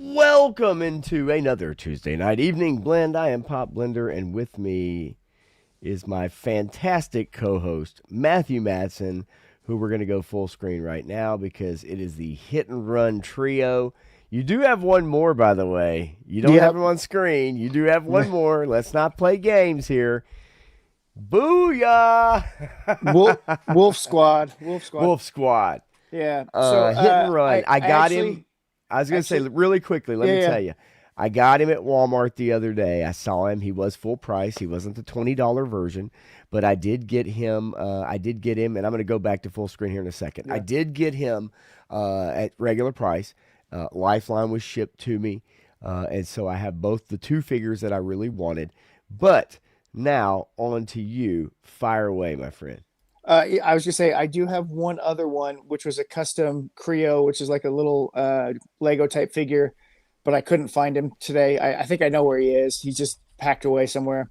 Welcome into another Tuesday night evening blend. I am Pop Blender, and with me is my fantastic co-host Matthew Matson, who we're going to go full screen right now because it is the hit and run trio. You do have one more, by the way. You don't have Yep. him on screen. You do have one more. Let's not play games here. Booyah! Wolf Squad. Wolf Squad. Wolf Squad. Yeah. So Hit and run. I I got him. actually I was going to say actually really quickly, let yeah, me yeah. tell you. I got him at Walmart the other day. I saw him. He was full price. He wasn't the $20 version, but I did get him. And I'm going to go back to full screen here in a second. I Yeah. did get him at regular price. Lifeline was shipped to me. And so I have both the two figures that I really wanted. But now on to you. Fire away, my friend. I was gonna say I do have one other one, which was a custom Creo, which is like a little Lego type figure, but I couldn't find him today. I think I know where he is. He's just packed away somewhere.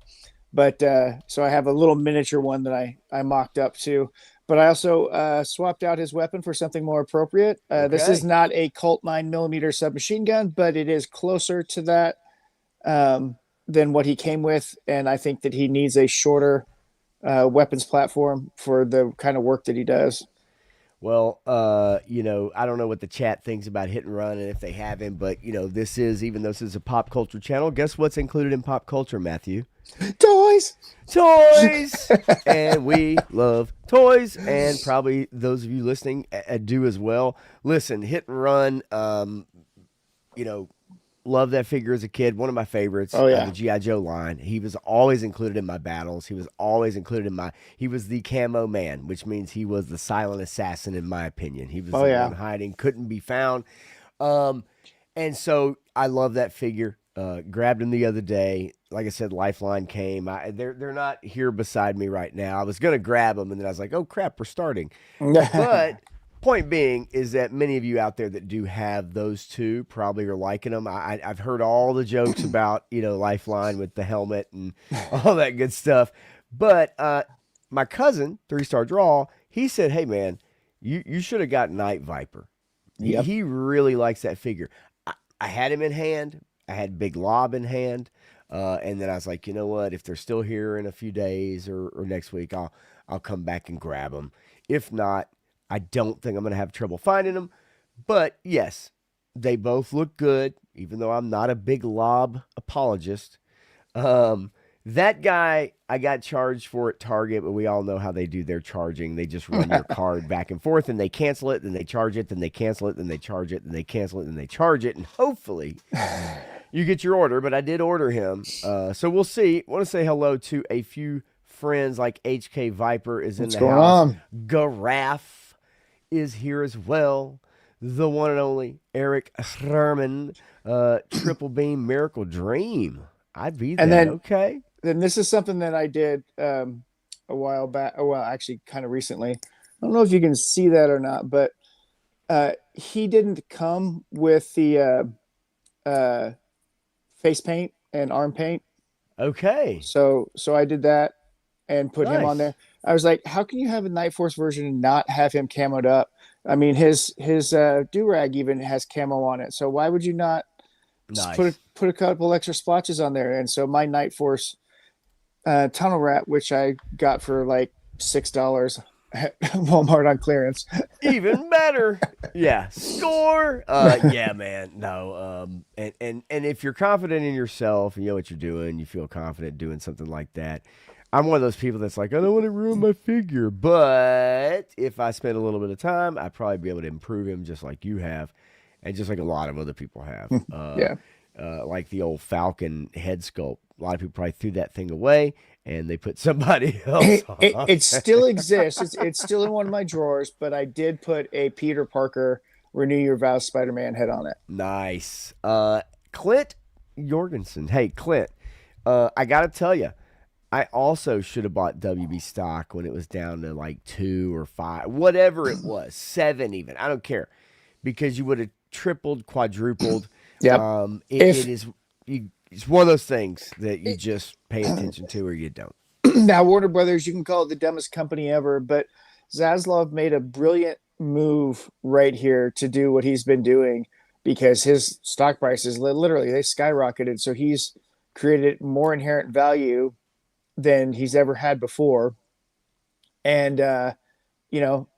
But so I have a little miniature one that I mocked up too. But I also swapped out his weapon for something more appropriate. This is Okay. not a Colt 9mm submachine gun, but it is closer to that than what he came with, and I think that he needs a shorter weapons platform for the kind of work that he does. Well, I don't know what the chat thinks about hit and run and if they have him, but even though this is a pop culture channel, guess what's included in pop culture, Matthew? Toys. Toys! And we love toys, and probably those of you listening do as well. Listen, hit and run, you know, love that figure as a kid. One of my favorites, Oh the yeah. GI Joe line. He was always included in my battles. He was always included in my. He was the camo man, which means he was the silent assassin, in my opinion. He was Oh the yeah. one hiding, couldn't be found. Um, and so I love that figure. Grabbed him the other day. Like I said, Lifeline came. They're not here beside me right now. I was gonna grab them, and then I was like, oh crap, we're starting. But point being is that many of you out there that do have those two probably are liking them. I've heard all the jokes about Lifeline with the helmet and all that good stuff. But my cousin, 3 Star Draw, he said, "Hey man, you should have got Night Viper. He Yep. he really likes that figure." I had him in hand. I had Big Lob in hand. And then I was like, you know what? If they're still here in a few days or next week, I'll come back and grab them. If not, I don't think I'm going to have trouble finding them. But yes, they both look good, even though I'm not a Big Lob apologist. Um, that guy I got charged for at Target, but we all know how they do their charging. They just run your card back and forth and they cancel it, then they charge it, then they cancel it, then they charge it, then they cancel it, then they charge it, and hopefully you get your order. But I did order him, so we'll see. Want to say hello to a few friends like HK Viper is in What's the going house. on? Garaf is here as well. The one and only Eric Herman, Triple Beam Miracle Dream. I'd be And that. then Okay. then this is something that I did a while back. Oh, well, actually, kind of recently. I don't know if you can see that or not, but he didn't come with the uh, face paint and arm paint. Okay. So I did that and put him on there. Nice. I was like, how can you have a Night Force version and not have him camoed up? I mean, his do rag even has camo on it. So why would you not just Nice. put a couple extra splotches on there? And so my Night Force tunnel rat, which I got for like $6 at Walmart on clearance. Even better. Yeah. Score. Yeah, man. No. And if you're confident in yourself and you know what you're doing, you feel confident doing something like that. I'm one of those people that's like, I don't want to ruin my figure, but if I spend a little bit of time, I'd probably be able to improve him just like you have, and just like a lot of other people have. Yeah. Like the old Falcon head sculpt. A lot of people probably threw that thing away and they put somebody else on. It still exists. It's still in one of my drawers, but I did put a Peter Parker Renew Your Vows Spider-Man head on it. Nice. Clint Jorgensen. Hey, Clint. I gotta tell you, I also should have bought WB stock when it was down to like 2 or 5, whatever it was, 7 even. I don't care, because you would have tripled, quadrupled. Yep. It If is. It's one of those things that you just pay attention to or you don't. now Warner Brothers, you can call it the dumbest company ever, but Zaslav made a brilliant move right here to do what he's been doing because his stock prices literally they skyrocketed. So he's created more inherent value than he's ever had before, and you know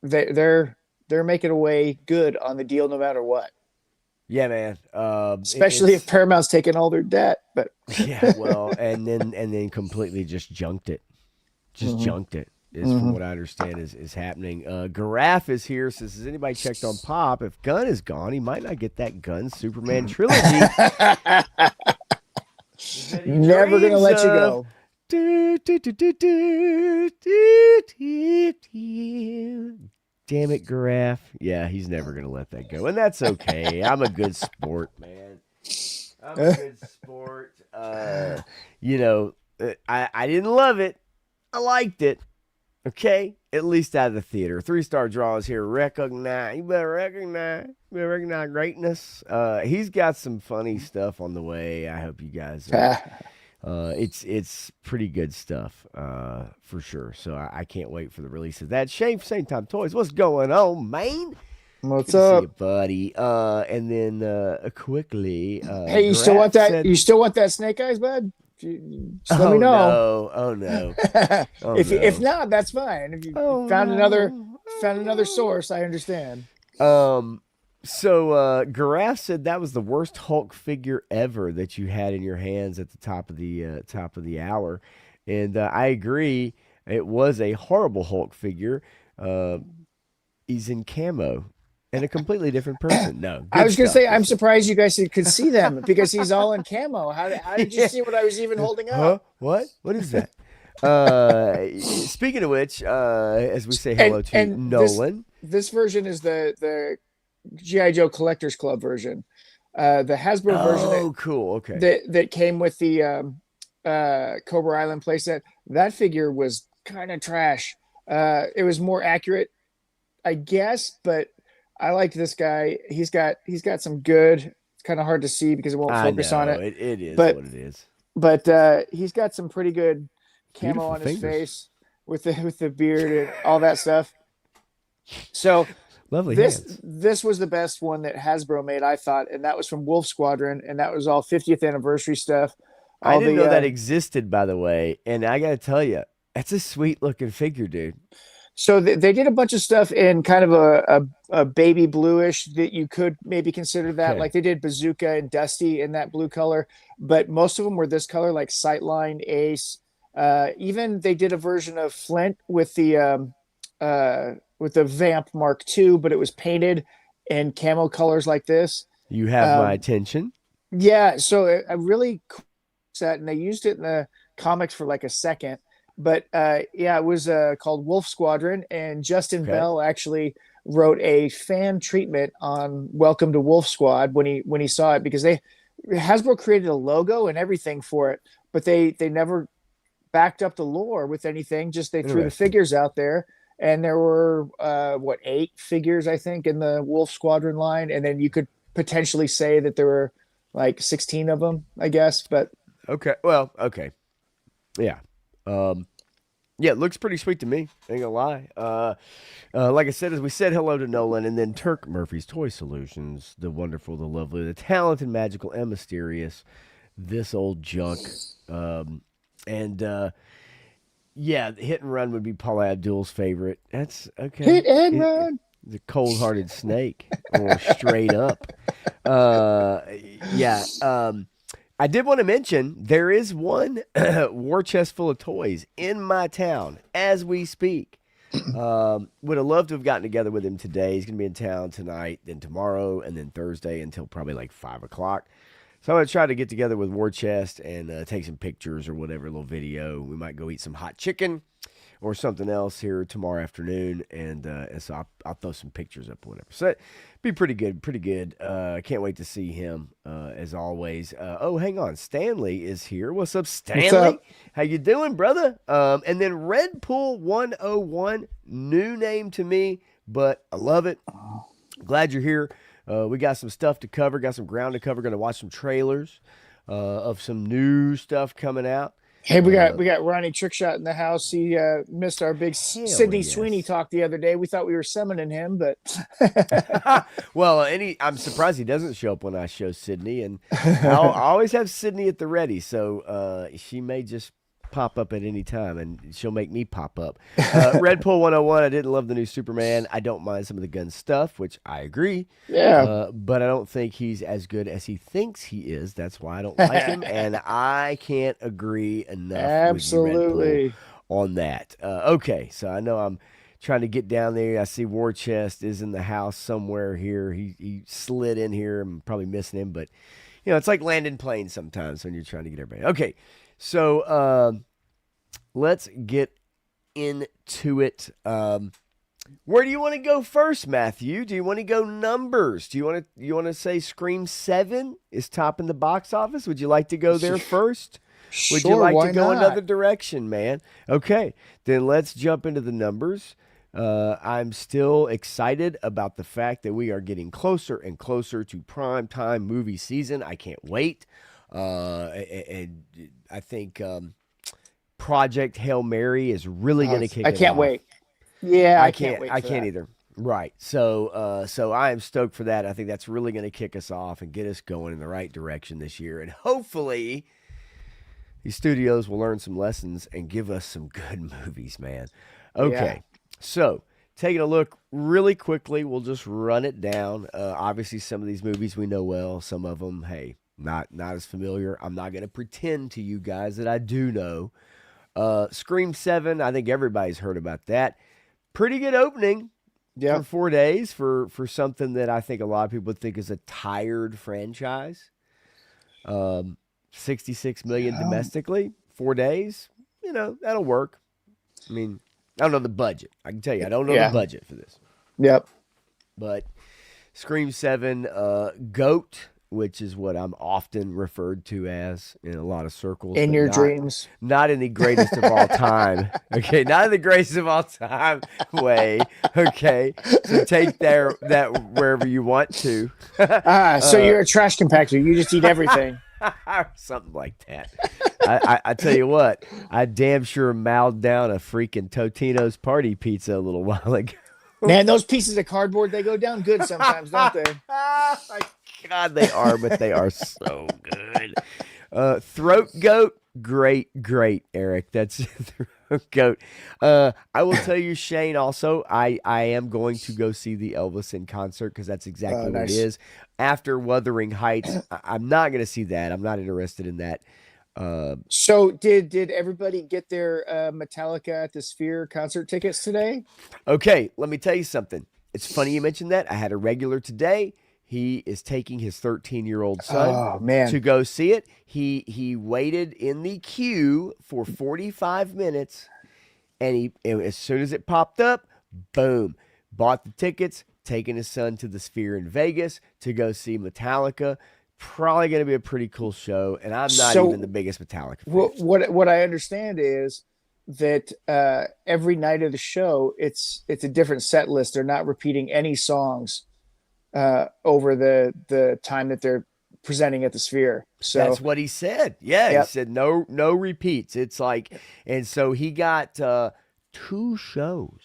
they're making away good on the deal no matter what. Yeah, man. Especially if It's Paramount's taking all their debt. But yeah, well, and then completely just junked it. Just mm-hmm. junked it. Is from Mm-hmm. what I understand is happening. Garaf is here. Says, has anybody checked on Pop? If Gunn is gone, he might not get that Gunn Superman trilogy that he Never gonna dreams let you of. go. Damn it, Garaf. Yeah, he's never gonna let that go, and that's okay. I'm a good sport, man. I'm a good sport. I didn't love it. I liked it. Okay, at least out of the theater. 3-star draws here. Recognize. You better recognize. You better recognize greatness. He's got some funny stuff on the way. I hope you guys. It's pretty good stuff for sure. So I can't wait for the release of that. Shane, same time toys. What's going on, man? What's Good to see you, up? buddy. And then quickly, Hey, you still Graf want that? said, You still want that Snake Eyes, bud? Just let me "Oh know. no, oh no, oh If no, not, that's fine. If you oh found no, another oh source, I understand. no." So Garaf said that was the worst Hulk figure ever that you had in your hands at the top of the hour, and I agree. It was a horrible Hulk figure. Uh, he's in camo and a completely different person. No, I good was gonna stuff. say, Good I'm stuff. surprised you guys could see them because he's all in camo. How did you Yeah. see what I was even holding Huh? up? What? What is that? Speaking of which, as we say And hello to and Nolan. this version is the GI Joe Collector's Club version. The Hasbro version Oh, cool. Okay. that came with the Cobra Island playset. That figure was kind of trash. It was more accurate, I guess, but I like this guy. He's got some good. It's kind of hard to see because it won't I focus on know. it, It is but what it is. he's got some pretty good camo Beautiful on his fingers. face with the beard and all that stuff. So Lovely this hands. this was the best one that Hasbro made, I thought, and that was from Wolf Squadron, and that was all 50th anniversary stuff. I All didn't the know that existed, by the way. And I got to tell you, that's a sweet looking figure, dude. So they did a bunch of stuff in kind of a baby bluish that you could maybe consider that. Okay. Like they did Bazooka and Dusty in that blue color, but most of them were this color, like Sightline, Ace. Even they did a version of Flint with the Vamp Mark II, but it was painted in camo colors like this. You have my Um, attention. yeah, so a really cool set, and they used it in the comics for like a second. But yeah, it was called Wolf Squadron, and Justin Okay. Bell actually wrote a fan treatment on Welcome to Wolf Squad when he saw it because they Hasbro created a logo and everything for it, but they never backed up the lore with anything. Just they threw the Interesting. figures out there, and there were 8 figures I think in the Wolf Squadron line, and then you could potentially say that there were like 16 of them, I guess. But Okay. Well, okay. Yeah. Um, yeah, it looks pretty sweet to me. Ain't gonna lie. Like I said, as we said hello to Nolan, and then Turk Murphy's Toy Solutions, the wonderful, the lovely, the talented, magical, and mysterious. This old junk. And yeah, Hit and Run would be Paula Abdul's favorite. That's okay. hit and run. The cold-hearted snake, or straight up. Uh, yeah. I did want to mention there is one war chest full of toys in my town as we speak. Would have loved to have gotten together with him today. He's going to be in town tonight, then tomorrow, and then Thursday until probably like 5 o'clock. So I'm going to try to get together with War Chest and take some pictures or whatever, a little video. We might go eat some hot chicken or something else here tomorrow afternoon, and so I'll throw some pictures up or whatever. So that'd be pretty good, pretty good. Can't wait to see him as always. Oh, hang on, Stanley is here. What's up, What's Stanley? up? How you doing, brother? And then Red Pool 101, new name to me, but I love it. Glad you're here. We got some stuff to cover, got some ground to cover. Going to watch some trailers of some new stuff coming out. Hey, we got Ronnie Trickshot in the house. He missed our big Hell Sydney Sweeney yes. talk the other day. We thought we were summoning him, but Well, I'm surprised he doesn't show up when I show Sydney, and I always have Sydney at the ready, so she may just pop up at any time, and she'll make me pop up. Red Pill 101. I didn't love the new Superman. I don't mind some of the gun stuff, which I agree, yeah, but I don't think he's as good as he thinks he is. That's why I don't like him, and I can't agree enough with you, Red Pill, absolutely. on that. Okay, so I know I'm trying to get down there. I see War Chest is in the house somewhere here. He slid in here. I'm probably missing him, but it's like landing planes sometimes when you're trying to get everybody. Okay, so let's get into it. Where do you want to go first, Matthew? Do you want to go numbers? Do you want to say Scream 7 is topping the box office? Would you like to go there first? Would you Sure, like to why go not? another direction, man? Okay, then let's jump into the numbers. I'm still excited about the fact that we are getting closer and closer to prime time movie season. I can't wait. And I think Project Hail Mary is really going to kick I it can't off. wait. Yeah, I I can't can't. wait I for can't that. either. Right. So I am stoked for that. I think that's really going to kick us off and get us going in the right direction this year. And hopefully, these studios will learn some lessons and give us some good movies, man. Yeah. Okay. So taking a look really quickly, we'll just run it down. Obviously, some of these movies we know well. Some of them, hey, not as familiar. I'm not going to pretend to you guys that I do know. Scream 7, I think everybody's heard about that. Pretty good opening for Yep. 4 days for something that I think a lot of people think is a tired franchise. 66 million Um, domestically, 4 days. That'll work. I mean, I don't know the budget. I can tell you, I don't know the yeah. budget for this. Yep. But Scream 7, GOAT, which is what I'm often referred to as in a lot of circles, In but your not dreams. not in the greatest of all time. Okay, not in the greatest of all time way. Okay, so take that wherever you want to. So uh, you're a trash compactor. You just eat everything. something like that. I tell you what, I damn sure mowed down a freaking Totino's party pizza a little while ago. Man, those pieces of cardboard, they go down good sometimes, don't they? My God, they are, but they are so good. Throat Goat, great, Eric. That's Throat Goat. I will tell you, Shane. Also, I am going to go see the Elvis in concert because that's exactly what it Nice. is. After Wuthering Heights, I'm not going to see that. I'm not interested in that. Uh, So did everybody get their Metallica at the Sphere concert tickets today? Okay, let me tell you something. It's funny you mentioned that. I had a regular today. He is taking his 13-year-old son Oh to man. go see it. He waited in the queue for 45 minutes, and as soon as it popped up, boom, bought the tickets, taking his son to the Sphere in Vegas to go see Metallica. Probably going to be a pretty cool show, and I'm not even the So biggest Metallica fan. what I understand is that every night of the show, it's a different set list. They're not repeating any songs over the time that they're presenting at the Sphere. That's So what he said. Yeah, he yep. said no repeats. It's like, and so he got two shows.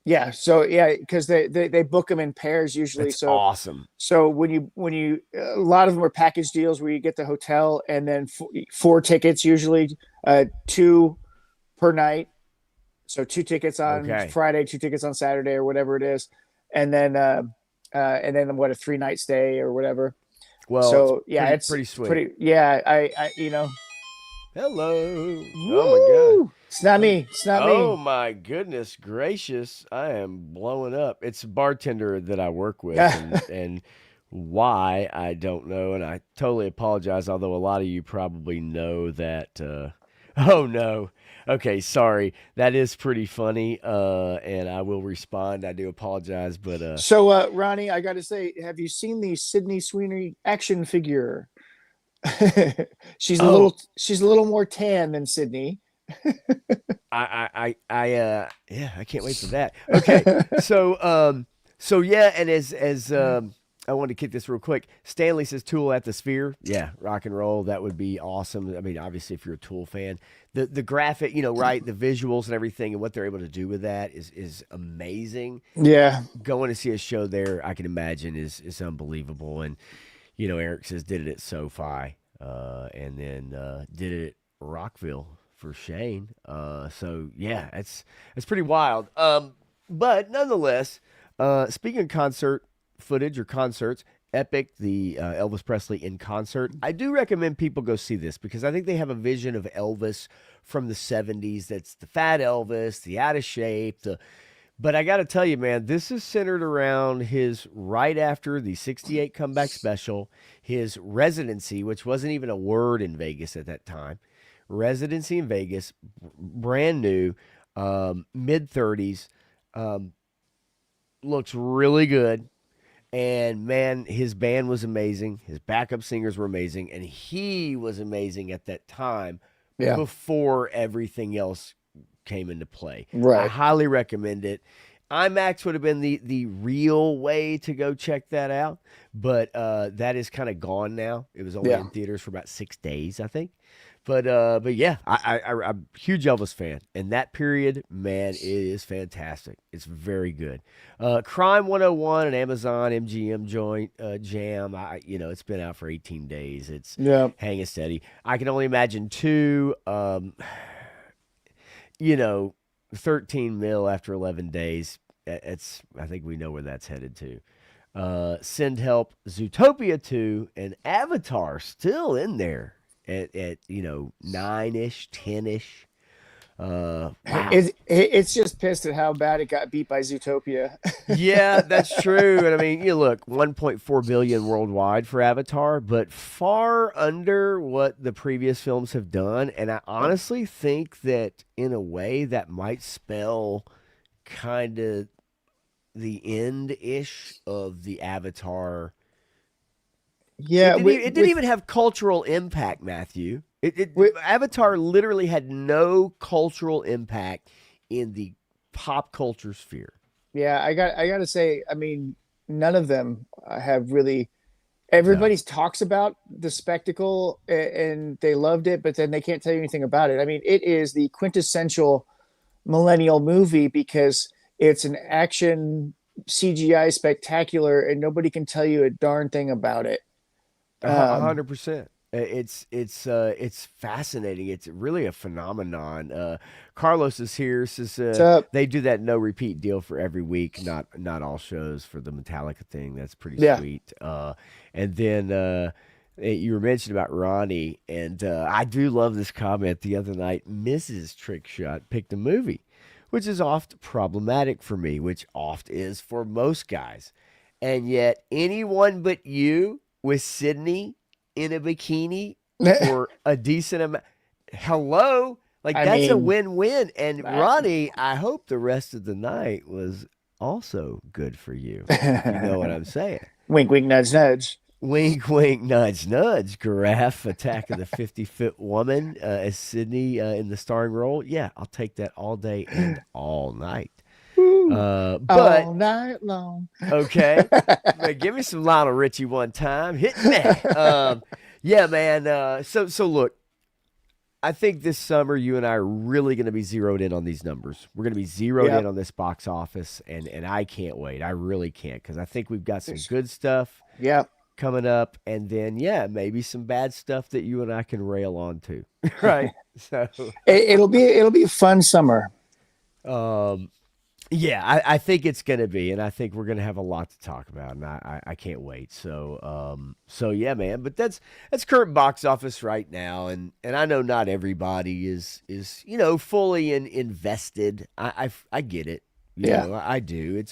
Yeah, so yeah, because they book them in pairs usually. That's So awesome. so when you a lot of them are package deals where you get the hotel and then four tickets usually, two per night. So two tickets on Okay. Friday, two tickets on Saturday, or whatever it is, and then what, a 3 night stay or whatever. Well, it's So yeah, pretty it's sweet. pretty. Yeah, I. Hello. Oh my god. Woo! It's not Oh, me. It's not oh me. my goodness gracious. I am blowing up. It's a bartender that I work with, and why I don't know, and I totally apologize, although a lot of you probably know that oh no. Okay, sorry. That is pretty funny. And I will respond. I do apologize, but So, Ronnie, I got to say, have you seen the Sydney Sweeney action figure? oh, She's a little more tan than Sydney. yeah, I can't wait for that. Okay, so yeah, and as I wanted to kick this real quick. Stanley says Tool at the Sphere. Yeah, rock and roll. That would be awesome. I mean, obviously, if you're a Tool fan, the graphic, right, the visuals and everything, and what they're able to do with that is amazing. Yeah. Going to see a show there, I can imagine, is unbelievable. And Eric says did it at SoFi, and then did it at Rockville for Shane. So yeah, it's pretty wild. But nonetheless, speaking of concert footage or concerts, Epic, the Elvis Presley in concert. I do recommend people go see this because I think they have a vision of Elvis from the 70s. That's the fat Elvis, the out of shape, but I got to tell you, man, this is centered around his right after the 68 comeback special, his residency, which wasn't even a word in Vegas at that time. Residency in Vegas, brand new, mid 30s, looks really good. And man, his band was amazing. His backup singers were amazing. And he was amazing at that time Yeah. before everything else came into play. I Right. highly recommend it. IMAX would have been the real way to go check that out, but that is kind of gone now. It was only Yeah. in theaters for about 6 days, I think. But yeah, I'm a huge Elvis fan, and that period, man, it is fantastic. It's very good. Crime 101, an Amazon MGM joint jam. It's been out for 18 days. It's Yeah. hanging steady. I can only imagine two. You know, 13 mil after 11 days. I think we know where that's headed to. Send Help, Zootopia 2, and Avatar still in there at 9-ish, 10-ish. Wow. It's just pissed at how bad it got beat by Zootopia. Yeah, that's true. And I mean, look, 1.4 billion worldwide for Avatar, but far under what the previous films have done. And I honestly think that in a way that might spell kind of the end-ish of the Avatar. Yeah, It didn't even have cultural impact, Matthew. Avatar literally had no cultural impact in the pop culture sphere. yeah. I got to say, I mean, none of them have really. No. Everybody talks about the spectacle and they loved it, but then they can't tell you anything about it. I mean, it is the quintessential millennial movie because it's an action CGI spectacular, and nobody can tell you a darn thing about it. A Um, 100%. It's fascinating. It's really a phenomenon. Carlos is here. Says so they do that no repeat deal for every week. Not all shows for the Metallica thing. That's pretty yeah, sweet. And then you were mentioning about Ronnie, and I do love this comment the other night. Mrs. Trickshot picked a movie, which is oft problematic for me, which oft is for most guys, and yet anyone but you with Sydney in a bikini for a decent amount. Hello? Like, I that's a mean, win-win. And I- Ronnie, I hope the rest of the night was also good for you, if you know what I'm saying. wink, wink, nudge, nudge. Wink, wink, nudge, nudge. Giraffe, Attack of the 50-Foot Woman as Sydney in the starring role. Yeah, I'll take that all day and all night. But All night long. okay. Man, give me some Lionel Richie one time. Hit me. Yeah, man. So look, I think this summer you and I are really going to be zeroed in on these numbers. We're going to be zeroed in Yep. on this box office, and I can't wait. I really can't because I think we've got some good stuff Yep. coming up, and then maybe some bad stuff that you and I can rail on too. Right. So It'll be a fun summer. um yeah, I think it's going to be, and I think we're going to have a lot to talk about, and I can't wait. So yeah, man. But that's current box office right now, and I know not everybody is fully invested. I get it, Yeah. I do.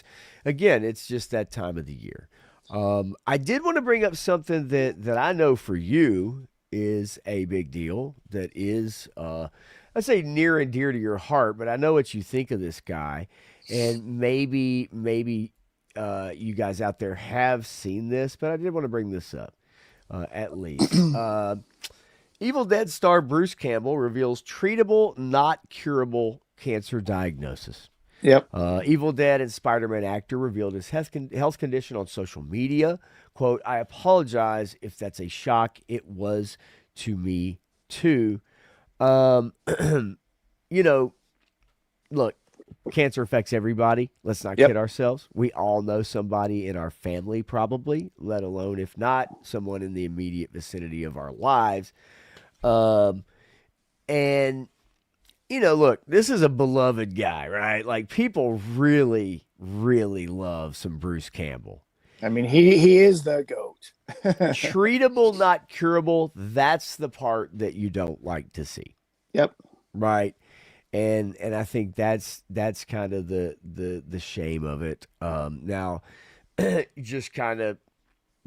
It's just that time of the year. I did want to bring up something that I know for you is a big deal. That is, I say near and dear to your heart, but I know what you think of this guy. And maybe you guys out there have seen this, but I did want to bring this up at least. Evil Dead star Bruce Campbell reveals treatable, not curable cancer diagnosis. Yep. Evil Dead and Spider-Man actor revealed his health condition on social media. Quote, I apologize if that's a shock. It was to me too. Um, you know, look, cancer affects everybody. Let's not kid Yep. ourselves. We all know somebody in our family, probably, let alone, if not, someone in the immediate vicinity of our lives. Um, and look, this is a beloved guy, right? Like people really, really love some Bruce Campbell. I mean, he is the goat. Treatable, not curable. That's the part that you don't like to see, Yep. right? And I think that's kind of the shame of it. Now, just kind of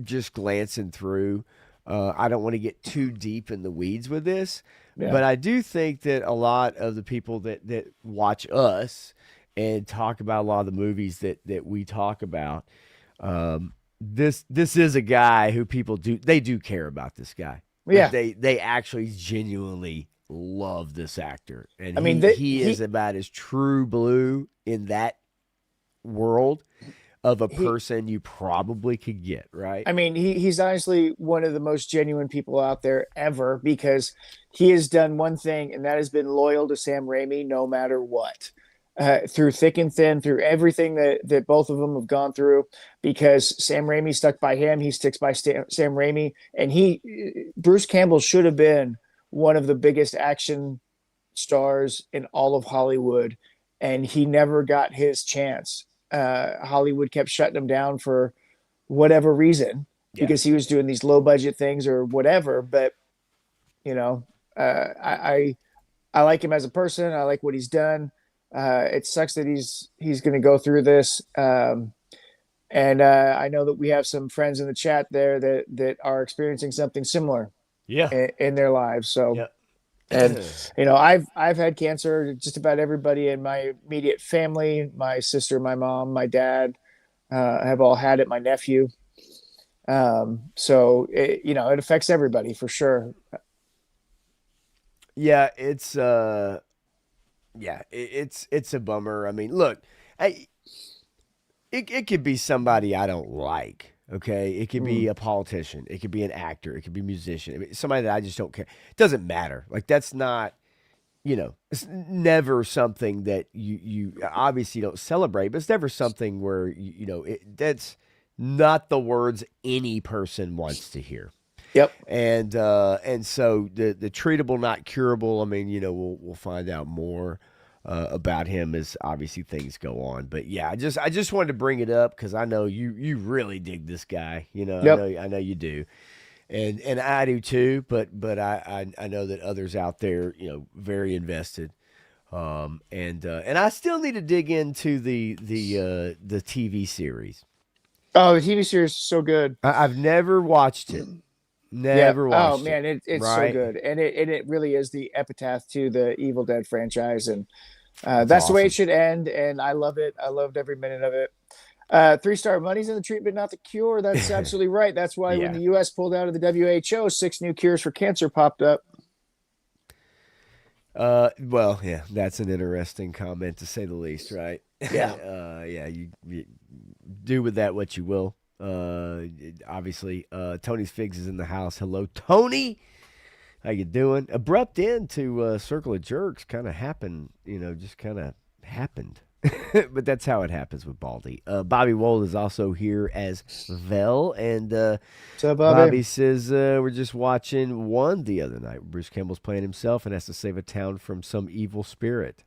just glancing through. I don't want to get too deep in the weeds with this, Yeah. but I do think that a lot of the people that watch us and talk about a lot of the movies that we talk about, this is a guy who people do care about this guy. Like Yeah. they actually genuinely love this actor, and I mean, he is about as true blue in that world of a he person you probably could get, right? I mean, he's honestly one of the most genuine people out there ever because he has done one thing, and that has been loyal to Sam Raimi no matter what. Through thick and thin, through everything that both of them have gone through, because Sam Raimi stuck by him, he sticks by Sam Raimi, and Bruce Campbell should have been one of the biggest action stars in all of Hollywood, and he never got his chance. Hollywood kept shutting him down for whatever reason Yeah. because he was doing these low budget things or whatever. But you know, I like him as a person. I like what he's done. It sucks that he's going to go through this. And I know that we have some friends in the chat there that are experiencing something similar Yeah. in their lives. So, Yeah. and I've had cancer. Just about everybody in my immediate family, my sister, my mom, my dad, have all had it. My nephew. So it affects everybody for sure. Yeah, it's a bummer. I mean, look, I it could be somebody I don't like. Okay, it could be Mm. a politician, it could be an actor, it could be a musician, I mean, somebody that I just don't care. It doesn't matter. Like that's not, it's never something that you obviously don't celebrate, but it's never something where that's not the words any person wants to hear. Yep. And so the treatable, not curable. I mean, we'll find out more about him as obviously things go on. But yeah, I just wanted to bring it up because I know you really dig this guy. Yep. I know you do, and I do too. But I know that others out there, very invested. And I still need to dig into the TV series. Oh, the TV series is so good. I've never watched it. Yeah. Never Oh watched it. man, it's so Right? good, and it really is the epitaph to the Evil Dead franchise, and That's that's the way it awesome. should end. And I love it. I loved every minute of it. 3-star money's in the treatment, not the cure. That's absolutely right. That's why when Yeah. the U.S. pulled out of the WHO, 6 new cures for cancer popped up. Well, yeah, that's an interesting comment to say the least, right? Yeah. Yeah, you do with that what you will. Obviously, Tony's Figs is in the house. Hello, Tony. How you doing? Abrupt end to Circle of Jerks kind of happened, just kind of happened. But that's how it happens with Baldy. Bobby Wold is also here as Vel, and So, Bobby. Bobby says we're just watching one the other night. Bruce Campbell's playing himself and has to save a town from some evil spirit.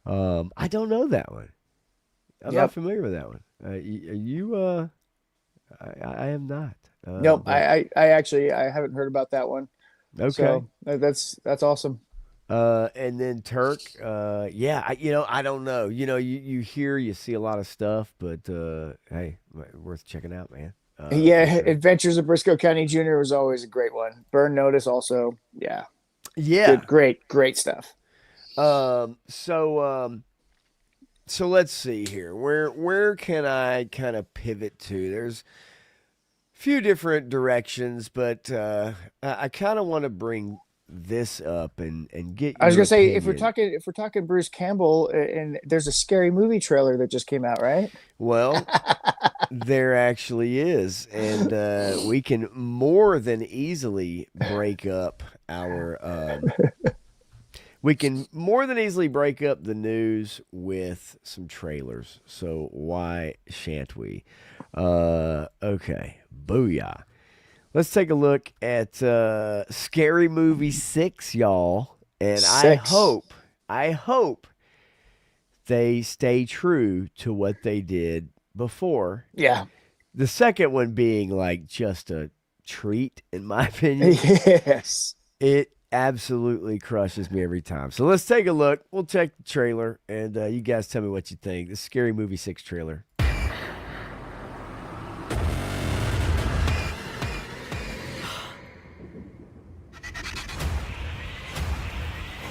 I don't know that one. I'm not Yep. familiar with that one. Are you? I am not. Nope. But I actually I haven't heard about that one. okay. So that's awesome. And then Turk, yeah, I don't know. You hear, you see a lot of stuff, but hey, worth checking out, man. For Yeah, sure. Adventures of Briscoe County Jr. was always a great one. Burn Notice also. Yeah. Yeah. Good, great stuff. So let's see here. Where can I kind of pivot to? There's a few different directions, but I kind of want to bring this up and get I was your gonna say opinion. if we're talking Bruce Campbell, and there's a Scary Movie trailer that just came out, right? Well, there actually is, and we can more than easily break up our. We can more than easily break up the news with some trailers. So why shan't we? Okay, booyah. Let's take a look at Scary Movie 6, y'all. And Six. I hope they stay true to what they did before. Yeah. The second one being like just a treat, in my opinion. Yes. It absolutely crushes me every time. So let's take a look. We'll check the trailer, and you guys tell me what you think. The Scary Movie 6 trailer.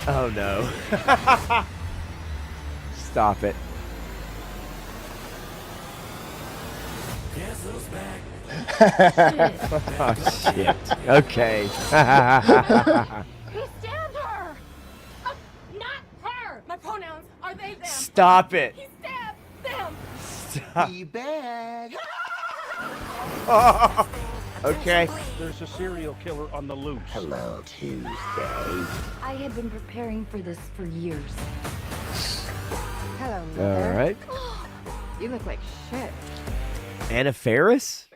Oh no. Stop it. Oh shit. Okay. He stabbed her! Not her! My pronouns are they, them. Stop it. He stabbed them! Stop. Be back. Okay. There's a serial killer on the loose. Hello, Tuesday. I have been preparing for this for years. Hello, All Mother. right. You look like shit. Anna Faris?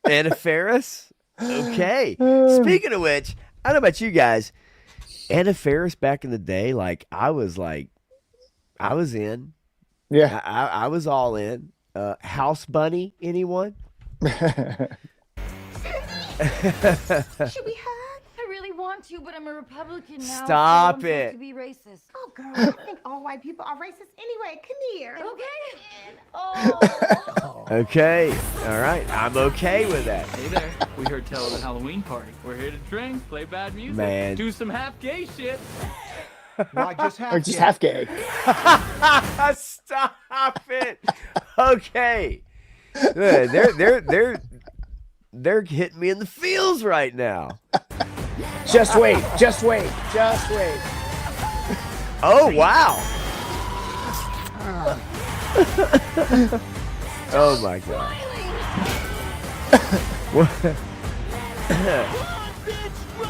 Anna Faris? Okay. Speaking of which, I don't know about you guys. Anna Faris back in the day, I was in. Yeah. I was all in. House Bunny, anyone? Should we hug? I really want to, but I'm a Republican now. Stop so I'm it. supposed to be racist. Oh, girl, I think all white people are racist anyway. Come here. Okay. Oh. Okay. All right. I'm okay with that. Hey there, we heard tell of a Halloween party. We're here to drink, play bad music, Man. do some half gay shit. Why just Or just half gay. Stop it. Okay. They're hitting me in the feels right now. Just wait. Just wait. Just wait. Oh wow. Oh my god.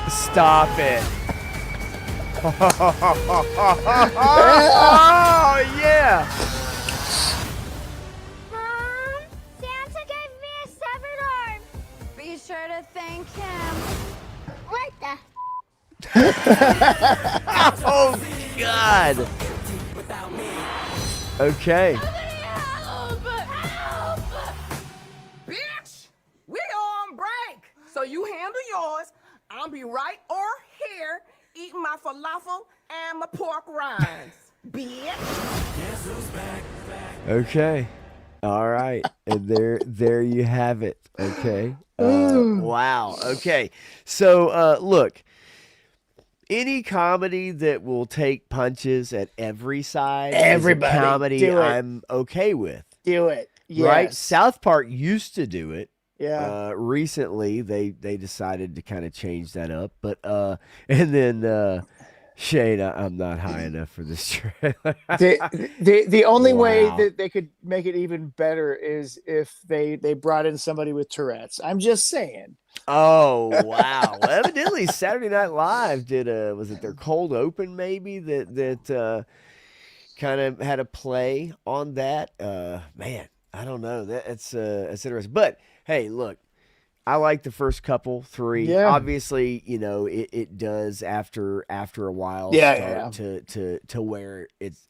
Stop it. Oh yeah. Mom, Santa gave me a severed arm. Be sure to thank him. What the? Oh god. Okay. Help! Help! Bitch, we on break. So you handle yours. I'll be right or here eating my falafel and my pork rinds. Bitch. Okay. All right. And there you have it. Okay. Wow. Okay. So look, any comedy that will take punches at every side Everybody, is a comedy do it. I'm okay with. Do it. Yes. Right? South Park used to do it. Yeah. Recently they decided to kind of change that up, but and then Shane, I'm not high enough for this trailer. The only way Wow. that they could make it even better is if they brought in somebody with Tourette's. I'm just saying. Oh wow! Well, evidently, Saturday Night Live did was it their cold open maybe that kind of had a play on that. Man, I don't know. That's interesting. But hey, look, I like the first couple three. Yeah. Obviously, it does after a while Yeah, start to where it's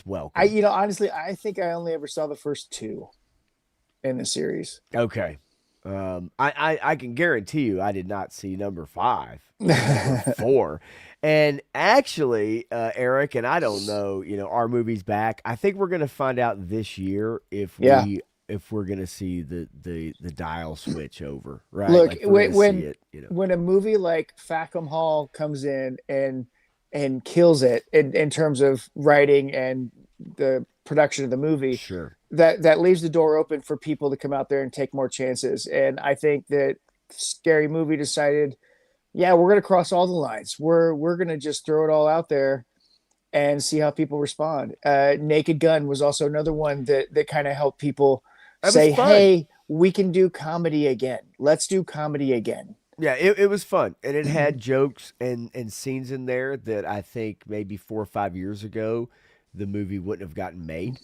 welcome. Honestly, I think I only ever saw the first two in the series. Okay. I can guarantee you I did not see number 5, number 4. And actually, Eric, and I don't know, our movie's back. I think we're gonna find out this year if Yeah. we're gonna see the dial switch over, right? Look, Like, we're gonna when see it, when a movie like Fackham Hall comes in and kills it in terms of writing and the production of the movie, Sure. that leaves the door open for people to come out there and take more chances. And I think that Scary Movie decided Yeah, we're gonna cross all the lines. We're gonna just throw it all out there and see how people respond. Naked Gun was also another one that kind of helped people That was say, fun. "Hey, we can do comedy again. Let's do comedy again." Yeah, it was fun, and it had jokes and scenes in there that I think maybe 4 or 5 years ago the movie wouldn't have gotten made.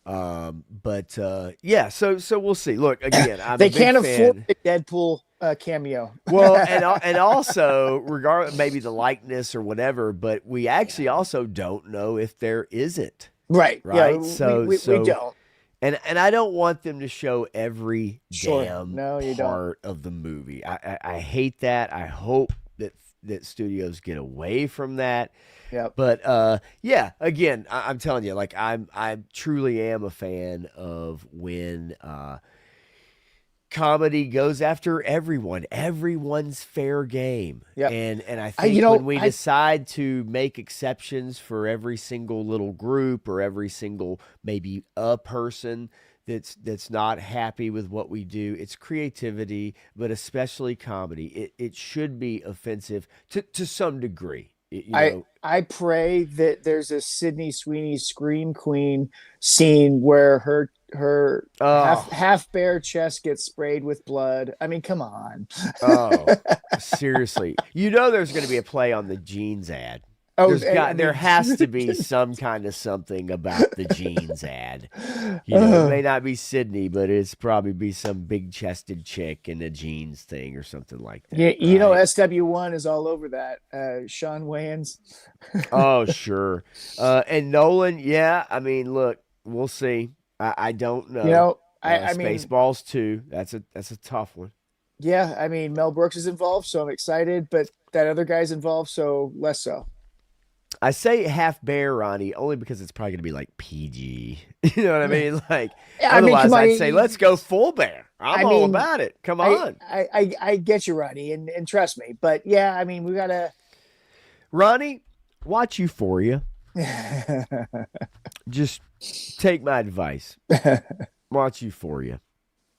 But yeah, so we'll see. Look, again, I'm a They big can't afford fan. a Deadpool cameo. Well, and also regard maybe the likeness or whatever, but we actually also don't know if there isn't, Right. Yeah, right? So we so don't. and I don't want them to show every Sure. damn No, you don't. part of the movie. I hate that. I hope that studios get away from that. Yep. But yeah, again, I'm telling you, like I truly am a fan of when comedy goes after everyone. Everyone's fair game. Yep. And I I- think you know, when we I- decide to make exceptions for every single little group or every single maybe a person that's not happy with what we do, it's creativity, but especially comedy. It should be offensive to some degree. You know, I pray that there's a Sydney Sweeney Scream Queen scene where her Oh. half bare chest gets sprayed with blood. I mean, come on. Oh, seriously. You know there's going to be a play on the jeans ad. Oh, There has to be some kind of something about the jeans ad. You know, it may not be Sydney, but it's probably be some big-chested chick in a jeans thing or something like that. Yeah, you know, right? SW1 is all over that. Sean Wayans. Oh, sure. And Nolan, yeah. I mean, look, we'll see. I don't know. You know, I mean, Spaceballs 2. That's a tough one. yeah, I mean, Mel Brooks is involved, so I'm excited, but that other guy's involved, so less so. I say half bear, Ronnie, only because it's probably going to be like PG. You know what I mean? Like, Yeah, I mean, otherwise, come on, I'd say let's go full bear. I'm I all mean, about it. Come on, I get you, Ronnie, and trust me, but yeah, I mean, we gotta. Ronnie. Watch Euphoria. Just take my advice. Watch Euphoria.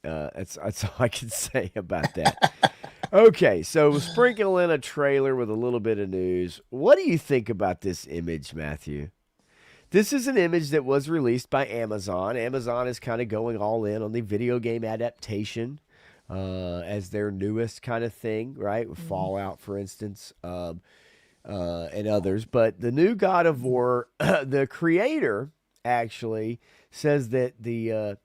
That's all I can say about that. Okay, so we'll sprinkle in a trailer with a little bit of news. What do you think about this image, Matthew? This is an image that was released by Amazon. Amazon is kind of going all in on the video game adaptation as their newest kind of thing, right? With Fallout, for instance, and others. But the new God of War, the creator actually says that the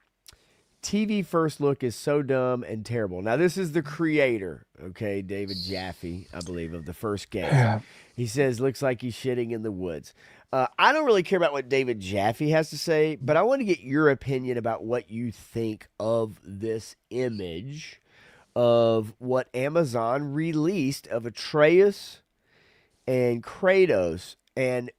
TV first look is so dumb and terrible. Now, this is the creator, okay, David Jaffe, I believe, of the first game. Yeah. He says, looks like he's shitting in the woods. I don't really care about what David Jaffe has to say, but I want to get your opinion about what you think of this image of what Amazon released of Atreus and Kratos. And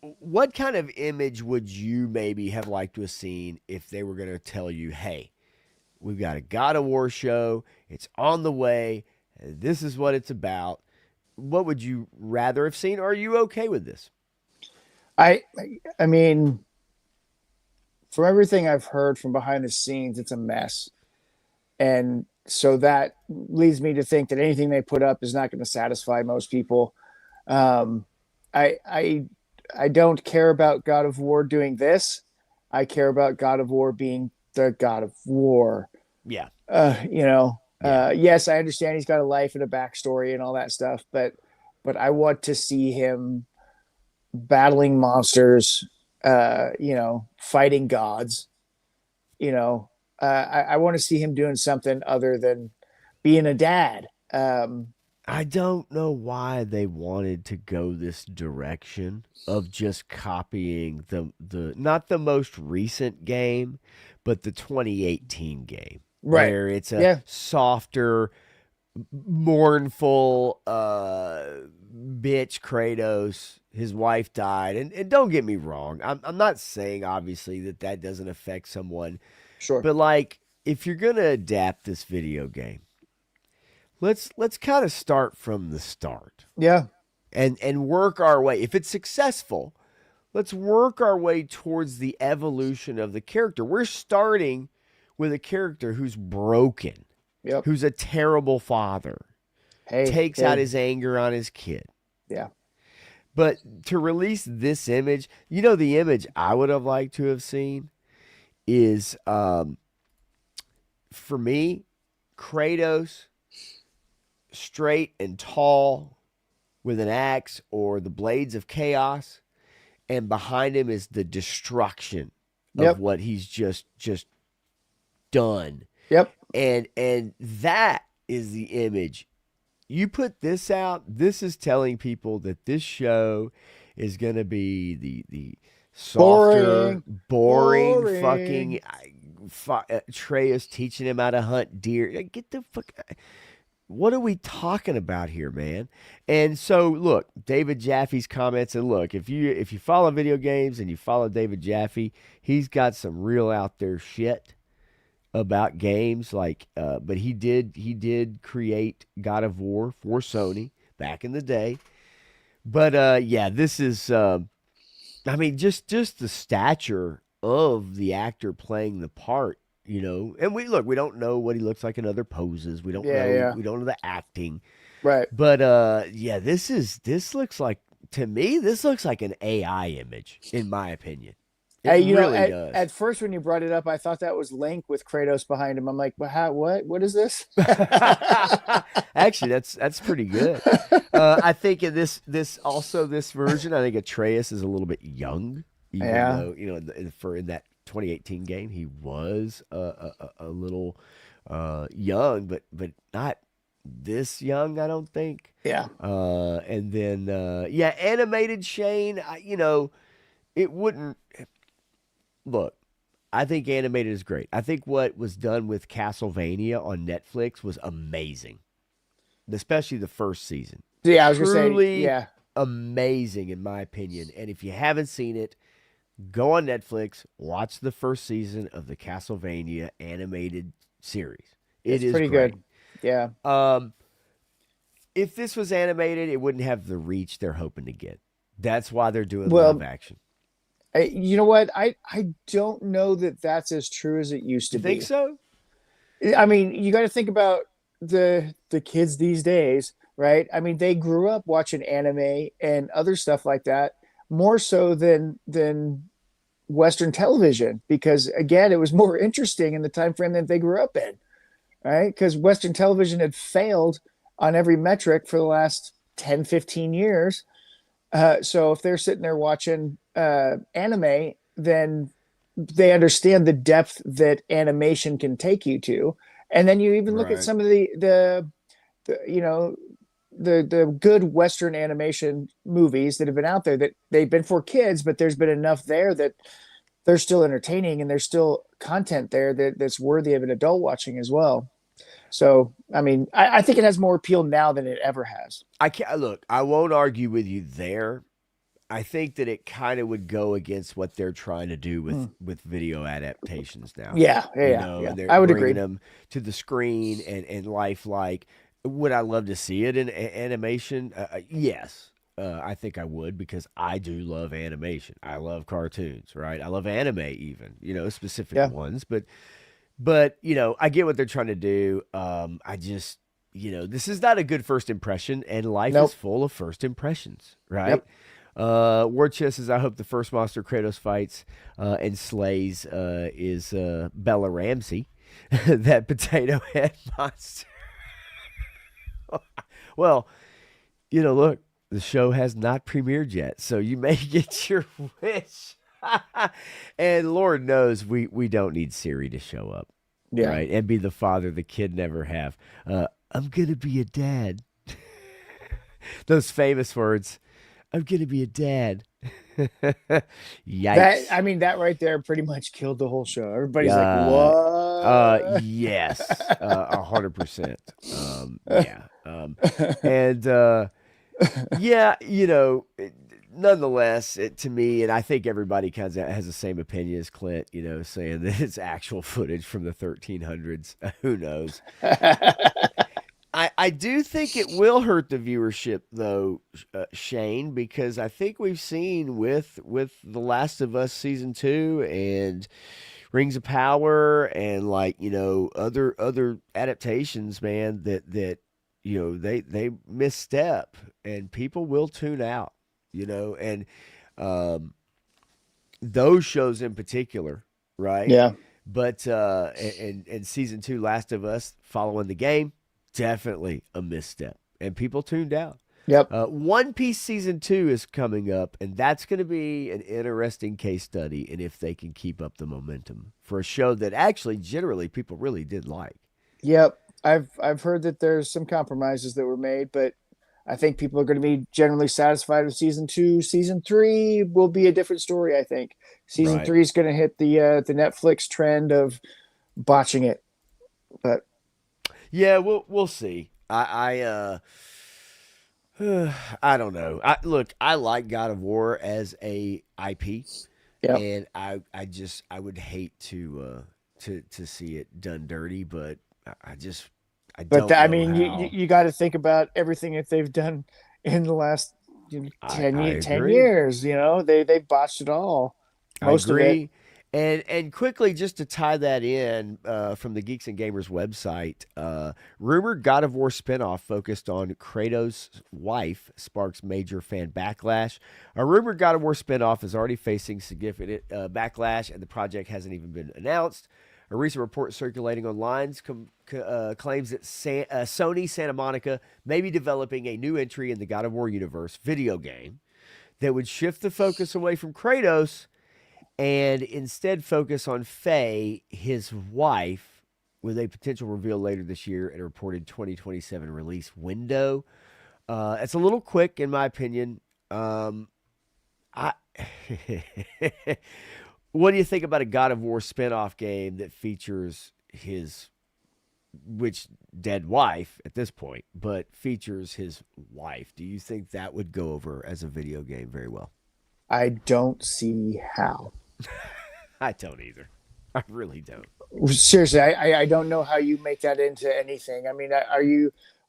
what kind of image would you maybe have liked to have seen if they were going to tell you, hey, we've got a God of War show, it's on the way, this is what it's about? What would you rather have seen? Or are you okay with this? I mean, from everything I've heard from behind the scenes, it's a mess. And so that leads me to think that anything they put up is not going to satisfy most people. I don't care about God of War doing this. I care about God of War being the God of War. Yeah. Yes, I understand he's got a life and a backstory and all that stuff, but I want to see him battling monsters, fighting gods. I want to see him doing something other than being a dad. I don't know why they wanted to go this direction of just copying the not the most recent game, but the 2018 game. Right. Where it's a softer, mournful bitch Kratos. His wife died. And don't get me wrong. I'm not saying, obviously, that doesn't affect someone. Sure. But, like, if you're going to adapt this video game, let's kind of start from the start. Yeah. And work our way. If it's successful, let's work our way towards the evolution of the character. We're starting with a character who's broken, Yep. who's a terrible father, takes out his anger on his kid. Yeah. But to release this image, the image I would have liked to have seen is, for me, Kratos straight and tall with an axe or the blades of chaos, and behind him is the destruction of what he's just done. Yep. And that is the image. You put this out, this is telling people that this show is going to be the softer, boring fucking Atreus teaching him how to hunt deer. Get the fuck. What are we talking about here, man? And so, look, David Jaffe's comments, and look, if you follow video games and you follow David Jaffe, he's got some real out there shit about games, but he did create God of War for Sony back in the day. But yeah, this is just the stature of the actor playing the part, and we don't know what he looks like in other poses. We don't know we don't know the acting. Right. But this looks like, to me, this looks like an AI image, in my opinion. It really does. At first when you brought it up, I thought that was Link with Kratos behind him. I'm like, well, what is this? Actually, that's pretty good. I think in this version, I think Atreus is a little bit young, even though in that 2018 game he was a little young, but not this young, I don't think. Yeah. And then animated Shane, it wouldn't. Look, I think animated is great. I think what was done with Castlevania on Netflix was amazing, especially the first season. Yeah, I was going to say, yeah, amazing in my opinion. And if you haven't seen it, go on Netflix, watch the first season of the Castlevania animated series. It is pretty great. good. Yeah. If this was animated, it wouldn't have the reach they're hoping to get. That's why they're doing live action. You know what? I don't know that that's as true as it used to be. Think so? I mean, you got to think about the kids these days, right? I mean, they grew up watching anime and other stuff like that more so than Western television, because again, it was more interesting in the time frame that they grew up in, right? Because Western television had failed on every metric for the last 10, 15 years. So if they're sitting there watching anime, then they understand the depth that animation can take you to. And then you even look at some of the good Western animation movies that have been out there, that they've been for kids, but there's been enough there that they're still entertaining and there's still content there that's worthy of an adult watching as well. So, I mean, I think it has more appeal now than it ever has. I won't argue with you there. I think that it kind of would go against what they're trying to do with video adaptations now. Yeah. And they're I would bringing agree. them to the screen and lifelike. Would I love to see it in animation? Yes. I think I would, because I do love animation. I love cartoons, right? I love anime even, specific ones. But I get what they're trying to do. I just, this is not a good first impression, and life is full of first impressions, right? Yep. Word Chest says, I hope the first monster Kratos fights and slays is Bella Ramsey, that potato head monster. Well, look, the show has not premiered yet, so you may get your wish. And Lord knows we don't need Siri to show up, right? And be the father the kid never have. I'm going to be a dad. Those famous words. I'm going to be a dad. Yikes. That right there pretty much killed the whole show. Everybody's like, what? Yes. 100%. Nonetheless, to me, and I think everybody kind of has the same opinion as Clint, saying that it's actual footage from the 1300s. Who knows? I do think it will hurt the viewership, though, Shane, because I think we've seen with The Last of Us Season 2 and Rings of Power and other adaptations, man, that they misstep and people will tune out, and those shows in particular, right? Yeah. But and season 2, Last of Us, following the game, definitely a misstep, and people tuned out. Yep. One Piece season 2 is coming up, and that's going to be an interesting case study, and if they can keep up the momentum for a show that actually generally people really did like. Yep. I've heard that there's some compromises that were made, but I think people are going to be generally satisfied with season 2. Season 3 will be a different story. I think season Right. 3 is going to hit the Netflix trend of botching it, but Yeah, we'll see. I don't know. Look, I like God of War as a IP, Yep. and I would hate to see it done dirty, but I But don't I know mean, how. you got to think about everything that they've done in the last 10, I 10 agree. years. They botched it all, I most of it. agree. And quickly, just to tie that in from the Geeks and Gamers website, rumored God of War spinoff focused on Kratos' wife sparks major fan backlash. A rumored God of War spinoff is already facing significant backlash, and the project hasn't even been announced. A recent report circulating online claims that Sony Santa Monica may be developing a new entry in the God of War universe video game that would shift the focus away from Kratos and instead focus on Faye, his wife, with a potential reveal later this year and a reported 2027 release window. It's a little quick, in my opinion. I What do you think about a God of War spinoff game that features his dead wife at this point, but features his wife? Do you think that would go over as a video game very well? I don't see how. I don't either. I really don't. Seriously, I don't know how you make that into anything. I mean,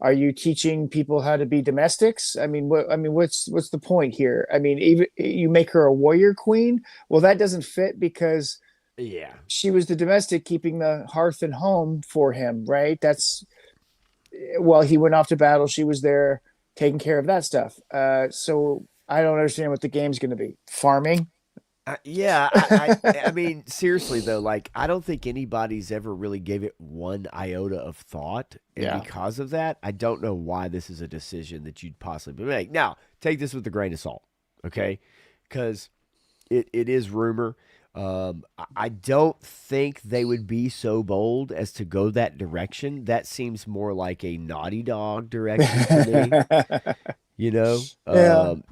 are you teaching people how to be domestics? I mean, what's the point here? I mean, even you make her a warrior queen. Well, that doesn't fit because Yeah. she was the domestic keeping the hearth and home for him, right? That's while he went off to battle, she was there taking care of that stuff. So I don't understand what the game's going to be. Farming? I mean, seriously though, like I don't think anybody's ever really gave it one iota of thought, and Yeah. because of that, I don't know why this is a decision that you'd possibly make. Now, take this with a grain of salt, okay? Because it is rumor. I don't think they would be so bold as to go that direction. That seems more like a Naughty Dog direction to me. Yeah.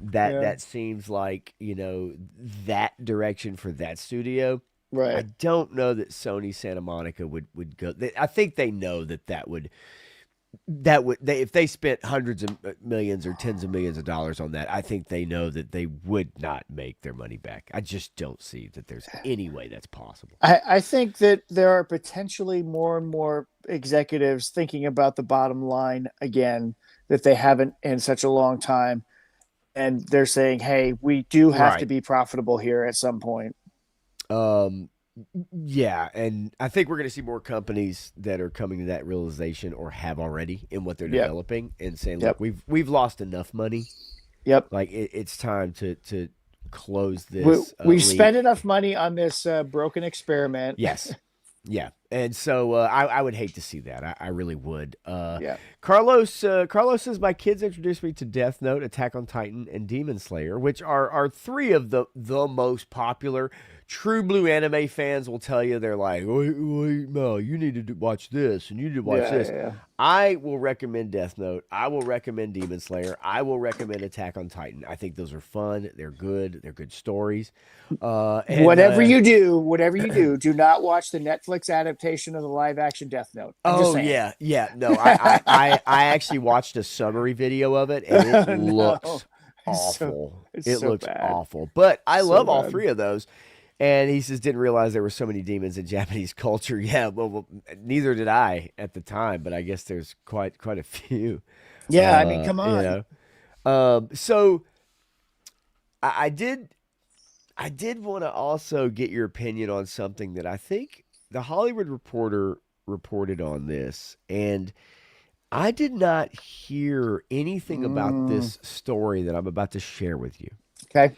That seems like, that direction for that studio. I Right. don't know that Sony Santa Monica would go. I think they know that would if they spent hundreds of millions or tens of millions of dollars on that, I think they know that they would not make their money back. I just don't see that there's any way that's possible. I think that there are potentially more and more executives thinking about the bottom line again that they haven't in such a long time. And they're saying, hey, we do have to Right. be profitable here at some point. Yeah, and I think we're going to see more companies that are coming to that realization or have already in what they're Yep. developing and saying, Yep. look, we've lost enough money. Yep. Like it's time to close We, this. we've leak. spent enough money on this broken experiment. Yes. Yeah. And so I would hate to see that. I really would. Yeah. Carlos says, my kids introduced me to Death Note, Attack on Titan, and Demon Slayer, which are three of the most popular. True blue anime fans will tell you, they're like, wait, Mel, you need to watch this, and you need to watch this. Yeah. I will recommend Death Note. I will recommend Demon Slayer. I will recommend Attack on Titan. I think those are fun. They're good. They're good stories. And, Whatever you do, do not watch the Netflix adaptation of the live action Death Note. I'm just saying. yeah. No, I actually watched a summary video of it, and it looks awful. it's so bad. Awful. But I So love all bad. three of those. And he says, didn't realize there were so many demons in Japanese culture. Yeah, well, neither did I at the time, but I guess there's quite a few. Yeah, I mean, come on. So I did want to also get your opinion on something that I think the Hollywood Reporter reported on this, and I did not hear anything about this story that I'm about to share with you. Okay.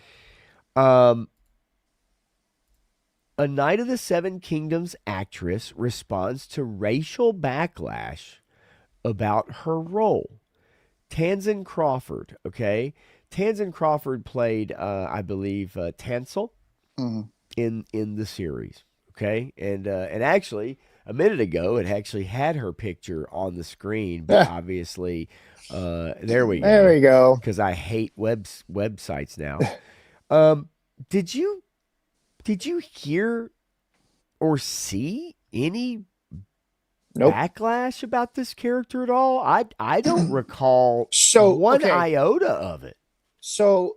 A Knight of the Seven Kingdoms actress responds to racial backlash about her role. Tanzan Crawford, okay? Tanzan Crawford played, I believe, Tansel in the series, okay? And actually, a minute ago, it actually had her picture on the screen, but obviously, there we go. There we go. Because I hate websites now. Did you hear or see any Nope. backlash about this character at all? I don't recall one okay. iota of it. So,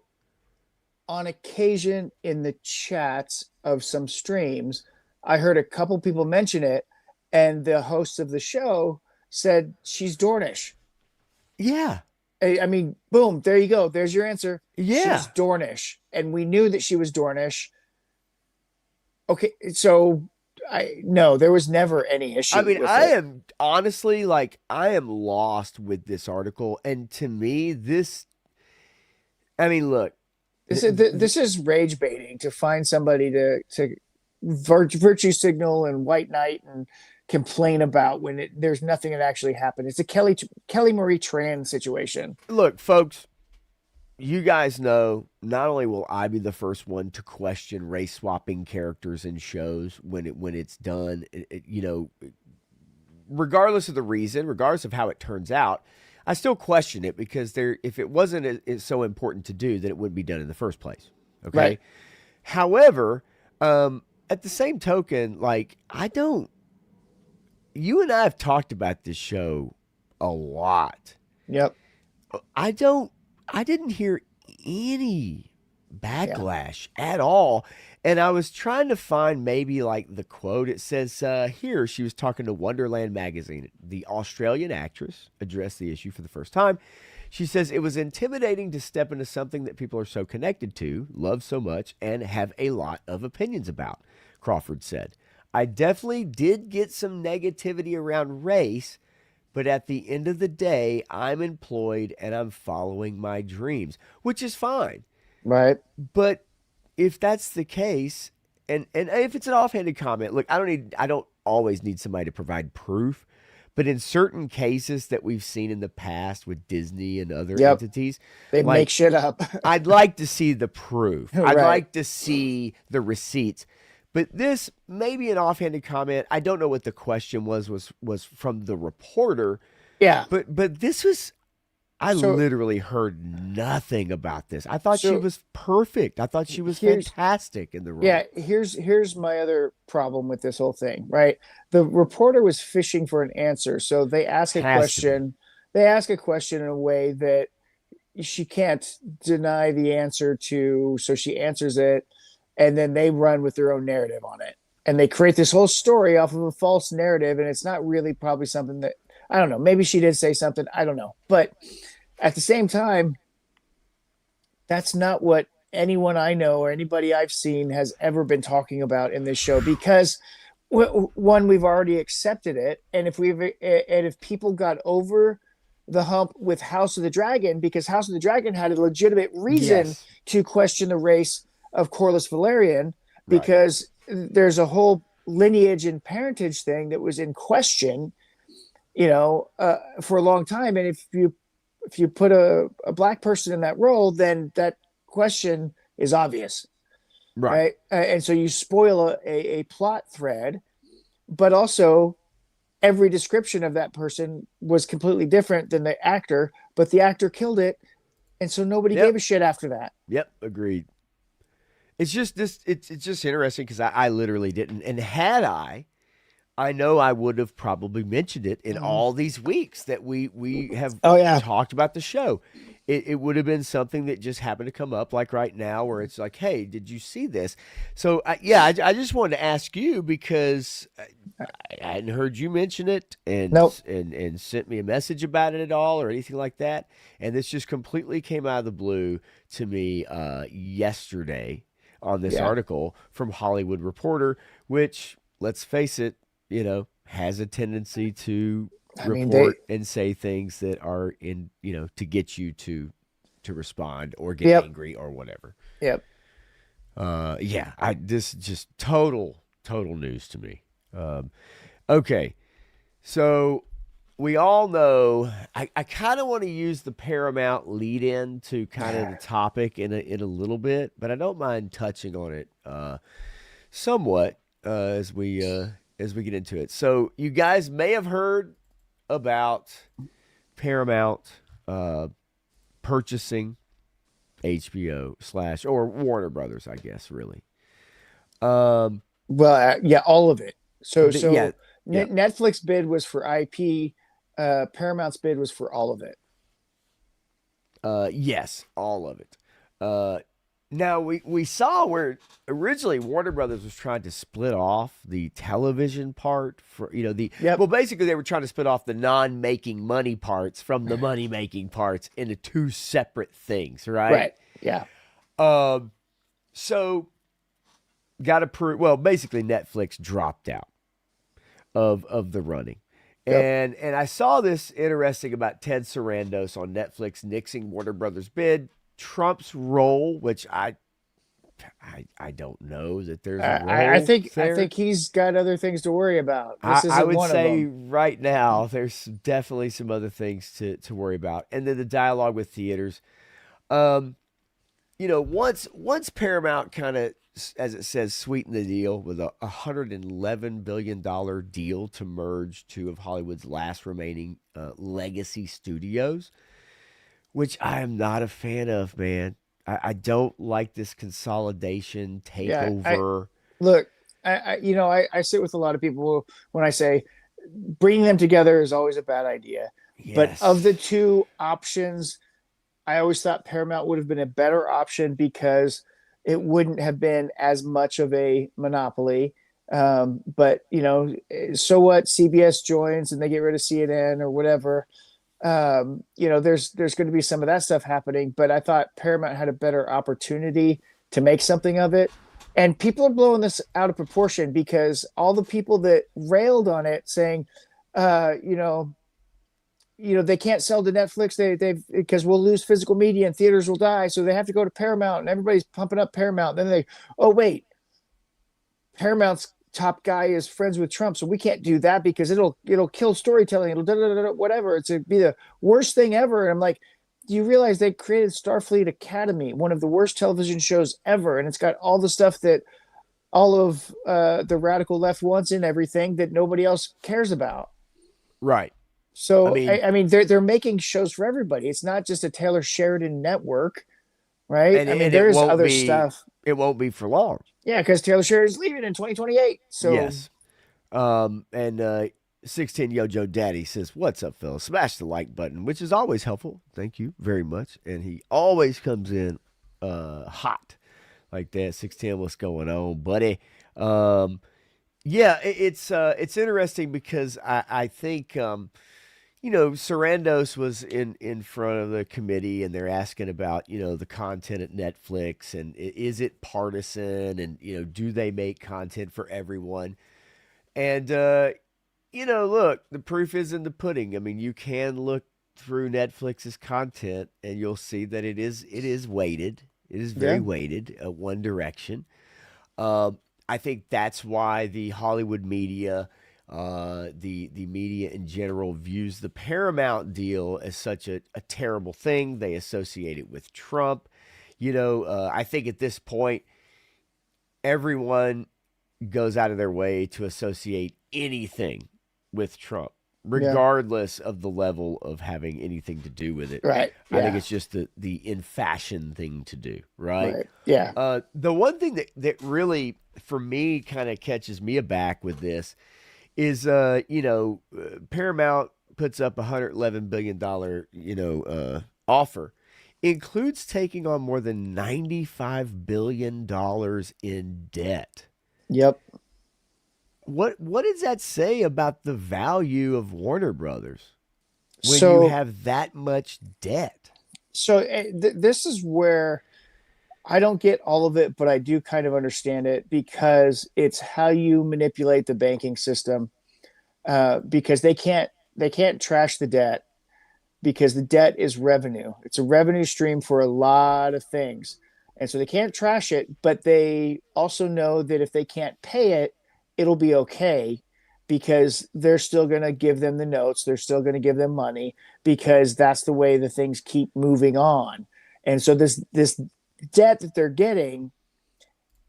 on occasion in the chats of some streams, I heard a couple people mention it, and the host of the show said she's Dornish. Yeah. I mean, boom, there you go. There's your answer. Yeah. She's Dornish. And we knew that she was Dornish. Okay, so no, there was never any issue. I mean, with I it. am honestly I am lost with this article, and to me, look, This is rage baiting to find somebody to virtue signal and white knight and complain about when there's nothing that actually happened. It's a Kelly Marie Tran situation. Look, folks, you guys know not only will I be the first one to question race swapping characters in shows when it's done, regardless of the reason, regardless of how it turns out, I still question it because if it wasn't so important to do, then it wouldn't be done in the first place. Okay. Right. However, at the same token, you and I have talked about this show a lot. Yep. I didn't hear any backlash at all. And I was trying to find maybe the quote. It says here, she was talking to Wonderland magazine. The Australian actress addressed the issue for the first time. She says, it was intimidating to step into something that people are so connected to, love so much, and have a lot of opinions about, Crawford said. I definitely did get some negativity around race, but at the end of the day, I'm employed and I'm following my dreams, which is fine. Right. But if that's the case, and if it's an offhanded comment, look, I don't always need somebody to provide proof, but in certain cases that we've seen in the past with Disney and other entities, they make shit up. I'd like to see the proof. I'd Right. like to see the receipts. But this may be an offhanded comment. I don't know what the question was from the reporter. Yeah. But this was, I literally heard nothing about this. I thought she was perfect. I thought she was fantastic in the role. Yeah, here's my other problem with this whole thing, right? The reporter was fishing for an answer. So they ask a question. They ask a question in a way that she can't deny the answer to, so she answers it, and then they run with their own narrative on it. And they create this whole story off of a false narrative, and it's not really probably something that, I don't know, maybe she did say something, I don't know. But at the same time, that's not what anyone I know or anybody I've seen has ever been talking about in this show, because one, we've already accepted it. And if people got over the hump with House of the Dragon, because House of the Dragon had a legitimate reason to question the race of Corlys Velaryon, because there's a whole lineage and parentage thing that was in question, for a long time. And if you put a black person in that role, then that question is obvious. Right. And so you spoil a plot thread, but also every description of that person was completely different than the actor, but the actor killed it. And so nobody gave a shit after that. Yep. Agreed. It's just it's just interesting because I literally didn't. And had I know I would have probably mentioned it in all these weeks that we have talked about the show. It would have been something that just happened to come up like right now where it's like, hey, did you see this? So, I just wanted to ask you because I hadn't heard you mention it and sent me a message about it at all or anything like that. And this just completely came out of the blue to me yesterday on this article from Hollywood Reporter, which, let's face it, has a tendency to I mean, report and say things that are in, to get you to respond or get Yep. angry or whatever. Yep. This is just total news to me. Okay, so we all know. I kind of want to use the Paramount lead in to kind of the topic in a little bit, but I don't mind touching on it somewhat as we get into it. So you guys may have heard about Paramount purchasing HBO / or Warner Brothers, I guess, really. Well, yeah, all of it. So yeah. Netflix bid was for IP. Paramount's bid was for all of it. Yes, all of it. Now we saw where originally Warner Brothers was trying to split off the television part for well, basically they were trying to split off the non-making money parts from the money-making parts into two separate things, right? Right. Yeah. So got approved. Well, basically Netflix dropped out of the running. Yep. And I saw this interesting about Ted Sarandos on Netflix nixing Warner Brothers bid. Trump's role, which I don't know that there's a role I think there. he's got other things to worry about. This I isn't would one say of them. right now there's definitely some other things to worry about, and then the dialogue with theaters. Once Paramount kind of, as it says, sweetened the deal with a $111 billion deal to merge two of Hollywood's last remaining legacy studios, which I am not a fan of, man. I don't like this consolidation takeover. Look, I sit with a lot of people when I say bringing them together is always a bad idea. Yes. But of the two options, I always thought Paramount would have been a better option because it wouldn't have been as much of a monopoly. But so what? CBS joins and they get rid of CNN or whatever. There's going to be some of that stuff happening, but I thought Paramount had a better opportunity to make something of it. And people are blowing this out of proportion because all the people that railed on it saying, they can't sell to Netflix. Because we'll lose physical media and theaters will die. So they have to go to Paramount and everybody's pumping up Paramount. Then Paramount's top guy is friends with Trump, so we can't do that because it'll kill storytelling. It'll whatever. It'd be the worst thing ever. And I'm like, do you realize they created Starfleet Academy, one of the worst television shows ever, and it's got all the stuff that all of the radical left wants in everything that nobody else cares about. Right. So I mean, they're making shows for everybody. It's not just a Taylor Sheridan network, right? And there's other stuff. It won't be for long. Yeah, because Taylor Sheridan's leaving in 2028. So yes. And 16 Yo Joe Daddy says, "What's up, fellas? Smash the like button," which is always helpful. Thank you very much. And he always comes in hot like that. 610, what's going on, buddy? It's interesting because I think Sarandos was in front of the committee and they're asking about, the content at Netflix and is it partisan and, do they make content for everyone? And, look, the proof is in the pudding. I mean, you can look through Netflix's content and you'll see that it is weighted. It is very weighted one direction. I think that's why the Hollywood media, the media in general, views the Paramount deal as such a terrible thing. They associate it with Trump. I think at this point, everyone goes out of their way to associate anything with Trump, regardless of the level of having anything to do with it. Right. I think it's just the in fashion thing to do. Right. Yeah. The one thing that really, for me, kind of catches me aback with this is, Paramount puts up $111 billion, offer, includes taking on more than $95 billion in debt. Yep. What does that say about the value of Warner Brothers when you have that much debt? So this is where I don't get all of it, but I do kind of understand it because it's how you manipulate the banking system. Because they can't trash the debt because the debt is revenue. It's a revenue stream for a lot of things. And so they can't trash it, but they also know that if they can't pay it, it'll be okay because they're still going to give them the notes. They're still going to give them money because that's the way the things keep moving on. And so this debt that they're getting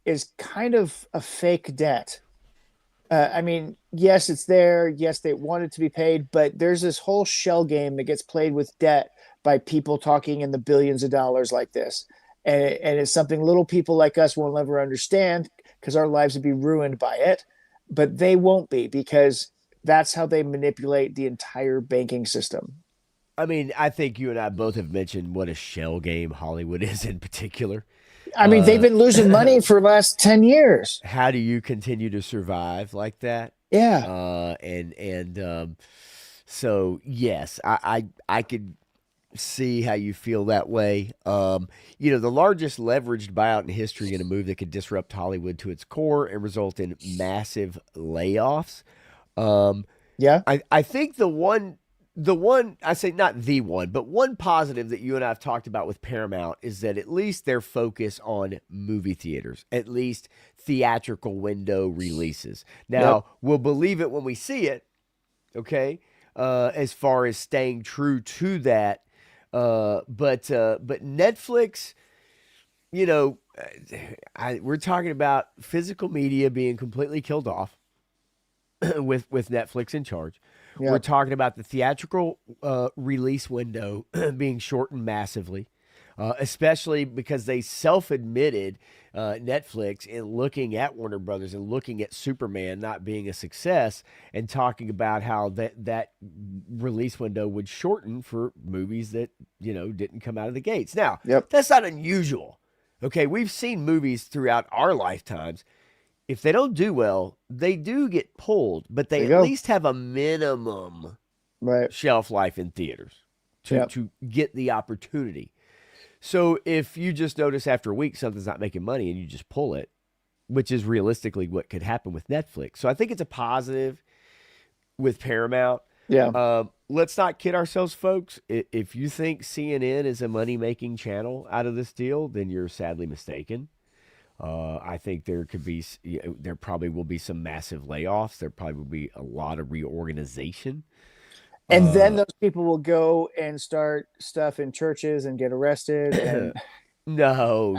is kind of a fake debt. I mean, yes, it's there. Yes, they want it to be paid, but there's this whole shell game that gets played with debt by people talking in the billions of dollars like this. And it's something little people like us will never understand because our lives would be ruined by it. But they won't be because that's how they manipulate the entire banking system. I mean, I think you and I both have mentioned what a shell game Hollywood is in particular. I mean, they've been losing money for the last 10 years. How do you continue to survive like that? Yeah. So yes, I could see how you feel that way. The largest leveraged buyout in history in a move that could disrupt Hollywood to its core and result in massive layoffs. Yeah. I think the one, I say not the one, but one positive that you and I have talked about with Paramount is that at least their focus on movie theaters, at least theatrical window releases. Now, we'll believe it when we see it, okay, as far as staying true to that. But Netflix, we're talking about physical media being completely killed off with Netflix in charge. Yeah. We're talking about the theatrical release window being shortened massively, especially because they self-admitted Netflix in looking at Warner Brothers and looking at Superman not being a success and talking about how that release window would shorten for movies that, didn't come out of the gates. Now, that's not unusual. Okay, we've seen movies throughout our lifetimes. If they don't do well, they do get pulled, but they at least have a minimum shelf life in theaters to get the opportunity. So if you just notice after a week something's not making money and you just pull it, which is realistically what could happen with Netflix. So I think it's a positive with Paramount. Yeah. Let's not kid ourselves, folks. If you think CNN is a money-making channel out of this deal, then you're sadly mistaken. I think there probably will be some massive layoffs. There probably will be a lot of reorganization. And then those people will go and start stuff in churches and get arrested. And... No,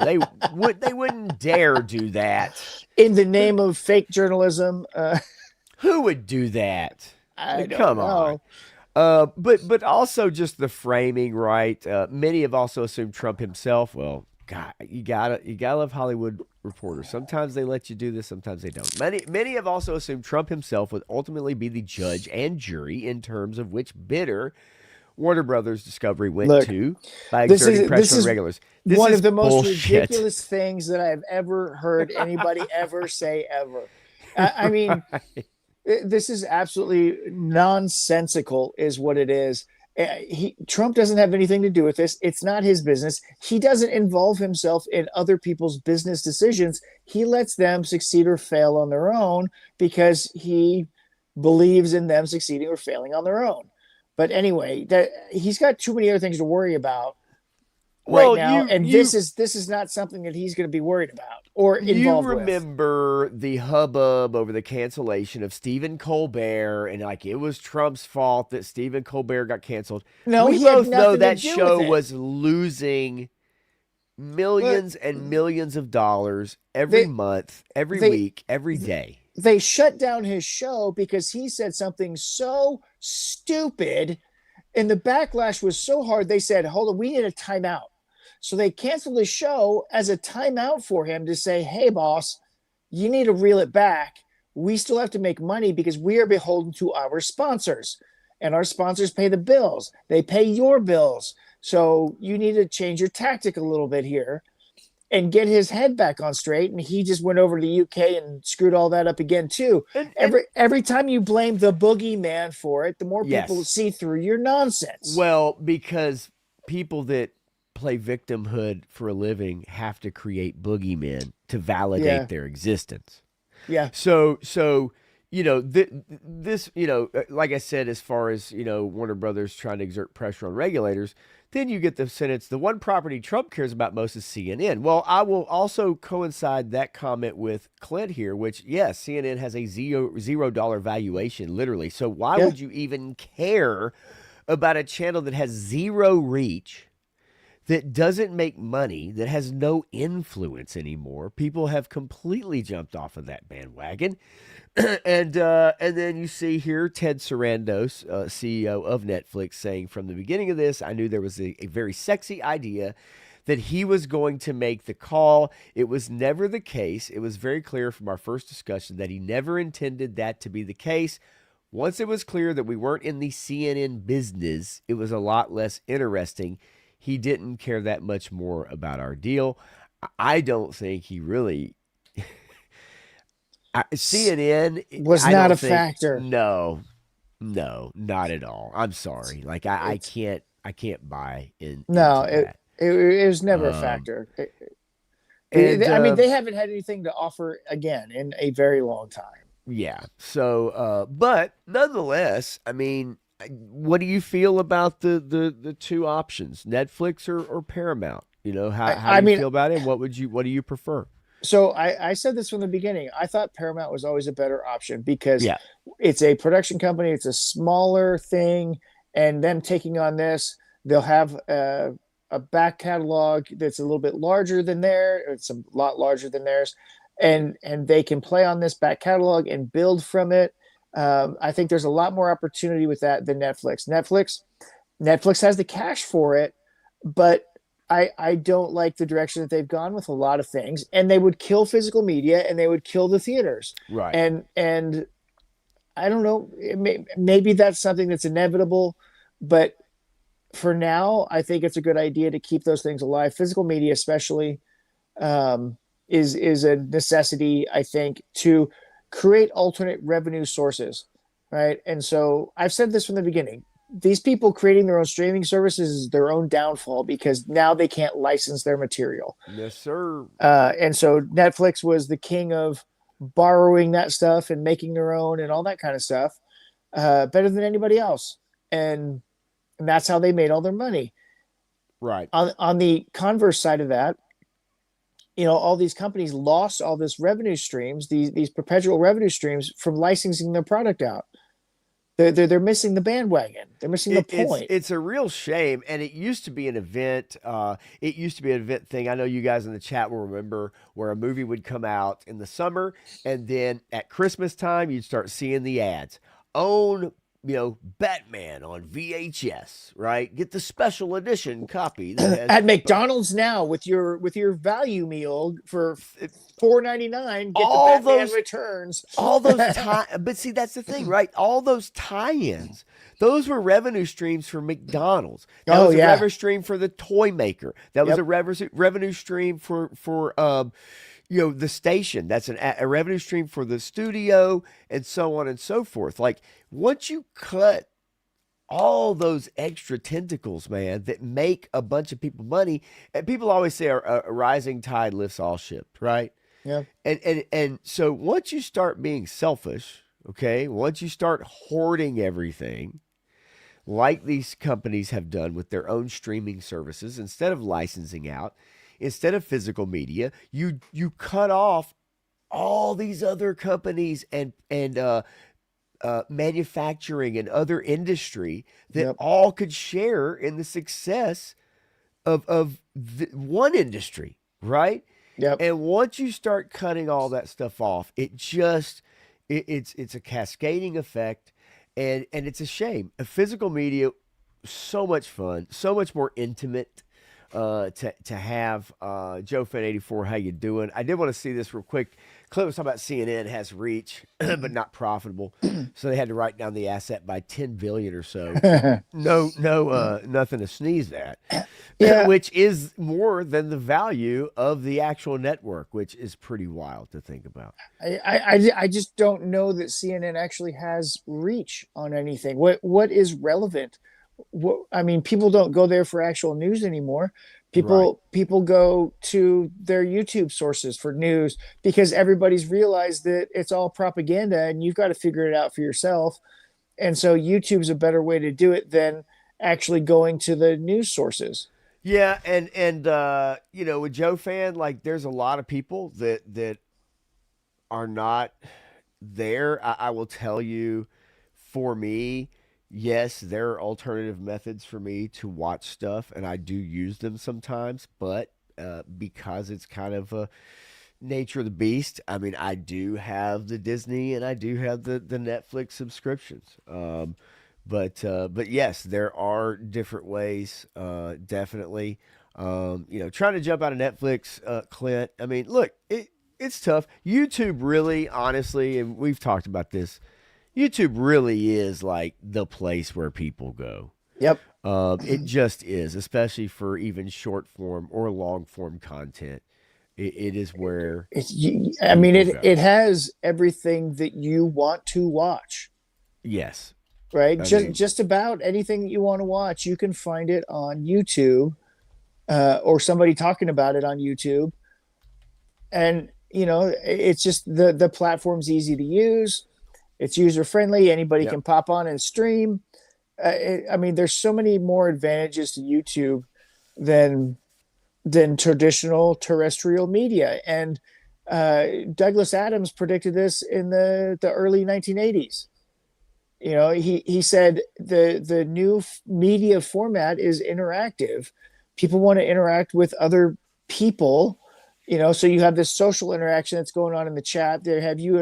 they wouldn't dare do that in the name of fake journalism. Who would do that? Come on. But also just the framing, right? Many have also assumed Trump himself. Well, God, you gotta love Hollywood reporters. Sometimes they let you do this, sometimes they don't. Many have also assumed Trump himself would ultimately be the judge and jury in terms of which bidder Warner Brothers Discovery went to by exerting pressure on regulars. This one is of the most bullshit. ridiculous things that I've ever heard anybody ever say ever. I mean, this is absolutely nonsensical, is what it is. Trump doesn't have anything to do with this. It's not his business. He doesn't involve himself in other people's business decisions. He lets them succeed or fail on their own because he believes in them succeeding or failing on their own. But anyway, he's got too many other things to worry about right now, this is not something that he's going to be worried about or involved with. You remember the hubbub over the cancellation of Stephen Colbert, and it was Trump's fault that Stephen Colbert got canceled. No, we both know that show was losing millions and millions of dollars every month, every week, every day. They shut down his show because he said something so stupid, and the backlash was so hard. They said, hold on, we need a timeout. So they canceled the show as a timeout for him to say, hey, boss, you need to reel it back. We still have to make money because we are beholden to our sponsors, and our sponsors pay the bills. They pay your bills. So you need to change your tactic a little bit here and get his head back on straight. And he just went over to the UK and screwed all that up again too. Every time you blame the boogeyman for it, the more people see through your nonsense. Well, because people that play victimhood for a living have to create boogeymen to validate their existence. Yeah. So this, like I said, as far as, Warner Brothers trying to exert pressure on regulators, then you get the sentence, the one property Trump cares about most is CNN. Well, I will also coincide that comment with Clint here, which, yes, CNN has a $0 valuation, literally. So why Yeah. would you even care about a channel that has zero reach, that doesn't make money, that has no influence anymore? People have completely jumped off of that bandwagon. And then you see here Ted Sarandos, CEO of Netflix, saying, from the beginning of this, I knew there was a very sexy idea that he was going to make the call. It was never the case. It was very clear from our first discussion that he never intended that to be the case. Once it was clear that we weren't in the CNN business, it was a lot less interesting. He didn't care that much more about our deal. I don't think he really... CNN Was I not don't a think- factor. No, not at all. I'm sorry. Like I can't buy in. No, into that. it was never a Um, factor. and, I mean, they haven't had anything to offer again in a very long time. Yeah. So, but nonetheless, I mean, what do you feel about the two options, Netflix or Paramount? How do you feel about it? What do you prefer? So I said this from the beginning. I thought Paramount was always a better option because Yeah. it's a production company. It's a smaller thing, and them taking on this, they'll have a back catalog that's a little bit larger than theirs. It's a lot larger than theirs, and they can play on this back catalog and build from it. I think there's a lot more opportunity with that than Netflix. Netflix has the cash for it, but I don't like the direction that they've gone with a lot of things, and they would kill physical media and they would kill the theaters. Right. And I don't know, maybe that's something that's inevitable, but for now, I think it's a good idea to keep those things alive. Physical media, especially, is a necessity, I think, to create alternate revenue sources, right? And so I've said this from the beginning. These people creating their own streaming services is their own downfall because now they can't license their material. Yes, sir. And so Netflix was the king of borrowing that stuff and making their own and all that kind of stuff, better than anybody else. And that's how they made all their money. Right. On the converse side of that, all these companies lost all this revenue streams, these perpetual revenue streams from licensing their product out. They're missing the bandwagon. They're missing the point. It's a real shame, and it used to be an event. It used to be an event thing. I know you guys in the chat will remember where a movie would come out in the summer, and then at Christmas time, you'd start seeing the ads. Own, Batman on VHS, right? Get the special edition copy that has At McDonald's now with your value meal for $4.99. Get all the Batman those returns. All those but see, that's the thing, right? All those tie-ins, those were revenue streams for McDonald's. That was a revenue stream for the toy maker. That was a revenue stream for the station. That's a revenue stream for the studio, and so on and so forth. Like, once you cut all those extra tentacles, man, that make a bunch of people money, and people always say a rising tide lifts all ships, right? Yeah. And so once you start being selfish, okay, once you start hoarding everything, like these companies have done with their own streaming services, instead of licensing out, instead of physical media, you cut off all these other companies and manufacturing and other industry that all could share in the success of one industry, right? Yep. And once you start cutting all that stuff off, it's a cascading effect, and it's a shame. A physical media, so much fun, so much more intimate. To have Joe Fan 84, how you doing? I did want to see this real quick. Clip was talking about CNN has reach, but not profitable, so they had to write down the asset by 10 billion or so. Nothing to sneeze at. Yeah. Which is more than the value of the actual network, which is pretty wild to think about. I just don't know that CNN actually has reach on anything. What is relevant? I mean, people don't go there for actual news anymore. Right. People go to their YouTube sources for news because everybody's realized that it's all propaganda and you've got to figure it out for yourself. And so YouTube's a better way to do it than actually going to the news sources. Yeah, and you know, with Joe Fan, like there's a lot of people that are not there. I will tell you, for me, yes, there are alternative methods for me to watch stuff, and I do use them sometimes. But because it's kind of a nature of the beast, I mean, I do have the Disney and I do have the Netflix subscriptions. But yes, there are different ways. Definitely. You know, trying to jump out of Netflix, Clint. I mean, look, it's tough. YouTube really, honestly, and we've talked about this. YouTube really is like the place where people go. Yep. It just is, especially for even short form or long form content. It is where I mean, people go. it has everything that you want to watch, Yes. right? I Just mean- just about anything that you want to watch, you can find it on YouTube, or somebody talking about it on YouTube. And you know, it's just the platform's easy to use. It's user friendly. Anybody Yep. can pop on and stream. I mean, there's so many more advantages to YouTube than traditional terrestrial media. And Douglas Adams predicted this in the early 1980s. You know, he said the new media format is interactive. People want to interact with other people. You know, so you have this social interaction that's going on in the chat. They have you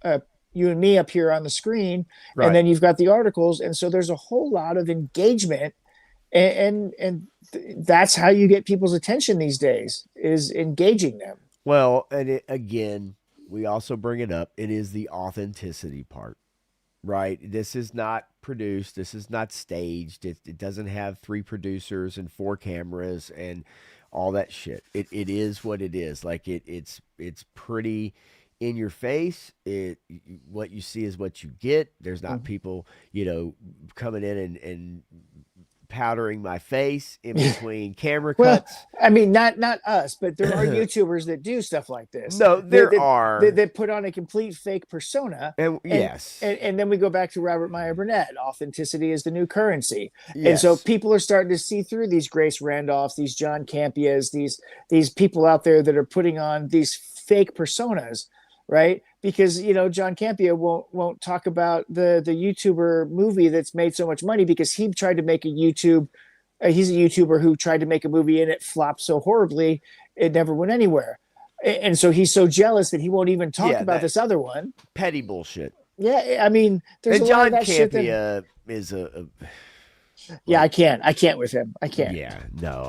and me up here on the screen, Right. and then you've got the articles, and so there's a whole lot of engagement, and that's how you get people's attention these days, is engaging them. Well, and again, we also bring it up. It is the authenticity part, right? This is not produced. This is not staged. It doesn't have 3 producers and 4 cameras and all that shit. It is what it is. Like it's pretty in your face. What you see is what you get. There's not people, you know, coming in and powdering my face in between camera Well, cuts. I mean, not us, but there are YouTubers that do stuff like this. No, there are. They put on a complete fake persona. And yes. And then we go back to Robert Meyer Burnett. Authenticity is the new currency. And Yes. so people are starting to see through these Grace Randolphs, these John Campias, these people out there that are putting on these fake personas, right? Because, you know, John Campia won't talk about the YouTuber movie that's made so much money because he tried to make a YouTube. He's a YouTuber who tried to make a movie and it flopped so horribly it never went anywhere. And so he's so jealous that he won't even talk about this other one. Petty bullshit. Yeah, I mean, there's And a lot John of that shit that, Campia is a yeah, I can't with him. I can't. yeah, no,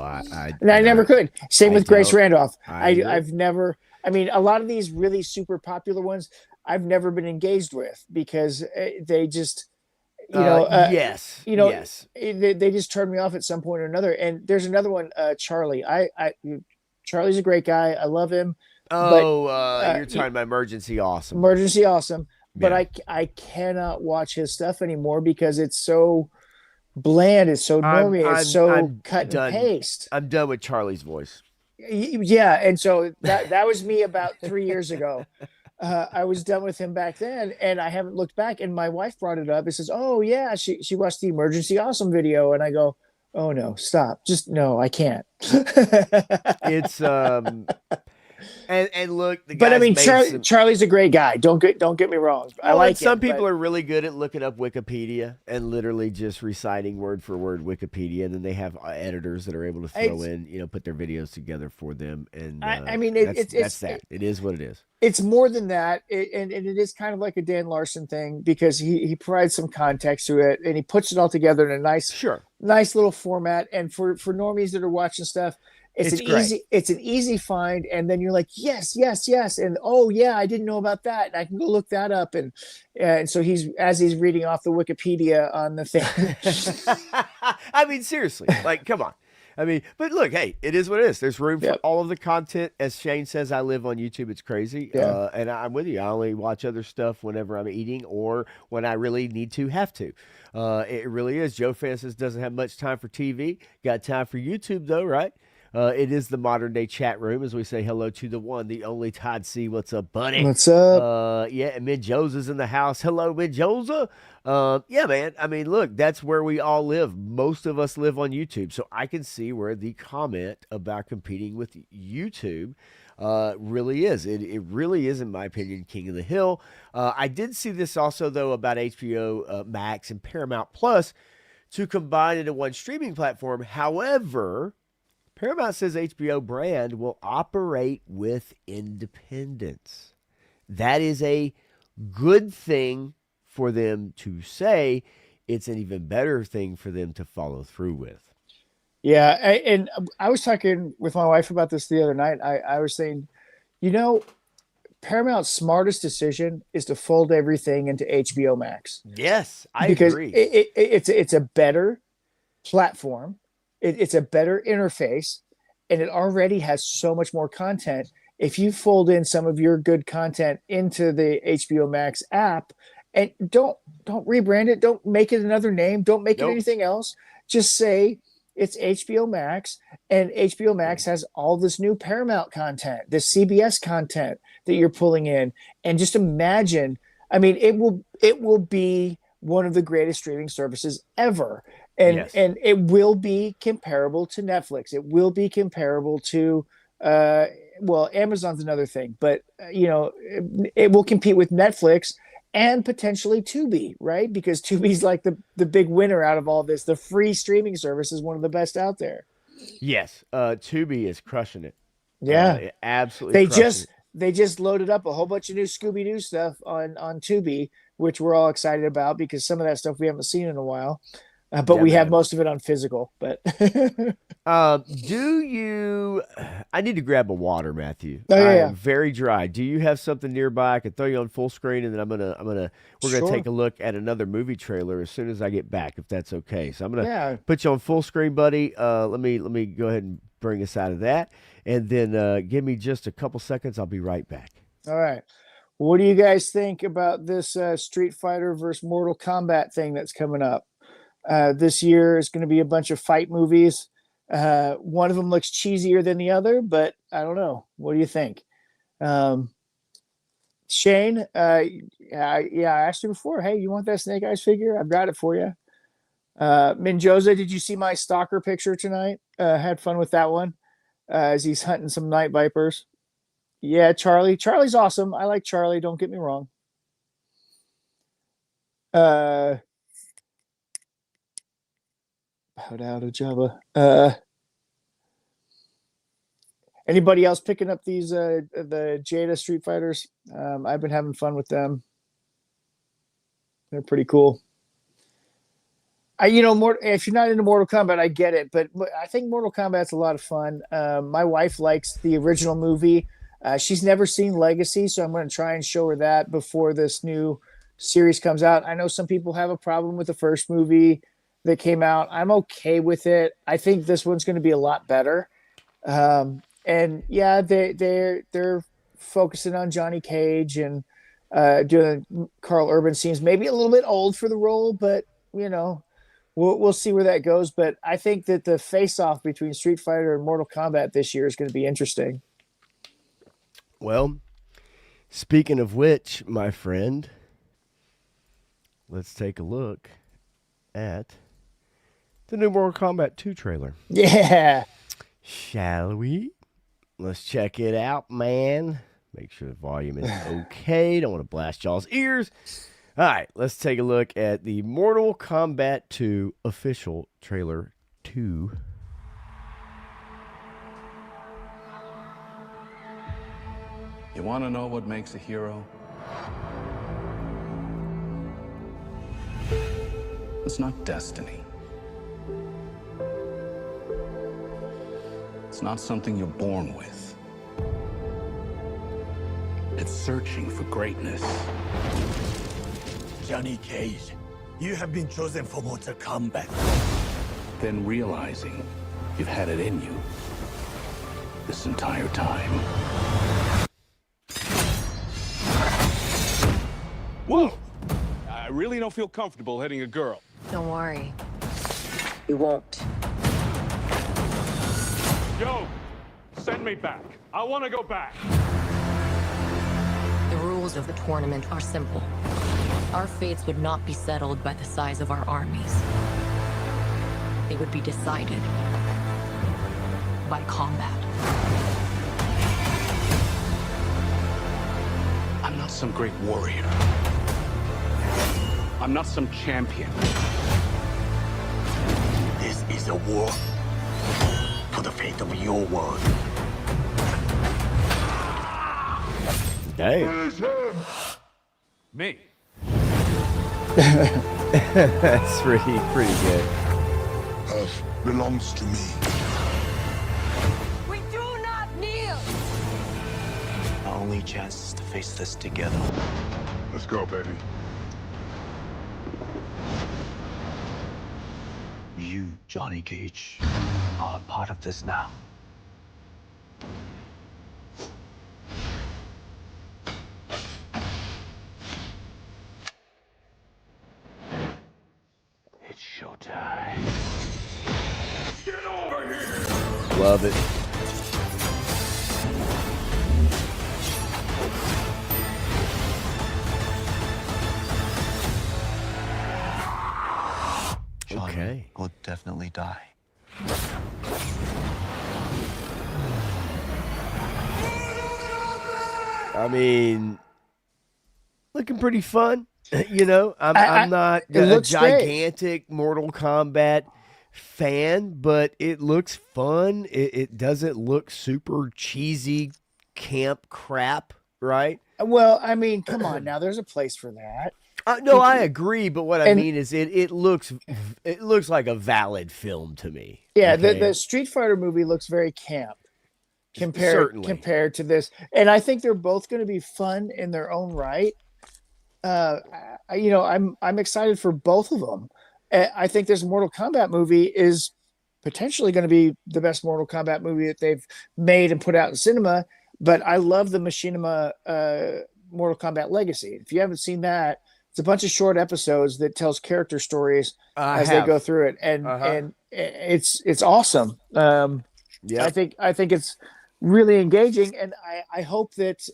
And I never could. Same I with Grace don't- Randolph. I agree. I've never. I mean, a lot of these really super popular ones, I've never been engaged with because they just, you know, yes, you know, yes. they just turned me off at some point or another. And there's another one, Charlie. Charlie's a great guy. I love him. Oh, you're talking about Emergency Awesome. Emergency Awesome. But Yeah. I cannot watch his stuff anymore because it's so bland. It's so normie. It's so I'm cut done. and paste. I'm done with Charlie's voice. Yeah, and so that was me about 3 years ago. I was done with him back then, and I haven't looked back. And my wife brought it up. It says, "Oh yeah, she watched the Emergency Awesome video," and I go, "Oh no, stop! Just no, I can't." It's and look, the But I guy's mean, made some- Charlie's a great guy. Don't get me wrong. I Well, like and some him, people but- are really good at looking up Wikipedia and literally just reciting word for word Wikipedia, and then they have editors that are able to throw in, you know, put their videos together for them. And I mean, that's that. It is what it is. It's more than that, and it is kind of like a Dan Larson thing because he provides some context to it and he puts it all together in a nice little format. And for normies that are watching stuff, it's an easy find. And then you're like, yes, and oh yeah, I didn't know about that, and I can go look that up. And so he's reading off the Wikipedia on the thing. I mean, seriously, like, come on. I mean, but look, hey, it is what it is. There's room for all of the content. As Shane says, I live on YouTube. It's crazy. Yeah. And I'm with you. I only watch other stuff whenever I'm eating or when I really need to have to. It really is. Joe Fan says doesn't have much time for TV. Got time for YouTube though, right? It is the modern day chat room as we say hello to the one, the only Todd C. What's up, buddy? What's up? Yeah, and Mid Jose's in the house. Hello, Mid Jose. Yeah, man. I mean, look, that's where we all live. Most of us live on YouTube, so I can see where the comment about competing with YouTube really is. It really is, in my opinion, king of the hill. I did see this also though about HBO Max and Paramount Plus to combine into one streaming platform. However, Paramount says HBO brand will operate with independence. That is a good thing for them to say. It's an even better thing for them to follow through with. Yeah, and I was talking with my wife about this the other night. I was saying, Paramount's smartest decision is to fold everything into HBO Max. Yes, I because agree. It's a better platform. It's a better interface, and it already has so much more content. If you fold in some of your good content into the HBO Max app, and don't rebrand it, don't make it another name, don't make it anything else. Just say it's HBO Max, and HBO Max has all this new Paramount content, this CBS content that you're pulling in, and just imagine. I mean, it will be one of the greatest streaming services ever. And it will be comparable to Netflix. It will be comparable to, Amazon's another thing, but it will compete with Netflix and potentially Tubi, right? Because Tubi's like the big winner out of all this. The free streaming service is one of the best out there. Yes, Tubi is crushing it. Yeah, absolutely. They just loaded up a whole bunch of new Scooby-Doo stuff on Tubi, which we're all excited about because some of that stuff we haven't seen in a while. But we have most of it on physical. But I need to grab a water, Matthew. I'm very dry. Do you have something nearby? I can throw you on full screen, and then we're gonna take a look at another movie trailer as soon as I get back, if that's okay. So I'm gonna put you on full screen, buddy. Let me go ahead and bring us out of that, and then give me just a couple seconds. I'll be right back. All right. What do you guys think about this Street Fighter versus Mortal Kombat thing that's coming up? This year is going to be a bunch of fight movies. One of them looks cheesier than the other, but I don't know. What do you think? Shane, I asked you before, hey, you want that Snake Eyes figure? I've got it for you. Minjosa, did you see my stalker picture tonight? Had fun with that one as he's hunting some night vipers. Yeah, Charlie's awesome. I like Charlie. Don't get me wrong. Bowed out of Java. Anybody else picking up these the Jada Street Fighters? I've been having fun with them. They're pretty cool. If you're not into Mortal Kombat, I get it, but I think Mortal Kombat's a lot of fun. My wife likes the original movie. She's never seen Legacy, so I'm going to try and show her that before this new series comes out. I know some people have a problem with the first movie that came out. I'm okay with it. I think this one's going to be a lot better. And yeah, they're focusing on Johnny Cage and doing Carl Urban seems maybe a little bit old for the role, but we'll see where that goes. But I think that the face-off between Street Fighter and Mortal Kombat this year is going to be interesting. Well, speaking of which, my friend, let's take a look at the new Mortal Kombat 2 trailer. Yeah. Shall we? Let's check it out, man. Make sure the volume is okay. Don't want to blast y'all's ears. All right, let's take a look at the Mortal Kombat 2 official trailer 2. You want to know what makes a hero? It's not destiny. It's not something you're born with. It's searching for greatness. Johnny Cage, you have been chosen for Mortal Kombat. Then realizing you've had it in you this entire time. Whoa! I really don't feel comfortable hitting a girl. Don't worry. You won't. Yo, send me back. I want to go back. The rules of the tournament are simple. Our fates would not be settled by the size of our armies. They would be decided by combat. I'm not some great warrior. I'm not some champion. This is a war for the fate of your world. Dang. Me. That's pretty good. Earth belongs to me. We do not kneel. Our only chance is to face this together. Let's go, baby. You, Johnny Cage, are a part of this now. It's showtime. Get over here! Love it. Johnny Okay. will definitely die. I mean, looking pretty fun. You know, I'm not it a looks great. gigantic Mortal Kombat fan, but it looks fun. It doesn't look super cheesy camp crap, right? Well, I mean, come on now. There's a place for that. No, I agree, but what I And- mean is it looks like a valid film to me. Yeah, okay? the Street Fighter movie looks very camp Certainly. compared to this, and I think they're both going to be fun in their own right. I'm excited for both of them. I think this Mortal Kombat movie is potentially going to be the best Mortal Kombat movie that they've made and put out in cinema. But I love the Machinima Mortal Kombat Legacy. If you haven't seen that, it's a bunch of short episodes that tells character stories as they go through it, and it's awesome. Yeah, I think it's really engaging, and I hope that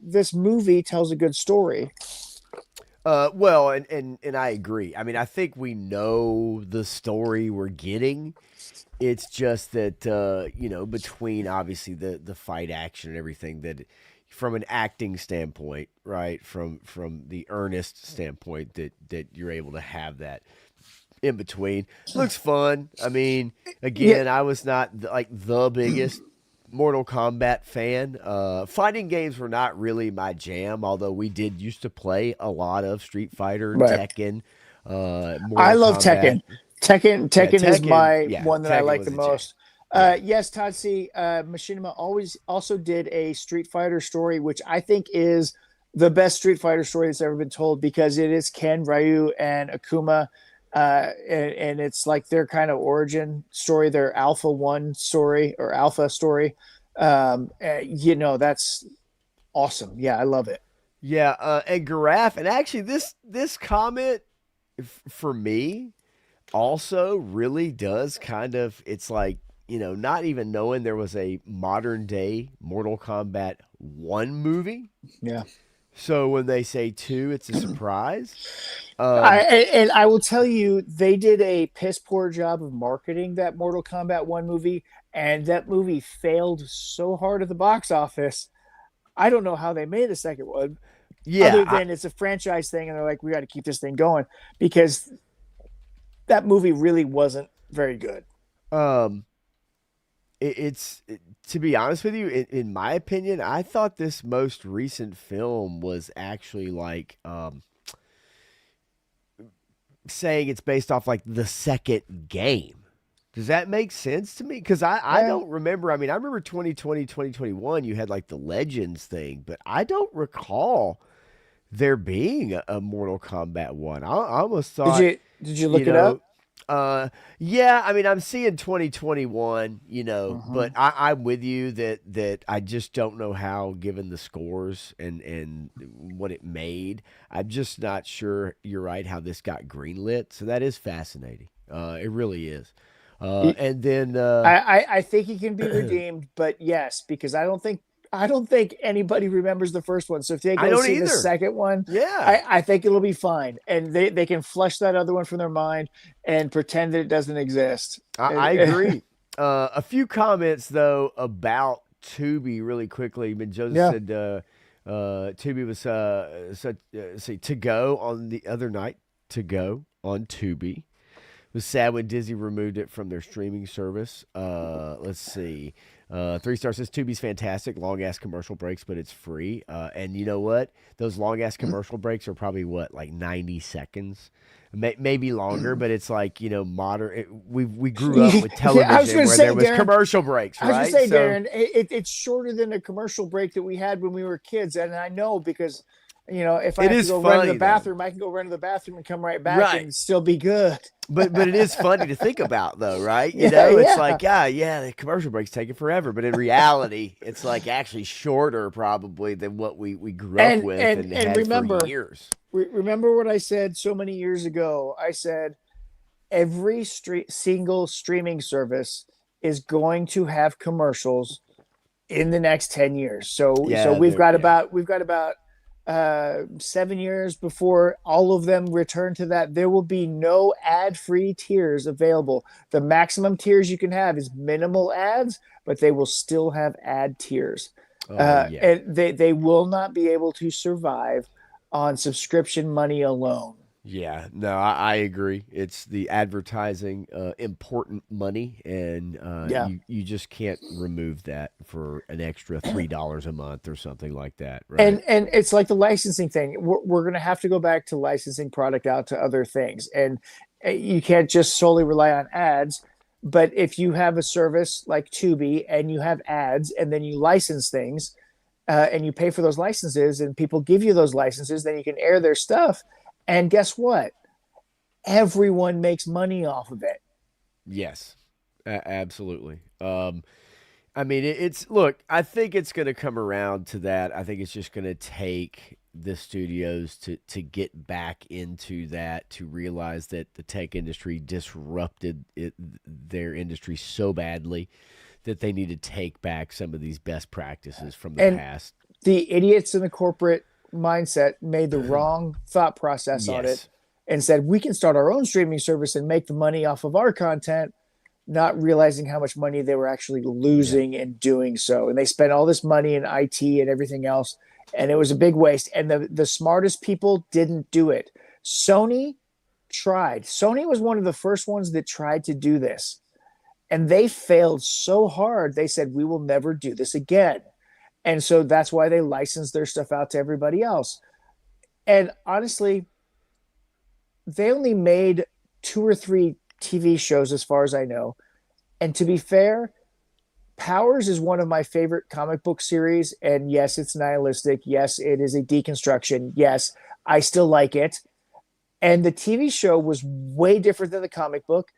this movie tells a good story. Well, and I agree. I mean, I think we know the story we're getting. It's just that between obviously the fight action and everything, that from an acting standpoint, right, from the earnest standpoint, that you're able to have that in between. Looks fun. I mean, again, I was not like the biggest Mortal Kombat fan. Fighting games were not really my jam, although we did used to play a lot of Street Fighter, Right. Tekken. I love Kombat. Tekken. Tekken is my yeah, one that I Tekken like was the a jam. most. Yes, Todd C. Machinima also did a Street Fighter story, which I think is the best Street Fighter story that's ever been told, because it is Ken, Ryu, and Akuma, and it's like their kind of origin story, their Alpha 1 story or Alpha story. That's awesome. Yeah, I love it. Yeah, and Garaf, and actually this comment for me also really does kind of, it's like, not even knowing there was a modern day Mortal Kombat 1 movie. Yeah. So when they say 2, it's a surprise. I will tell you, they did a piss poor job of marketing that Mortal Kombat 1 movie, and that movie failed so hard at the box office. I don't know how they made a second one. Yeah, Other than it's a franchise thing, and they're like, we got to keep this thing going, because that movie really wasn't very good. To be honest with you, in my opinion, I thought this most recent film was actually like saying it's based off like the second game. Does that make sense to me? Because I don't remember. I mean, I remember 2020, 2021, you had like the Legends thing, but I don't recall there being a Mortal Kombat 1. I almost thought. Did you look it up? Yeah, I mean, I'm seeing 2021, but I'm with you that I just don't know how, given the scores and what it made. I'm just not sure. You're right, how this got greenlit. So that is fascinating. It really is. And then I think he can be redeemed, but yes, because I don't think anybody remembers the first one. So if they I go don't see either. the second one, Yeah. I think it'll be fine, and they can flush that other one from their mind and pretend that it doesn't exist. I agree. A few comments though about Tubi really quickly. But Joseph said Tubi was say to go on the other night. To go on Tubi. Was sad when Disney removed it from their streaming service. Let's see. 3 stars says Tubi's fantastic. Long ass commercial breaks, but it's free. And you know what? Those long ass commercial breaks are probably like 90 seconds, maybe longer. But it's like modern. We grew up with television where there was commercial breaks, right? I was going to say, Darren, it's shorter than a commercial break that we had when we were kids, and I know because. If I have to go run to the bathroom, I can go run to the bathroom and come right back and still be good. But it is funny to think about, though, right? It's like, the commercial breaks taking forever. But in reality, it's like actually shorter probably than what we grew up with and had remember, for years. Remember what I said so many years ago? I said every single streaming service is going to have commercials in the next 10 years. So we've got about 7 years before all of them return to that. There will be no ad-free tiers available. The maximum tiers you can have is minimal ads, but they will still have ad tiers. And they will not be able to survive on subscription money alone. Yeah, no, I agree. It's the advertising important money, and you just can't remove that for an extra $3 a month or something like that, right? And it's like the licensing thing. We're going to have to go back to licensing product out to other things, and you can't just solely rely on ads. But if you have a service like Tubi and you have ads, and then you license things, and you pay for those licenses, and people give you those licenses, then you can air their stuff. And guess what? Everyone makes money off of it. Yes, absolutely. I mean, look, I think it's going to come around to that. I think it's just going to take the studios to get back into that, to realize that the tech industry disrupted their industry so badly that they need to take back some of these best practices from the past. The idiots in the corporate mindset made the wrong thought process on it and said, we can start our own streaming service and make the money off of our content, not realizing how much money they were actually losing in doing so. And they spent all this money in IT and everything else, and it was a big waste. And the smartest people didn't do it. Sony tried. Sony was one of the first ones that tried to do this, and they failed so hard. They said, we will never do this again. And so that's why they licensed their stuff out to everybody else. And honestly, they only made 2 or 3 TV shows as far as I know. And to be fair, Powers is one of my favorite comic book series. And yes, it's nihilistic. Yes, it is a deconstruction. Yes, I still like it. And the TV show was way different than the comic book,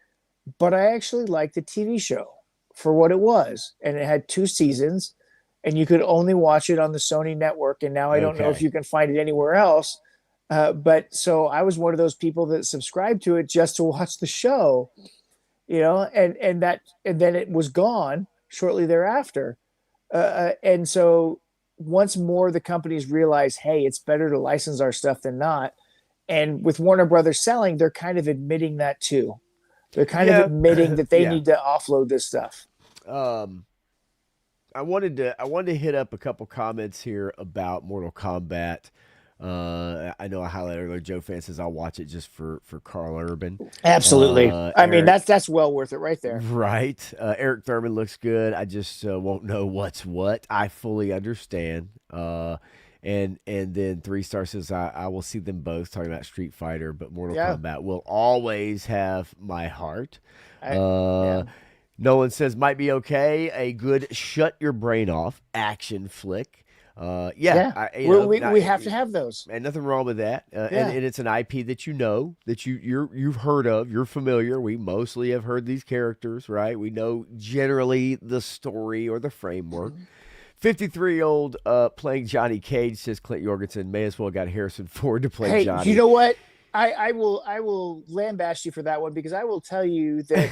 but I actually liked the TV show for what it was. And it had 2 seasons. And you could only watch it on the Sony network. And now I don't know if you can find it anywhere else. But so I was one of those people that subscribed to it just to watch the show, and then it was gone shortly thereafter. And so once more, the companies realize, hey, it's better to license our stuff than not. And with Warner Brothers selling, they're kind of admitting that too. They're kind of admitting that they need to offload this stuff. I wanted to hit up a couple comments here about Mortal Kombat. I know I highlighted earlier. Joe Fan says I'll watch it just for Carl Urban. Absolutely. I mean, that's well worth it right there. Right. Eric Thurman looks good. I just won't know what's what. I fully understand. And then 3 Star says I will see them both, talking about Street Fighter, but Mortal Kombat will always have my heart. Nolan says might be okay. A good shut your brain off action flick. We have to have those. And nothing wrong with that. Yeah. And it's an IP that you know, that you've heard of, you're familiar. We mostly have heard these characters, right? We know generally the story or the framework. 53-year-old playing Johnny Cage, says Clint Jorgensen, may as well got Harrison Ford to play Johnny. You know what? I will lambaste you for that one, because I will tell you that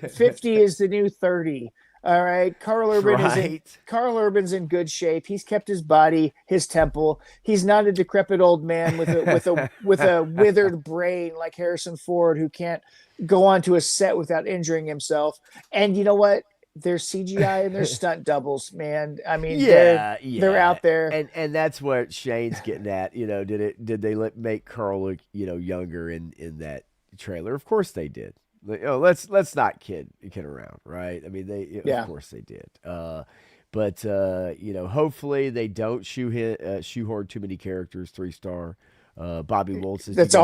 50 is the new 30. All right, Carl Urban's in good shape. He's kept his body, his temple. He's not a decrepit old man with a withered brain like Harrison Ford, who can't go onto a set without injuring himself. And you know what? There's CGI and there's stunt doubles, man. I mean, they're out there, and that's what Shane's getting at. Did they make Carl look younger in that trailer? Of course they did. Let's not kid around, right? I mean, of course they did. But hopefully they don't shoehorn too many characters. 3-star. Bobby Woltz is. It's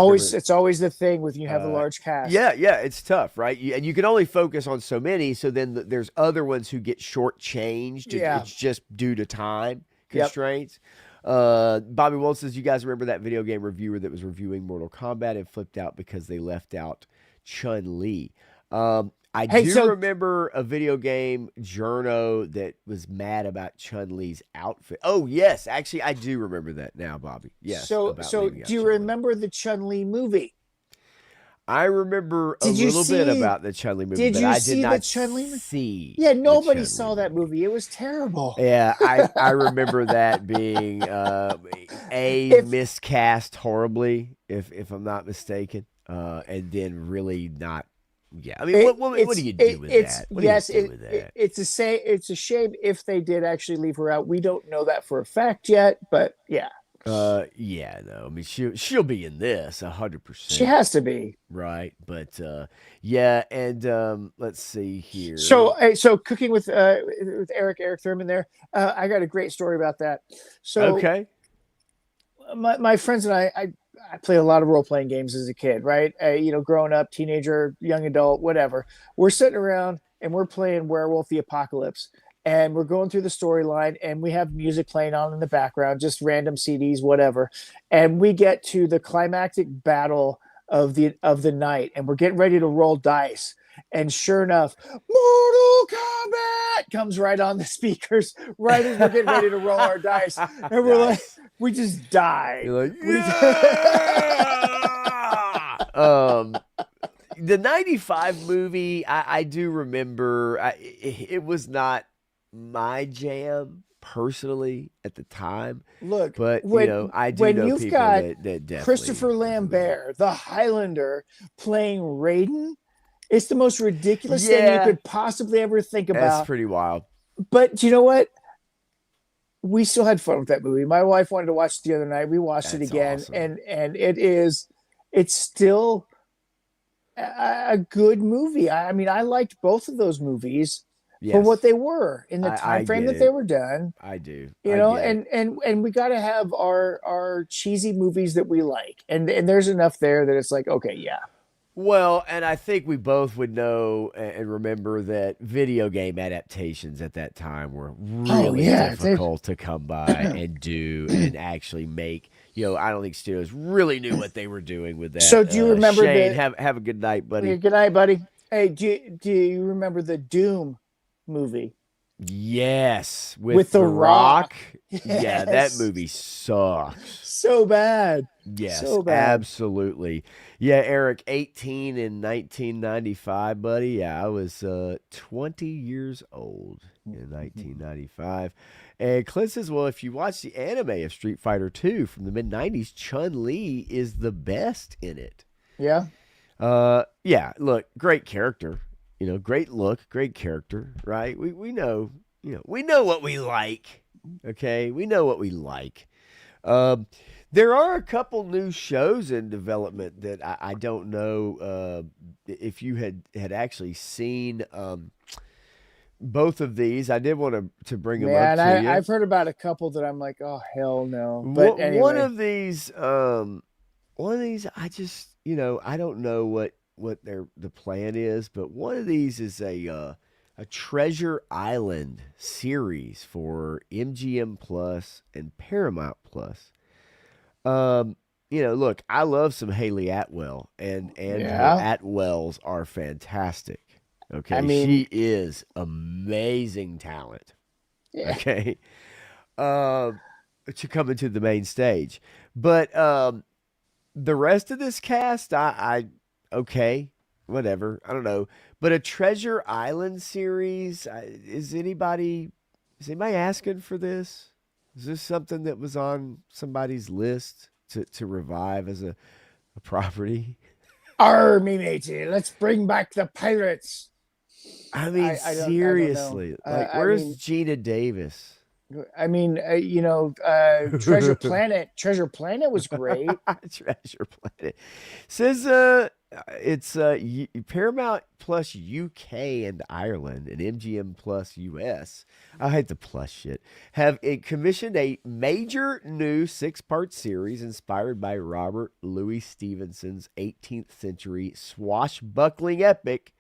always the thing when you have a large cast. Yeah, it's tough, right? And you can only focus on so many. So then there's other ones who get shortchanged. Yeah. It's just due to time constraints. Bobby Woltz says, you guys remember that video game reviewer that was reviewing Mortal Kombat and flipped out because they left out Chun-Li. I remember a video game journo that was mad about Chun-Li's outfit. Oh, yes. Actually, I do remember that now, Bobby. Yes. So do you remember the Chun-Li movie? I remember a little bit about the Chun-Li movie, but I did not see. Yeah, nobody saw that movie. It was terrible. Yeah, I remember that being miscast horribly, if I'm not mistaken, and then really not. Yeah, I mean, what do you do with that? It's a shame if they did actually leave her out. We don't know that for a fact yet, but yeah. No. I mean, she'll be in this 100%. She has to be, right? But and let's see here. So cooking with Eric Thurman there. I got a great story about that. So okay, my friends and I played a lot of role-playing games as a kid, right? Growing up, teenager, young adult, whatever. We're sitting around and we're playing Werewolf the Apocalypse, and we're going through the storyline, and we have music playing on in the background, just random CDs, whatever. And we get to the climactic battle of the night, and we're getting ready to roll dice. And sure enough, Mortal Kombat comes right on the speakers right as we're getting ready to roll our dice. And we're like, we just die. You're like, the 95 movie, I do remember, it was not my jam personally at the time. Look, but I do know you've people got that definitely. Christopher Lambert, the Highlander, playing Raiden. It's the most ridiculous thing you could possibly ever think about. That's pretty wild. But you know what? We still had fun with that movie. My wife wanted to watch it the other night. We watched it again, awesome. and it's still a good movie. I mean, I liked both of those movies for what they were in the time frame that they were done. I do. And we got to have our cheesy movies that we like, and there's enough there that it's like, okay, yeah. Well, and I think we both would know and remember that video game adaptations at that time were really difficult to come by and do and actually make. I don't think studios really knew what they were doing with that. So do you remember Shane, have a good night, buddy. Yeah, good night, buddy. Hey, do you remember the Doom movie? Yes, with The Rock. Yes. Yeah, that movie sucks. So bad. Yes, so bad. Absolutely. Yeah, Eric, 18 in 1995, buddy. Yeah, I was 20 years old in 1995. And Clint says, well, if you watch the anime of Street Fighter II from the mid-90s, Chun-Li is the best in it. Yeah. Yeah, look, great character. Great look, great character, right? We know, we know what we like. Okay, we know what we like. There are a couple new shows in development that I don't know if you had actually seen both of these. I did want to bring them up to you. I've heard about a couple that I'm like, oh hell no. But anyway. one of these, I just I don't know what the plan is, but one of these is a a Treasure Island series for MGM Plus and Paramount Plus. Look, I love some Haley Atwell, and her Atwells are fantastic. Okay, I mean, she is amazing talent. Yeah. Okay, to come into the main stage, but the rest of this cast, I okay, whatever. I don't know, but a Treasure Island series, is anybody asking for this? Is this something that was on somebody's list to revive as a property? Army matey, let's bring back the pirates. I mean, seriously, where's Gina Davis? I mean, Treasure Planet. Treasure Planet was great. Treasure Planet says it's Paramount Plus UK and Ireland and MGM Plus US. I hate the plus shit. Have commissioned a major new 6-part series inspired by Robert Louis Stevenson's 18th century swashbuckling epic,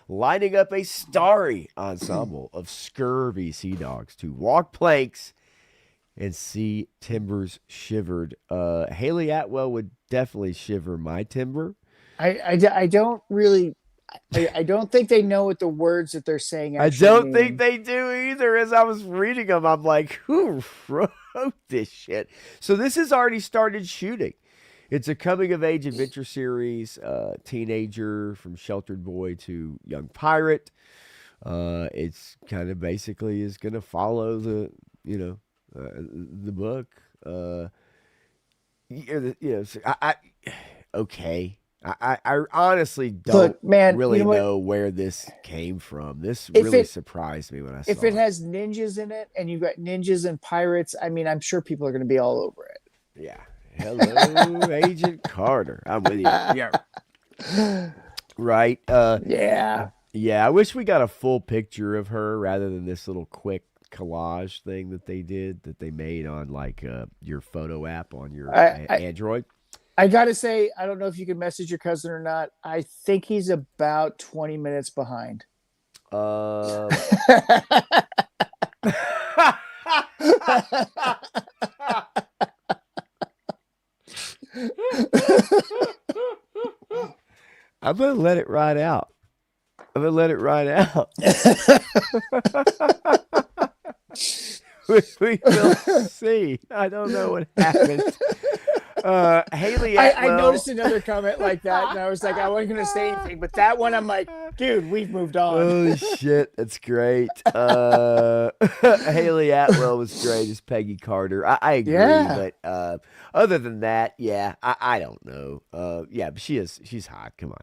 lining up a starry ensemble of scurvy sea dogs to walk planks and see timbers shivered. Haley Atwell would definitely shiver my timber. I don't really. I don't think they know what the words that they're saying actually I don't mean. think they do either. As I was reading them, I'm like, who wrote this shit? So this has already started shooting. It's a coming-of-age adventure series, teenager from sheltered boy to young pirate. It's kind of basically is going to follow the book. Okay. I honestly don't really know where this came from. This really surprised me when I saw it. If it has ninjas in it and you've got ninjas and pirates, I mean, I'm sure people are going to be all over it. Yeah. Hello, Agent Carter. I'm with you. Yeah. Right. Yeah. Yeah. I wish we got a full picture of her rather than this little quick collage thing that they made on like your photo app on your Android. I got to say, I don't know if you can message your cousin or not. I think he's about 20 minutes behind. I'm going to let it ride out. We will see. I don't know what happened. Haley Atwell. I noticed another comment like that, and I was like, I wasn't going to say anything, but that one, I'm like, dude, we've moved on. Holy shit, that's great. Haley Atwell was great as Peggy Carter. I agree, but other than that, I don't know. But she's hot. Come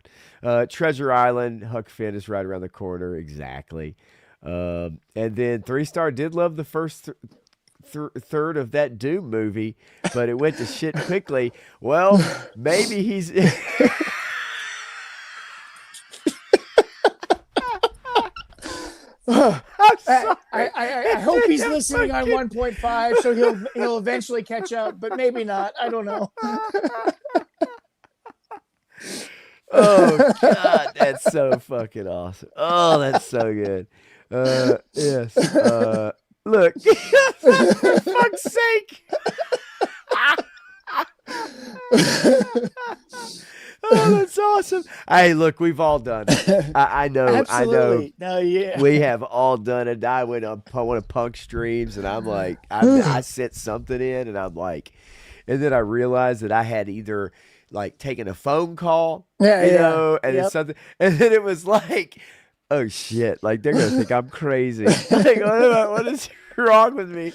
on. Treasure Island, Huck Finn is right around the corner. Exactly. And then 3-star did love the first third of that Doom movie, but it went to shit quickly. Well, maybe he's I hope he's listening on 1.5, so he'll eventually catch up, but maybe not. I don't know. Oh God, that's so fucking awesome. Oh, that's so good. Yes. Look, for fuck's sake. Oh, that's awesome. Hey, look, we've all done it. I know. Absolutely. I know. No, yeah. We have all done it. I went on one of Punk's streams, and I'm like, I sent something in, and I'm like, and then I realized that I had either like taken a phone call, you know, and it's something, and then it was like, oh shit, like they're gonna think I'm crazy. Like, what is wrong with me?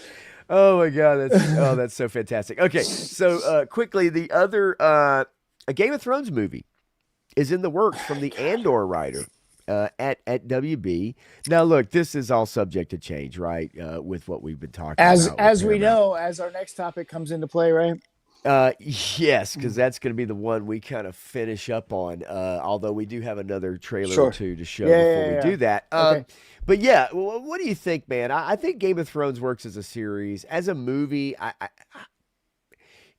Oh my God, that's so fantastic. Okay, so quickly, the other a Game of Thrones movie is in the works from the Andor writer at WB. Now, look, this is all subject to change, right? With what we've been talking about. As we know, as our next topic comes into play, right? Yes, because that's going to be the one we kind of finish up on. Although we do have another trailer or two to show before we do that. Okay. But yeah, what do you think, man? I think Game of Thrones works as a series. As a movie,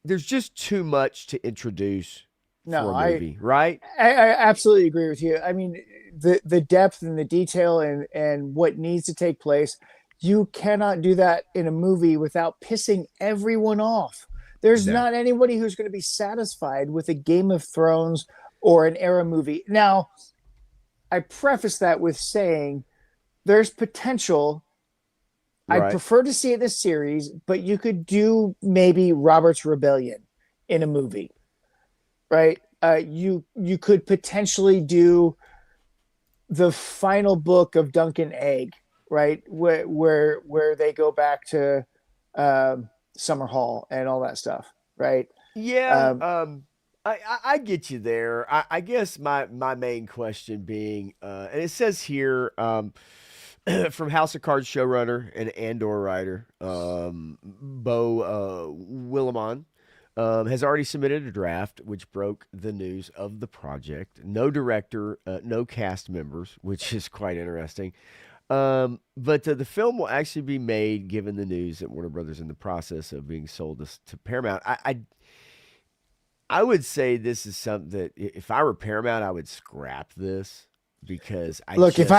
there's just too much to introduce for a movie, right? I absolutely agree with you. I mean, the depth and the detail and what needs to take place. You cannot do that in a movie without pissing everyone off. There's not anybody who's going to be satisfied with a Game of Thrones or an era movie. Now, I preface that with saying there's potential. Right. I prefer to see it in a series, but you could do maybe Robert's Rebellion in a movie, right? You could potentially do the final book of Dunk and Egg, right? Where they go back to Summer Hall and all that stuff, right? Yeah, I get you there. I guess my main question being, and it says here, from House of Cards showrunner and Andor writer, Bo Willimon, has already submitted a draft, which broke the news of the project. No director, no cast members, which is quite interesting. But the film will actually be made, given the news that Warner Brothers in the process of being sold to Paramount. I would say this is something that if I were Paramount, I would scrap this because if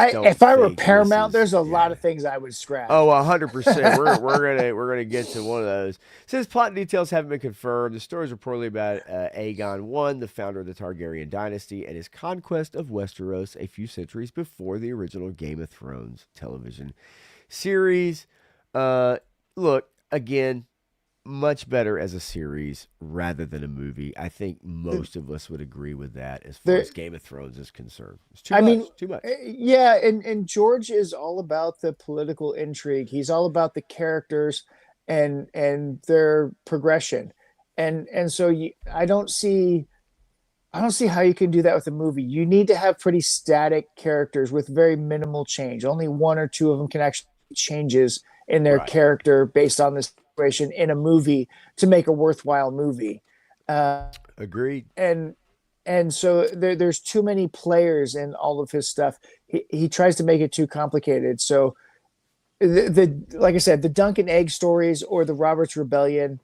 I were Paramount, there's a lot of things I would scrap. Oh, 100%. We're gonna get to one of those. Since plot details haven't been confirmed, the story is reportedly about Aegon I, the founder of the Targaryen dynasty, and his conquest of Westeros a few centuries before the original Game of Thrones television series. Look, again, much better as a series rather than a movie. I think most of us would agree with that as far as Game of Thrones is concerned. It's too much. Yeah, and George is all about the political intrigue. He's all about the characters and their progression. And so I don't see how you can do that with a movie. You need to have pretty static characters with very minimal change. Only one or two of them can actually changes in their character based on this situation in a movie to make a worthwhile movie. Agreed. And so there's too many players in all of his stuff. He tries to make it too complicated. So like I said, the Dunk and Egg stories or the Robert's Rebellion,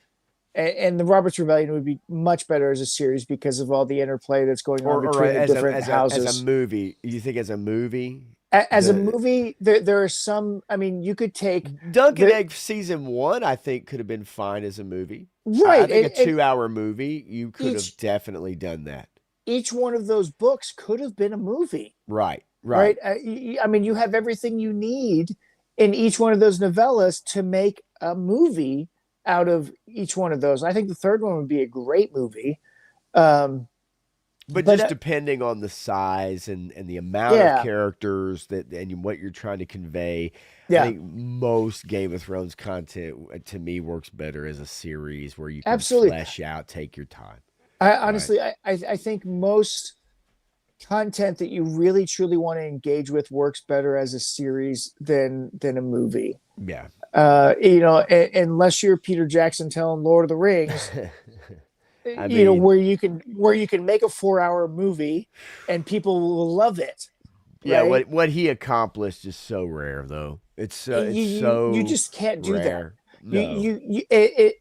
and the Robert's Rebellion would be much better as a series because of all the interplay that's going on between the different houses. As a movie, you think as a movie? As a movie, there are some. I mean, you could take Dunk and Egg season 1. I think could have been fine as a movie. Right, I think a 2-hour movie. You could have definitely done that. Each one of those books could have been a movie. Right. I mean, you have everything you need in each one of those novellas to make a movie out of each one of those. I think the third one would be a great movie. But just depending on the size and the amount of characters and what you're trying to convey, I think most Game of Thrones content to me works better as a series where you can flesh out, take your time. Honestly, I think most content that you really truly want to engage with works better as a series than a movie. Yeah. Unless you're Peter Jackson telling Lord of the Rings. Where you can make a 4-hour movie and people will love it. Yeah, right? what he accomplished is so rare, though. It's you just can't do rare. that. No. You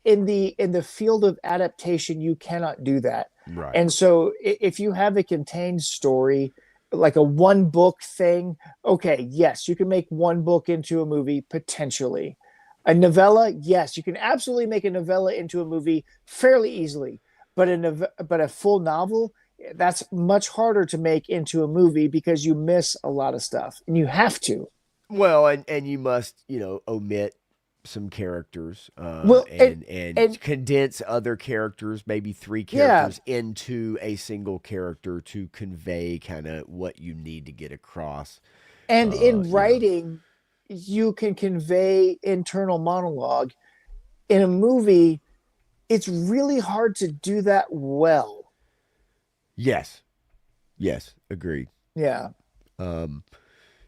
in the field of adaptation, you cannot do that. Right. And so if you have a contained story, like a one book thing, okay, yes, you can make one book into a movie potentially. A novella, yes, you can absolutely make a novella into a movie fairly easily. But a full novel, that's much harder to make into a movie because you miss a lot of stuff, and you have to. Well, and you must, omit some characters, and condense other characters, maybe 3 characters into a single character to convey kind of what you need to get across. And in writing, you can convey internal monologue. In a movie, it's really hard to do that well. Yes, agreed. Yeah.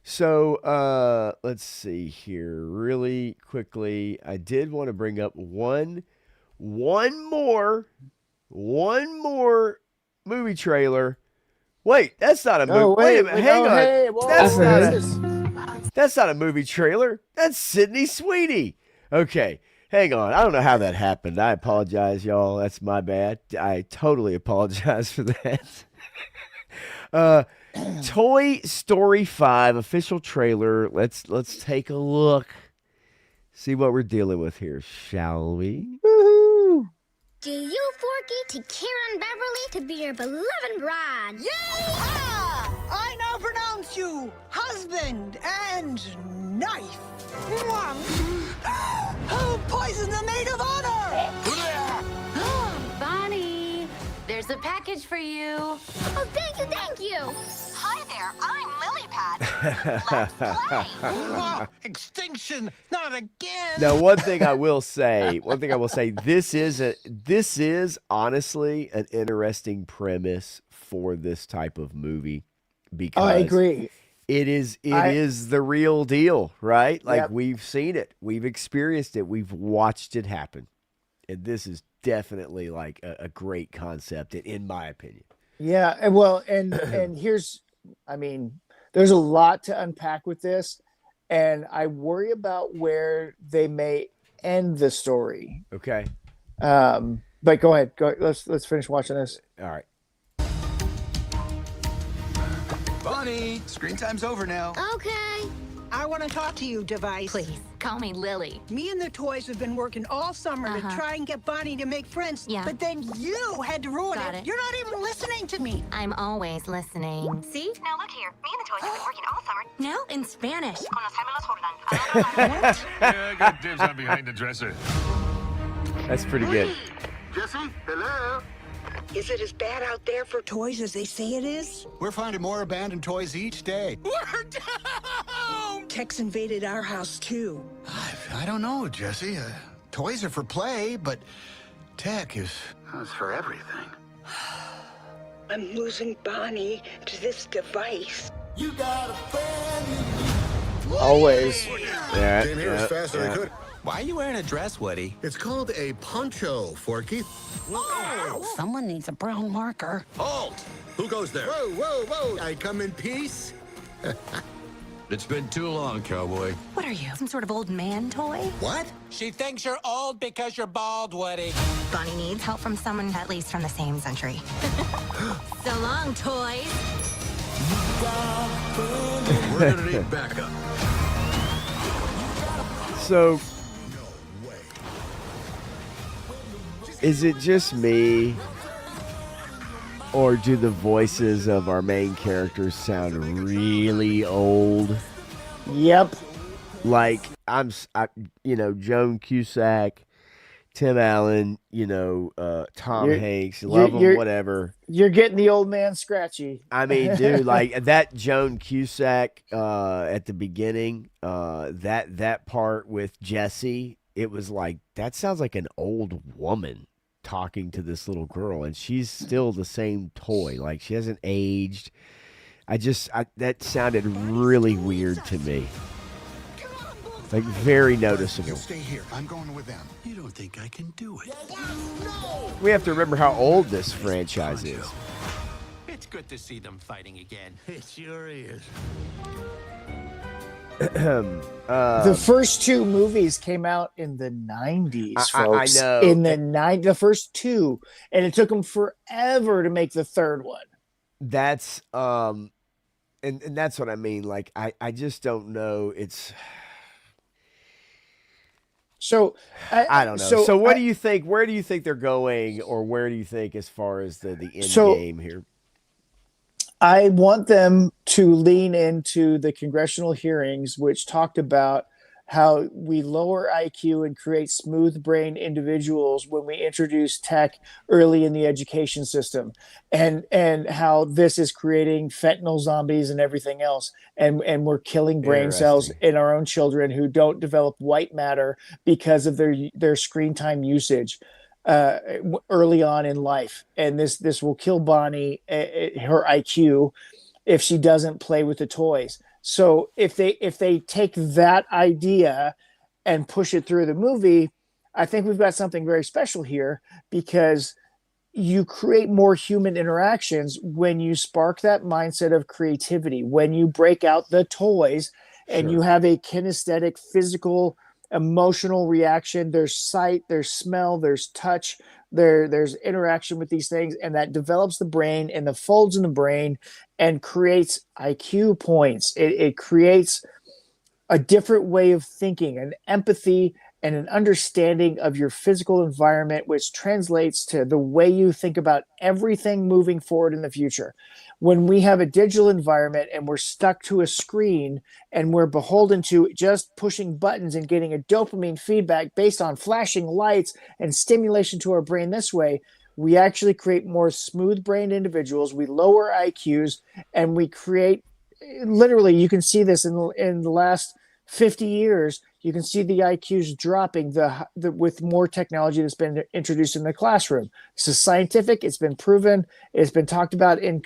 So let's see here really quickly. I did want to bring up one more movie trailer. Wait, that's not a movie. Wait a minute, hang on. Hey, That's not a movie trailer. That's Sydney Sweeney. Okay. Hang on. I don't know how that happened. I apologize, y'all. That's my bad. I totally apologize for that. Toy Story 5 official trailer. Let's take a look. See what we're dealing with here, shall we? Woohoo! Do you, Forky, take Karen Beverly to be your beloved bride? Yeah! I now pronounce you husband and knife. Who poisoned the maid of honor? Bonnie, there's a package for you. Oh, thank you, thank you. Hi there, I'm Lily Pad. Let's play. Extinction, not again. Now, one thing I will say, this is honestly an interesting premise for this type of movie because I agree. It is the real deal, right? Like Yep. we've seen it, we've experienced it, we've watched it happen, and this is definitely like a great concept, in my opinion. Yeah, and well, and here's, I mean, there's a lot to unpack with this, and I worry about where they may end the story. Okay. But go ahead. Let's finish watching this. All right. Bonnie, screen time's over now. Okay. I want to talk to you, Device. Please, call me Lily. Me and the toys have been working all summer to try and get Bonnie to make friends. Yeah. But then you had to ruin Got it. it. You're not even listening to me. I'm always listening. See? Now look here. Me and the toys have been working all summer. Now in Spanish. Con los gemelos Jordan. Yeah, I got dibs on behind the dresser. That's pretty good. Jesse, hello? Is it as bad out there for toys as they say it is? We're finding more abandoned toys each day. We're down! Tex invaded our house, too. I don't know, Jesse. Toys are for play, but tech is... That's for everything. I'm losing Bonnie to this device. You got a friend. Always. Yeah. Came here as fast as I could. Why are you wearing a dress, Woody? It's called a poncho, Forky. Oh, someone needs a brown marker. Halt! Who goes there? Whoa, whoa, whoa! I come in peace. It's been too long, cowboy. What are you, some sort of old man toy? What? She thinks you're old because you're bald, Woody. Bonnie needs help from someone at least from the same century. So long, toys. We're gonna need backup. So, is it just me, or do the voices of our main characters sound really old? Yep. Like Joan Cusack, Tim Allen, Tom Hanks, love them, whatever. You're getting the old man scratchy. I mean, dude, like that Joan Cusack at the beginning, that part with Jesse, it was like, that sounds like an old woman talking to this little girl, and she's still the same toy. Like, she hasn't aged. That sounded really weird to me. Like, very noticeable. Stay here. I'm going with them. You don't think I can do it? We have to remember how old this franchise is. It's good to see them fighting again. It sure is. The first two movies came out in the 90s, folks. I know. In the first two, and it took them forever to make the third one. That's and that's what I mean. Like, I just don't know. It's so I don't know. So what do you think? Where do you think they're going, or where do you think as far as the end game here? I want them to lean into the congressional hearings, which talked about how we lower IQ and create smooth brain individuals when we introduce tech early in the education system, and how this is creating fentanyl zombies and everything else. And we're killing brain cells in our own children who don't develop white matter because of their screen time usage early on in life. And this will kill Bonnie, her IQ, if she doesn't play with the toys. So if they take that idea and push it through the movie, I think we've got something very special here, because you create more human interactions when you spark that mindset of creativity, when you break out the toys and you have a kinesthetic, physical, emotional reaction. There's sight, there's smell, there's touch, There's interaction with these things, and that develops the brain and the folds in the brain and creates IQ points. It creates a different way of thinking, an empathy and an understanding of your physical environment, which translates to the way you think about everything moving forward in the future. When we have a digital environment and we're stuck to a screen and we're beholden to just pushing buttons and getting a dopamine feedback based on flashing lights and stimulation to our brain this way, we actually create more smooth-brained individuals. We lower IQs, and we create, literally, you can see this in the last 50 years, you can see the IQs dropping with more technology that's been introduced in the classroom. This is scientific. It's been proven. It's been talked about in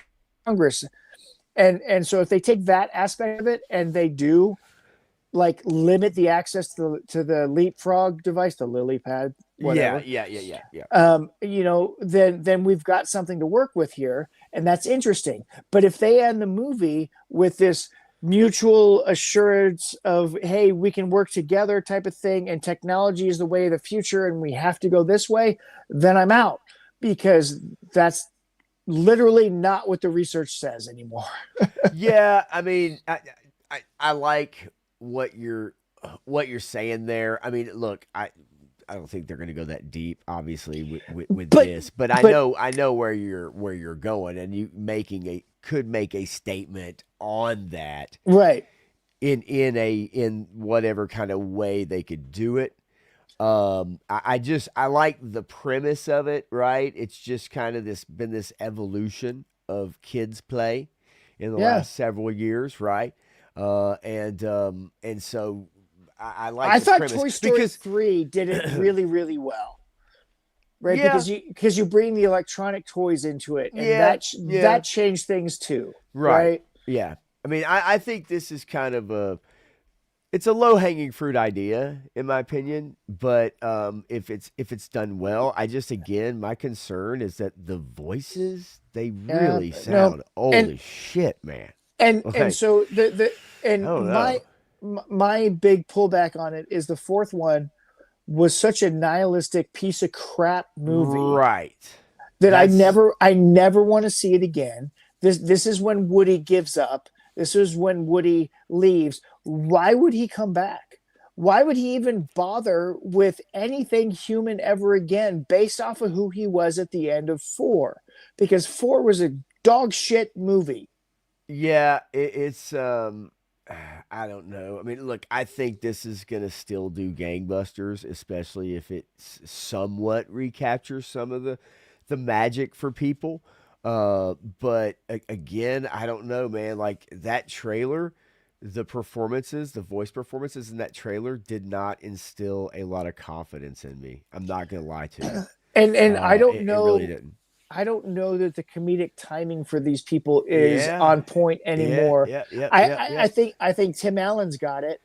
Congress. And so if they take that aspect of it and they do like limit the access to the leapfrog device, the lily pad, whatever. Yeah. You know, then we've got something to work with here, and that's interesting. But if they end the movie with this mutual assurance of, hey, we can work together type of thing, and technology is the way of the future and we have to go this way, then I'm out, because that's literally not what the research says anymore. Yeah, I mean, I like what you're saying there. I mean, look, I don't think they're going to go that deep, obviously, with this, but I know where you're going, and you could make a statement on that, right? In whatever kind of way they could do it. I like the premise of it, right? It's just kind of been this evolution of kids play in the last several years, right? And so I like. I the thought premise Toy Story 3 did it really, really well, right? Yeah. Because you bring the electronic toys into it, and that changed things too, right? Yeah. I mean, I think this is kind of it's a low hanging fruit idea, in my opinion. But if it's done well, again, my concern is that the voices, they really sound holy shit, man. And so my big pullback on it is the fourth one was such a nihilistic piece of crap movie, right? That I never want to see it again. This is when Woody gives up. This is when Woody leaves. Why would he come back? Why would he even bother with anything human ever again based off of who he was at the end of 4? Because 4 was a dog shit movie. Yeah, it's I don't know. I mean, look, I think this is gonna still do gangbusters, especially if it somewhat recaptures some of the magic for people. But again, I don't know, man. Like that trailer, the voice performances in that trailer did not instill a lot of confidence in me. I'm not gonna lie to you. And I don't know. It really didn't. I don't know that the comedic timing for these people is on point anymore. I think Tim Allen's got it.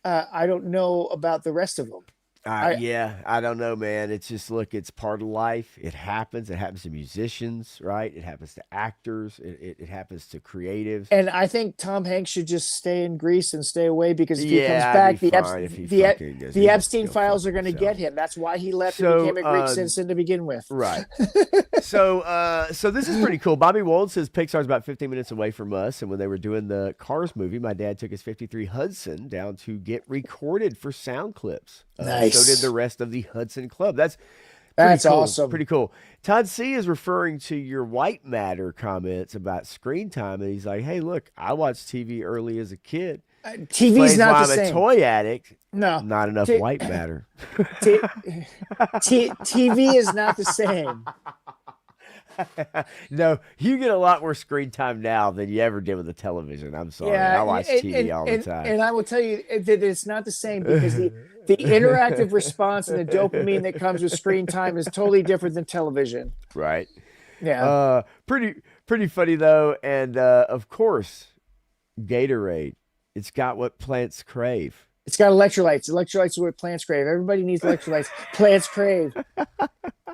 I don't know about the rest of them. I don't know, man. It's just, look, it's part of life. It happens. It happens to musicians, right? It happens to actors. It happens to creatives. And I think Tom Hanks should just stay in Greece and stay away, because if he comes back, the Epstein files are going to get him. That's why he left and became a Greek citizen to begin with. Right. So this is pretty cool. Bobby Wold says Pixar's about 15 minutes away from us, and when they were doing the Cars movie, my dad took his 53 Hudson down to get recorded for sound clips. Nice. So did the rest of the Hudson Club. That's cool. Awesome. Pretty cool. Todd C is referring to your white matter comments about screen time, and he's like, "Hey, look, I watched TV early as a kid. TV's not the same. I'm a toy addict. No, not enough white matter. TV is not the same." No, you get a lot more screen time now than you ever did with the television. I'm sorry. I watch TV all the time. And I will tell you that it's not the same, because the interactive response and the dopamine that comes with screen time is totally different than television. Right. Yeah. Pretty funny, though. And, of course, Gatorade. It's got what plants crave. It's got electrolytes. Electrolytes are what plants crave. Everybody needs electrolytes. Plants crave.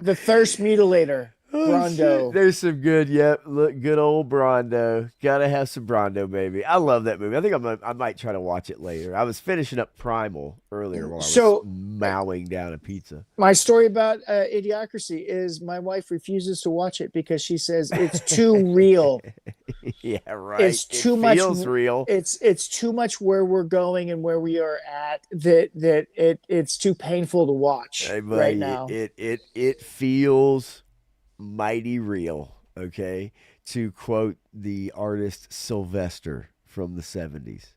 The thirst mutilator. Oh, shit. Brondo. There's some good, yep. Look, good old Brondo. Gotta have some Brondo, baby. I love that movie. I think I might try to watch it later. I was finishing up Primal earlier while I was So mowing down a pizza. my story about Idiocracy is my wife refuses to watch it because she says it's too real. Yeah, right. It's too it much. feels real. It's too much where we're going and where we are at that it's too painful to watch Hey, buddy, right now. It feels mighty real. Okay, to quote the artist Sylvester from the 70s.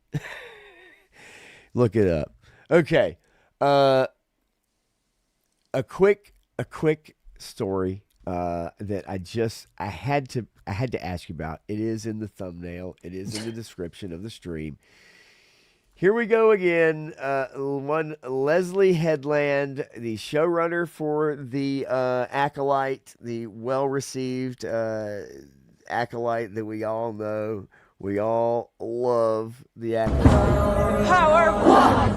Look it up. Okay, a quick story that I had to ask you about. It is in the thumbnail. It is in the description of the stream. Here we go again. One Leslie Headland, the showrunner for the Acolyte, the well-received Acolyte that we all know. We all love the Acolyte. Power of one,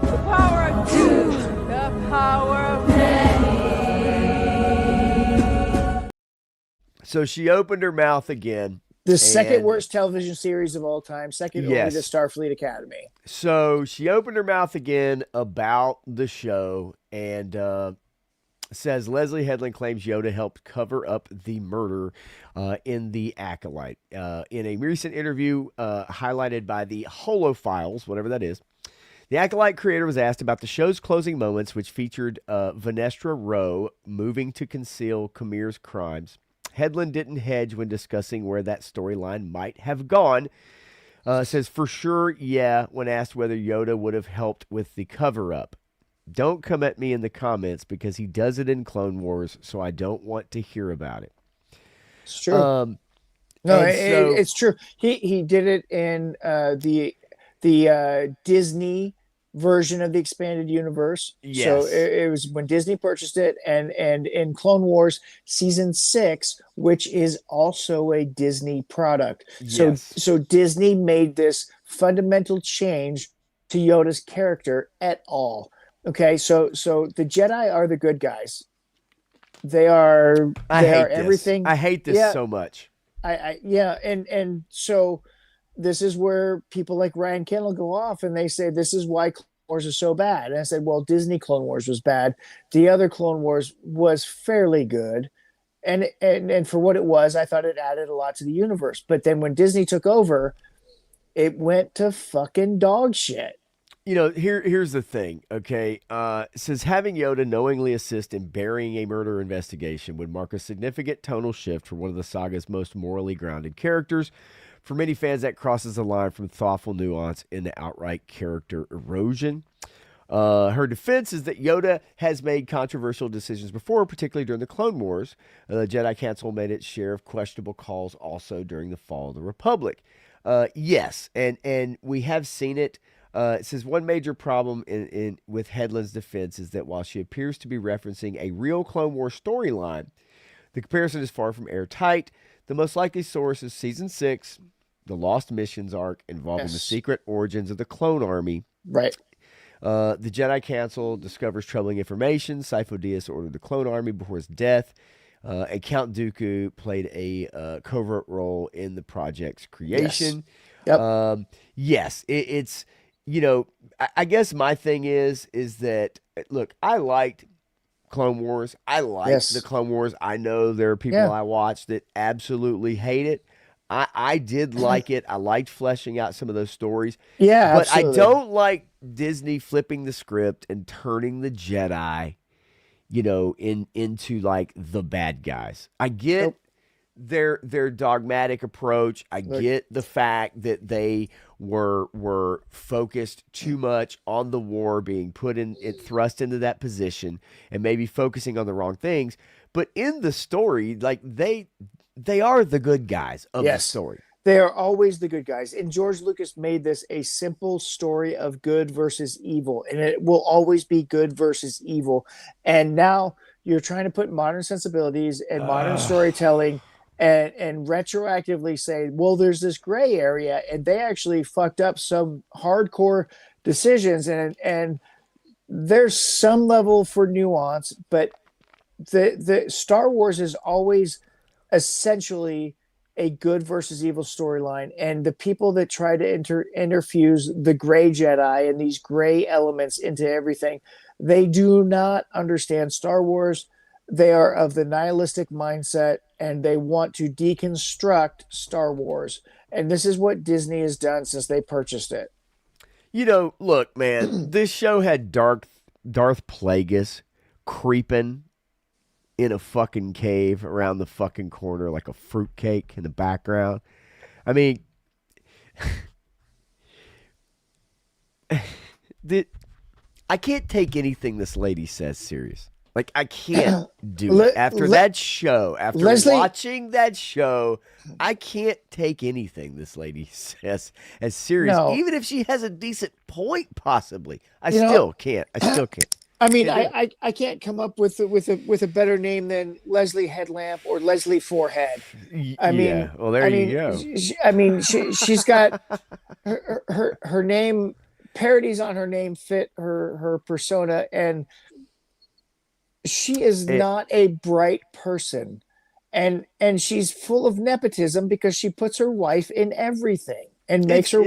the power of two, the power of many. So she opened her mouth again. The second worst television series of all time, second only Yes. to Starfleet Academy. So she opened her mouth again about the show and says Leslie Headland claims Yoda helped cover up the murder in the Acolyte. In a recent interview highlighted by the Holofiles, whatever that is, the Acolyte creator was asked about the show's closing moments, which featured Vanestra Rowe moving to conceal Kamir's crimes. Headland didn't hedge when discussing where that storyline might have gone. Says, for sure, yeah, when asked whether Yoda would have helped with the cover-up. Don't come at me in the comments because he does it in Clone Wars, so I don't want to hear about it. It's true. No, it's true. He did it in the Disney version of the expanded universe. Yes. So it was when Disney purchased it, and in Clone Wars season 6, which is also a Disney product. Yes. So Disney made this fundamental change to Yoda's character at all. Okay, so the Jedi are the good guys. They are everything. I hate this so much. And so this is where people like Ryan Kendall go off and they say this is why Clone Wars is so bad. And I said, well, Disney Clone Wars was bad. The other Clone Wars was fairly good. And for what it was, I thought it added a lot to the universe. But then when Disney took over, it went to fucking dog shit. You know, here's the thing, okay? It says having Yoda knowingly assist in burying a murder investigation would mark a significant tonal shift for one of the saga's most morally grounded characters. For many fans, that crosses the line from thoughtful nuance into outright character erosion. Her defense is that Yoda has made controversial decisions before, particularly during the Clone Wars. The Jedi Council made its share of questionable calls also during the Fall of the Republic. Yes, and we have seen it. It says one major problem with Headland's defense is that while she appears to be referencing a real Clone Wars storyline, the comparison is far from airtight. The most likely source is Season 6, the Lost Missions arc involving the secret origins of the Clone Army. Right. The Jedi Council discovers troubling information. Sifo Dyas ordered the Clone Army before his death. And Count Dooku played a covert role in the project's creation. Yes. Yep. Yes, it's... You know, I guess my thing is that, look, I liked Clone Wars. I liked the Clone Wars. I know there are people I watch that absolutely hate it. I did like it. I liked fleshing out some of those stories. Yeah, but absolutely. I don't like Disney flipping the script and turning the Jedi, you know, into like the bad guys. I get their dogmatic approach. I get the fact that they were focused too much on the war, being thrust into that position, and maybe focusing on the wrong things. But in the story, like they are the good guys of the story. They are always the good guys. And George Lucas made this a simple story of good versus evil, and it will always be good versus evil. And now you're trying to put modern sensibilities and modern storytelling and retroactively say, well, there's this gray area, and they actually fucked up some hardcore decisions, and there's some level for nuance, but the Star Wars is always essentially a good versus evil storyline, and the people that try to interfuse the gray Jedi and these gray elements into everything, they do not understand Star Wars. They are of the nihilistic mindset, and they want to deconstruct Star Wars. And this is what Disney has done since they purchased it. You know, look, man, this show had Darth Plagueis creeping in a fucking cave around the fucking corner like a fruitcake in the background. I mean, I can't take anything this lady says serious. Like, I can't do it. After that show, after watching that show, I can't take anything this lady says as serious. No. Even if she has a decent point, possibly. I still can't. I mean, I can't come up with a better name than Leslie Headlamp or Leslie Forehead. I mean, well, there you go. She's got her name, parodies on her name fit her persona, and she is not a bright person, and she's full of nepotism because she puts her wife in everything and makes her.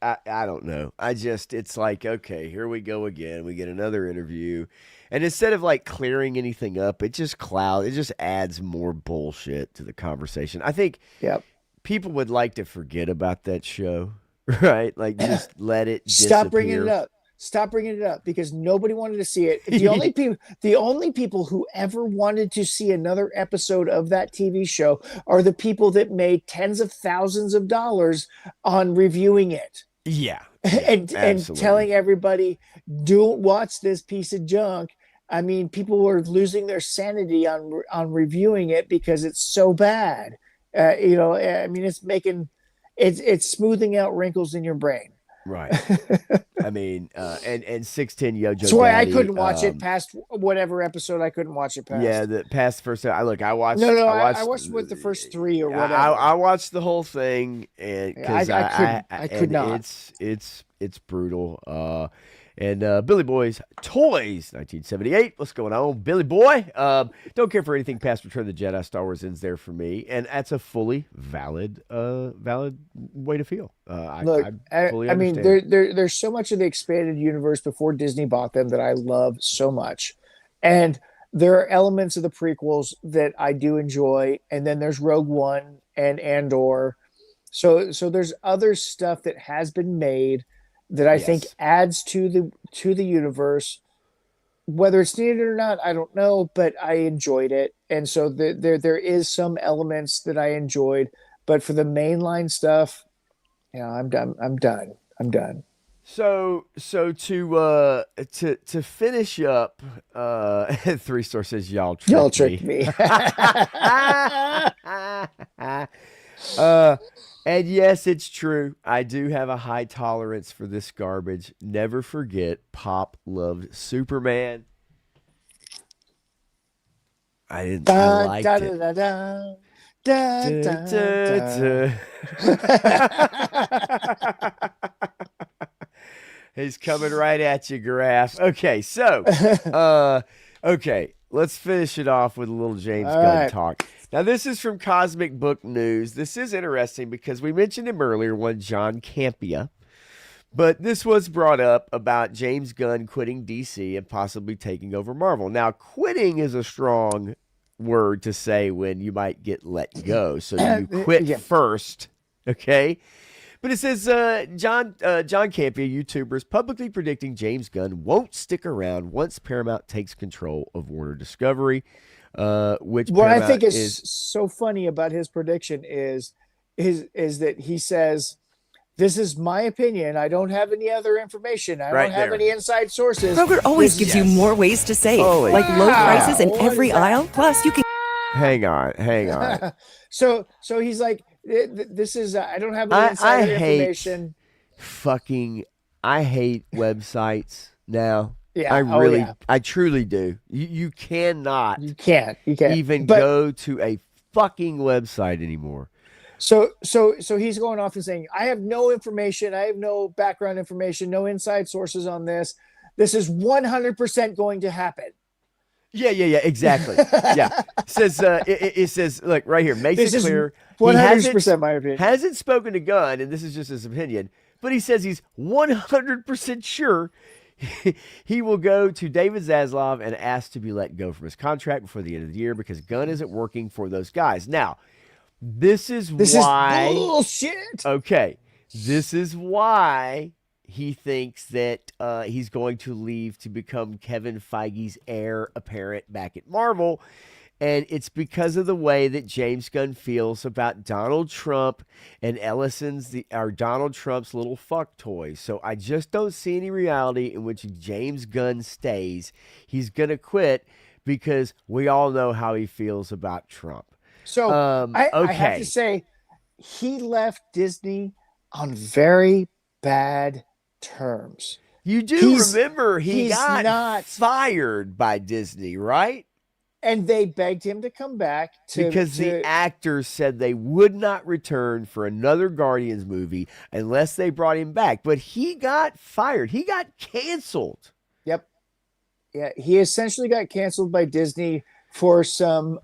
I don't know. It's like, okay, here we go again. We get another interview. And instead of like clearing anything up, it just adds more bullshit to the conversation. I think people would like to forget about that show, right? Like just let it disappear. Stop bringing it up because nobody wanted to see it. The only people who ever wanted to see another episode of that TV show are the people that made tens of thousands of dollars on reviewing it. Yeah. and telling everybody, don't watch this piece of junk. I mean, people were losing their sanity on reviewing it because it's so bad. I mean, it's smoothing out wrinkles in your brain. Right. I mean, and 6'10" Yojo. That's why Daddy, I couldn't watch it past whatever episode I couldn't watch it past. Yeah, the past first. I watched. I watched with the first three or whatever. I watched the whole thing, and because I could not. It's brutal. And Billy Boy's Toys, 1978. What's going on, Billy Boy? Don't care for anything past Return of the Jedi. Star Wars ends there for me, and that's a fully valid way to feel. I fully mean, there's so much of the expanded universe before Disney bought them that I love so much, and there are elements of the prequels that I do enjoy, and then there's Rogue One and Andor. So there's other stuff that has been made that I think adds to the universe. Whether it's needed or not, I don't know, but I enjoyed it. And so there is some elements that I enjoyed, but for the mainline stuff, I'm done. So to finish up, 3-Star says y'all tricked me. And yes, it's true. I do have a high tolerance for this garbage. Never forget, Pop loved Superman. I liked it. He's coming right at you, Giraffe. Okay, so, let's finish it off with a little James Gunn talk. Now, this is from Cosmic Book News. This is interesting because we mentioned him earlier, one John Campea. But this was brought up about James Gunn quitting DC and possibly taking over Marvel. Now, quitting is a strong word to say when you might get let go. So you quit first, okay? But it says John Campea, YouTuber, is publicly predicting James Gunn won't stick around once Paramount takes control of Warner Discovery. What I think is so funny about his prediction is that he says, this is my opinion. I don't have any other information. I don't have any inside sources. Kroger always gives you more ways to save, like low prices in every aisle. Plus, you can. Hang on. So he's like, this is I don't have any insider information. I hate websites now. Yeah, I truly do. You cannot. You can't even go to a fucking website anymore. So he's going off and saying, I have no information. I have no background information, no inside sources on this. This is 100% going to happen. Exactly. Yeah. It says, it says, look, right here, makes This it is clear. 100% my opinion. Hasn't spoken to Gunn, and this is just his opinion, but he says he's 100% sure he will go to David Zaslav and ask to be let go from his contract before the end of the year because Gunn isn't working for those guys. Now, this is why. Is bullshit. Okay. This is why he thinks that he's going to leave to become Kevin Feige's heir apparent back at Marvel. And it's because of the way that James Gunn feels about Donald Trump and Donald Trump's little fuck toys. So I just don't see any reality in which James Gunn stays. He's going to quit because we all know how he feels about Trump. So I have to say, he left Disney on very bad terms. You do remember he got fired by Disney, right? And they begged him to come back because the actors said they would not return for another Guardians movie unless they brought him back. But he got fired. He got canceled. Yep. Yeah, he essentially got canceled by Disney for some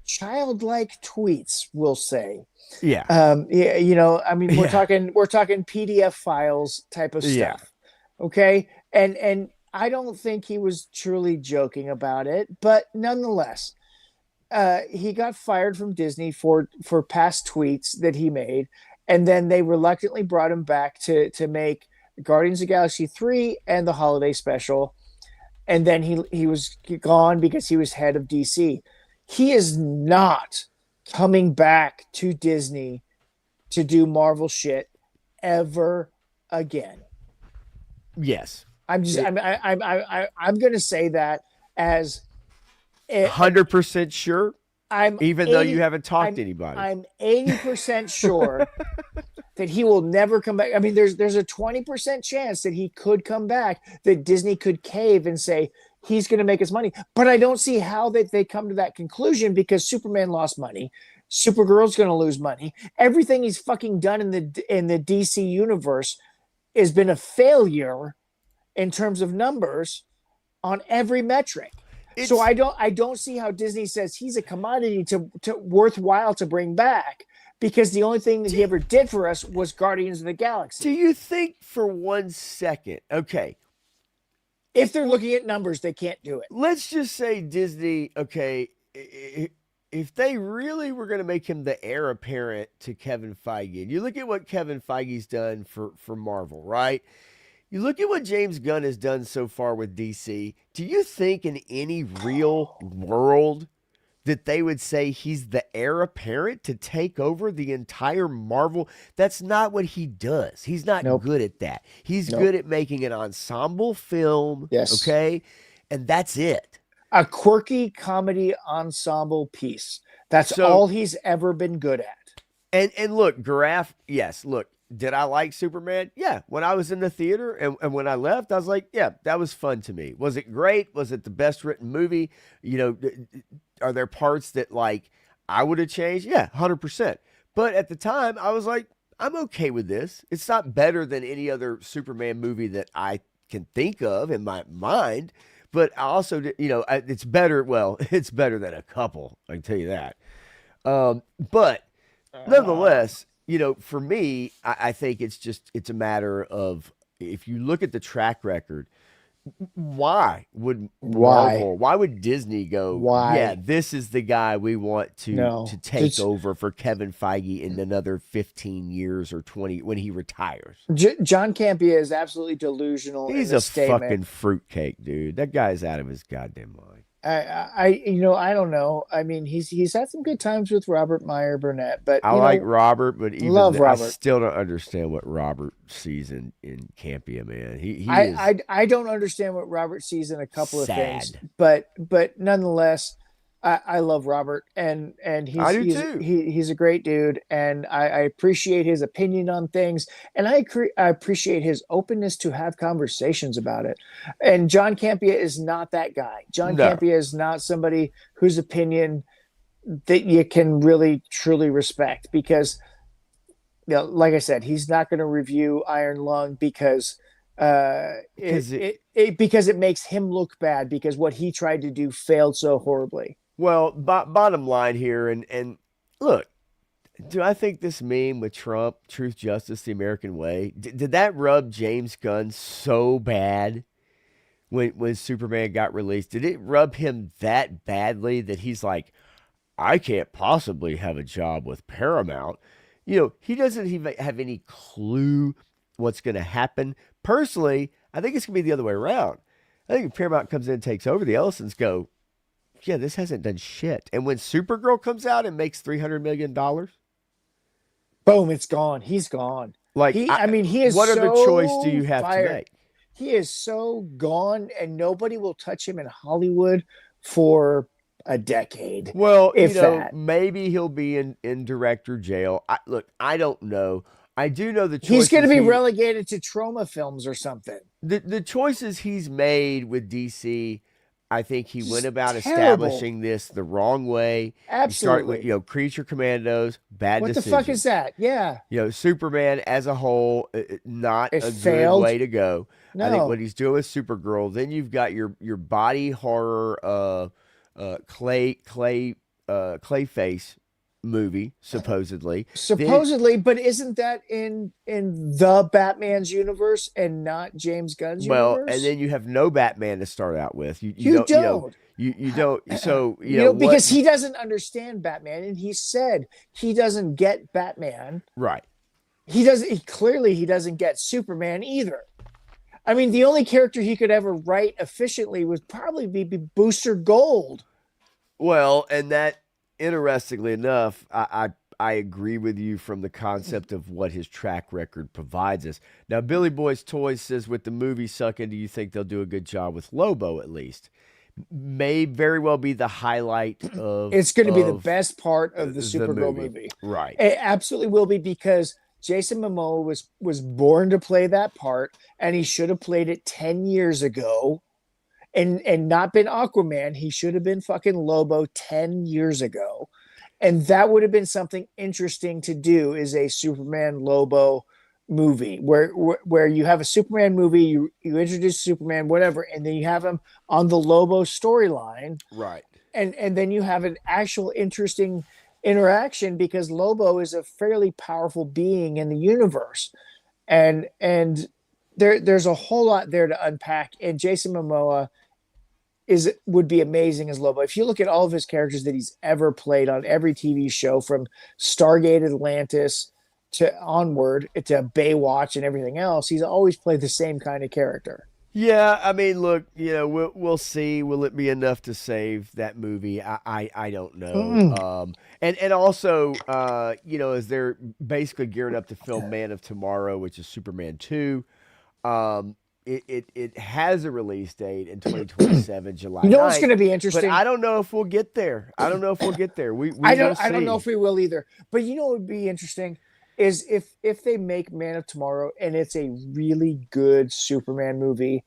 childlike tweets, we'll say. Yeah. Yeah, you know, I mean, we're talking PDF files type of stuff. Yeah. Okay? And I don't think he was truly joking about it, but nonetheless, he got fired from Disney for past tweets that he made, and then they reluctantly brought him back to make Guardians of the Galaxy 3 and the holiday special, and then he was gone because he was head of DC. He is not coming back to Disney to do Marvel shit ever again. Yes. I'm going to say that as 100% sure. Even though you haven't talked to anybody. I'm 80% sure that he will never come back. I mean, there's a 20% chance that he could come back, that Disney could cave and say he's going to make his money. But I don't see how they come to that conclusion because Superman lost money. Supergirl's going to lose money. Everything he's fucking done in the DC universe has been a failure in terms of numbers on every metric. So I don't see how Disney says he's a commodity to worthwhile to bring back, because the only thing that he ever did for us was Guardians of the Galaxy. Do you think for 1 second, okay, if they're looking at numbers, they can't do it. Let's just say Disney, okay, if they really were going to make him the heir apparent to Kevin Feige, and you look at what Kevin Feige's done for Marvel, right? You look at what James Gunn has done so far with DC. Do you think in any real world that they would say he's the heir apparent to take over the entire Marvel? That's not what he does. He's not good at that. He's good at making an ensemble film. Yes. Okay. And that's it. A quirky comedy ensemble piece. That's all he's ever been good at. And look, Garaf, yes, look. Did I like Superman? Yeah. When I was in the theater and when I left, I was like, yeah, that was fun to me. Was it great? Was it the best written movie? You know, are there parts that like I would have changed? Yeah, 100%. But at the time, I was like, I'm okay with this. It's not better than any other Superman movie that I can think of in my mind. But I also, you know, it's better. Well, it's better than a couple. I can tell you that. But nonetheless, you know, for me, I think it's a matter of, if you look at the track record, why would Disney go, yeah, this is the guy we want to take over for Kevin Feige in another 15 years or 20 when he retires? John Campea is absolutely delusional. He's a fucking fruitcake, dude. That guy's out of his goddamn mind. I don't know. I mean, he's had some good times with Robert Meyer Burnett, but I like Robert, but even Robert. I still don't understand what Robert sees in Campea, man. I don't understand what Robert sees in a couple of things, but nonetheless, I love Robert, and he's a great dude, and I appreciate his opinion on things, and I appreciate his openness to have conversations about it. And John Campea is not that guy. Campea is not somebody whose opinion that you can really truly respect, because, you know, like I said, he's not going to review Iron Lung because Because because it makes him look bad because what he tried to do failed so horribly. Well, bottom line here, and look, do I think this meme with Trump, truth, justice, the American way, did that rub James Gunn so bad when Superman got released? Did it rub him that badly that he's like, I can't possibly have a job with Paramount? He doesn't even have any clue what's going to happen. Personally, I think it's going to be the other way around. I think if Paramount comes in and takes over, the Ellisons go, yeah, this hasn't done shit. And when Supergirl comes out and makes $300 million, boom, it's gone. He's gone. Like, he is. What so other choice do you have fired. to make? He is so gone, and nobody will touch him in Hollywood for a decade. Well, that. Maybe he'll be in director jail. I don't know. I do know the choices he's going to be relegated to trauma films or something. The choices he's made with DC, I think he went about terrible. establishing this the wrong way. Absolutely. You start with, Creature Commandos, bad decision. What the fuck is that? Yeah. Superman as a whole, not a failed. good way to go. No. I think what he's doing with Supergirl. Then you've got your body horror, Clayface movie, supposedly. But isn't that in the Batman's universe and not James Gunn's universe? universe? And then you have no Batman to start out with. You don't. You don't. So because he doesn't understand Batman, and he said he doesn't get Batman. Right. He doesn't get Superman either. I mean, the only character he could ever write efficiently would probably be Booster Gold. Well, and that, interestingly enough, I agree with you from the concept of what his track record provides us. Now, Billy Boy's Toys says, with the movie sucking, do you think they'll do a good job with Lobo at least? May very well be the highlight of... It's going to be the best part of the Supergirl movie. Right. It absolutely will be, because Jason Momoa was born to play that part, and he should have played it 10 years ago. And not been Aquaman. He should have been fucking Lobo 10 years ago. And that would have been something interesting to do, is a Superman Lobo movie where you have a Superman movie, you introduce Superman, whatever, and then you have him on the Lobo storyline. Right. And then you have an actual interesting interaction, because Lobo is a fairly powerful being in the universe. And there's a whole lot there to unpack. And Jason Momoa would be amazing as Lobo. If you look at all of his characters that he's ever played on every TV show, from Stargate Atlantis to onward to Baywatch and everything else, he's always played the same kind of character. Yeah, I mean, look, we'll see. Will it be enough to save that movie? I don't know. And also, as they're basically gearing up to film Man of Tomorrow, which is Superman 2, it has a release date in 2027, July 9th. You know what's going to be interesting? But I don't know if we'll get there. I don't know I don't know if we will either. But you know what would be interesting is if they make Man of Tomorrow and it's a really good Superman movie,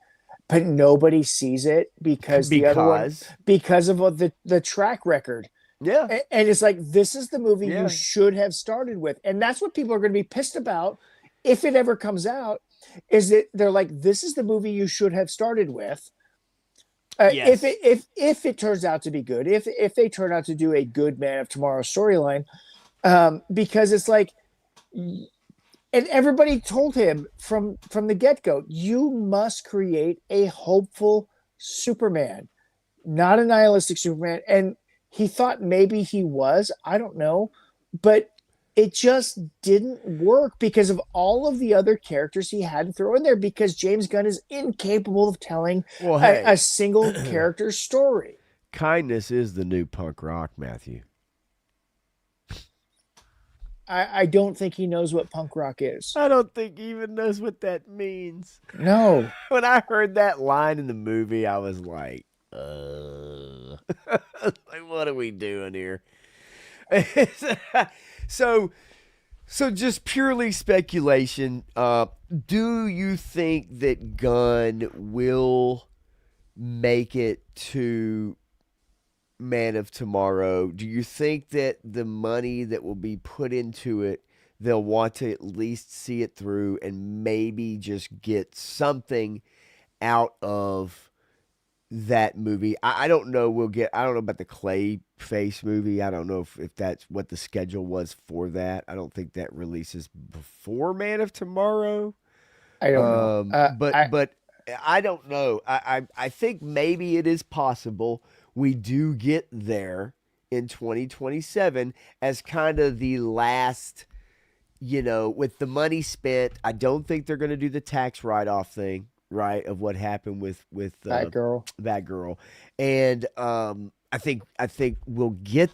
but nobody sees it because the other one, because of the track record. Yeah. And it's like, this is the movie you should have started with. And that's what people are going to be pissed about if it ever comes out, is that they're like, this is the movie you should have started with. Yes. If it turns out to be good, if they turn out to do a good Man of Tomorrow storyline, because it's like, and everybody told him from the get-go, you must create a hopeful Superman, not a nihilistic Superman. And he thought maybe he was, I don't know, but it just didn't work because of all of the other characters he had to throw in there, because James Gunn is incapable of telling a single character story. Kindness is the new punk rock, Matthew. I don't think he knows what punk rock is. I don't think he even knows what that means. No. When I heard that line in the movie, I was like, like, what are we doing here? So just purely speculation. Do you think that Gunn will make it to Man of Tomorrow? Do you think that the money that will be put into it, they'll want to at least see it through and maybe just get something out of that movie. I don't know. I don't know about the Clayface movie. I don't know if that's what the schedule was for that. I don't think that releases before Man of Tomorrow. I don't know. But I don't know. I think maybe it is possible we do get there in 2027 as kind of the last, with the money spent. I don't think they're going to do the tax write-off thing, right, of what happened with That girl. And I think we'll get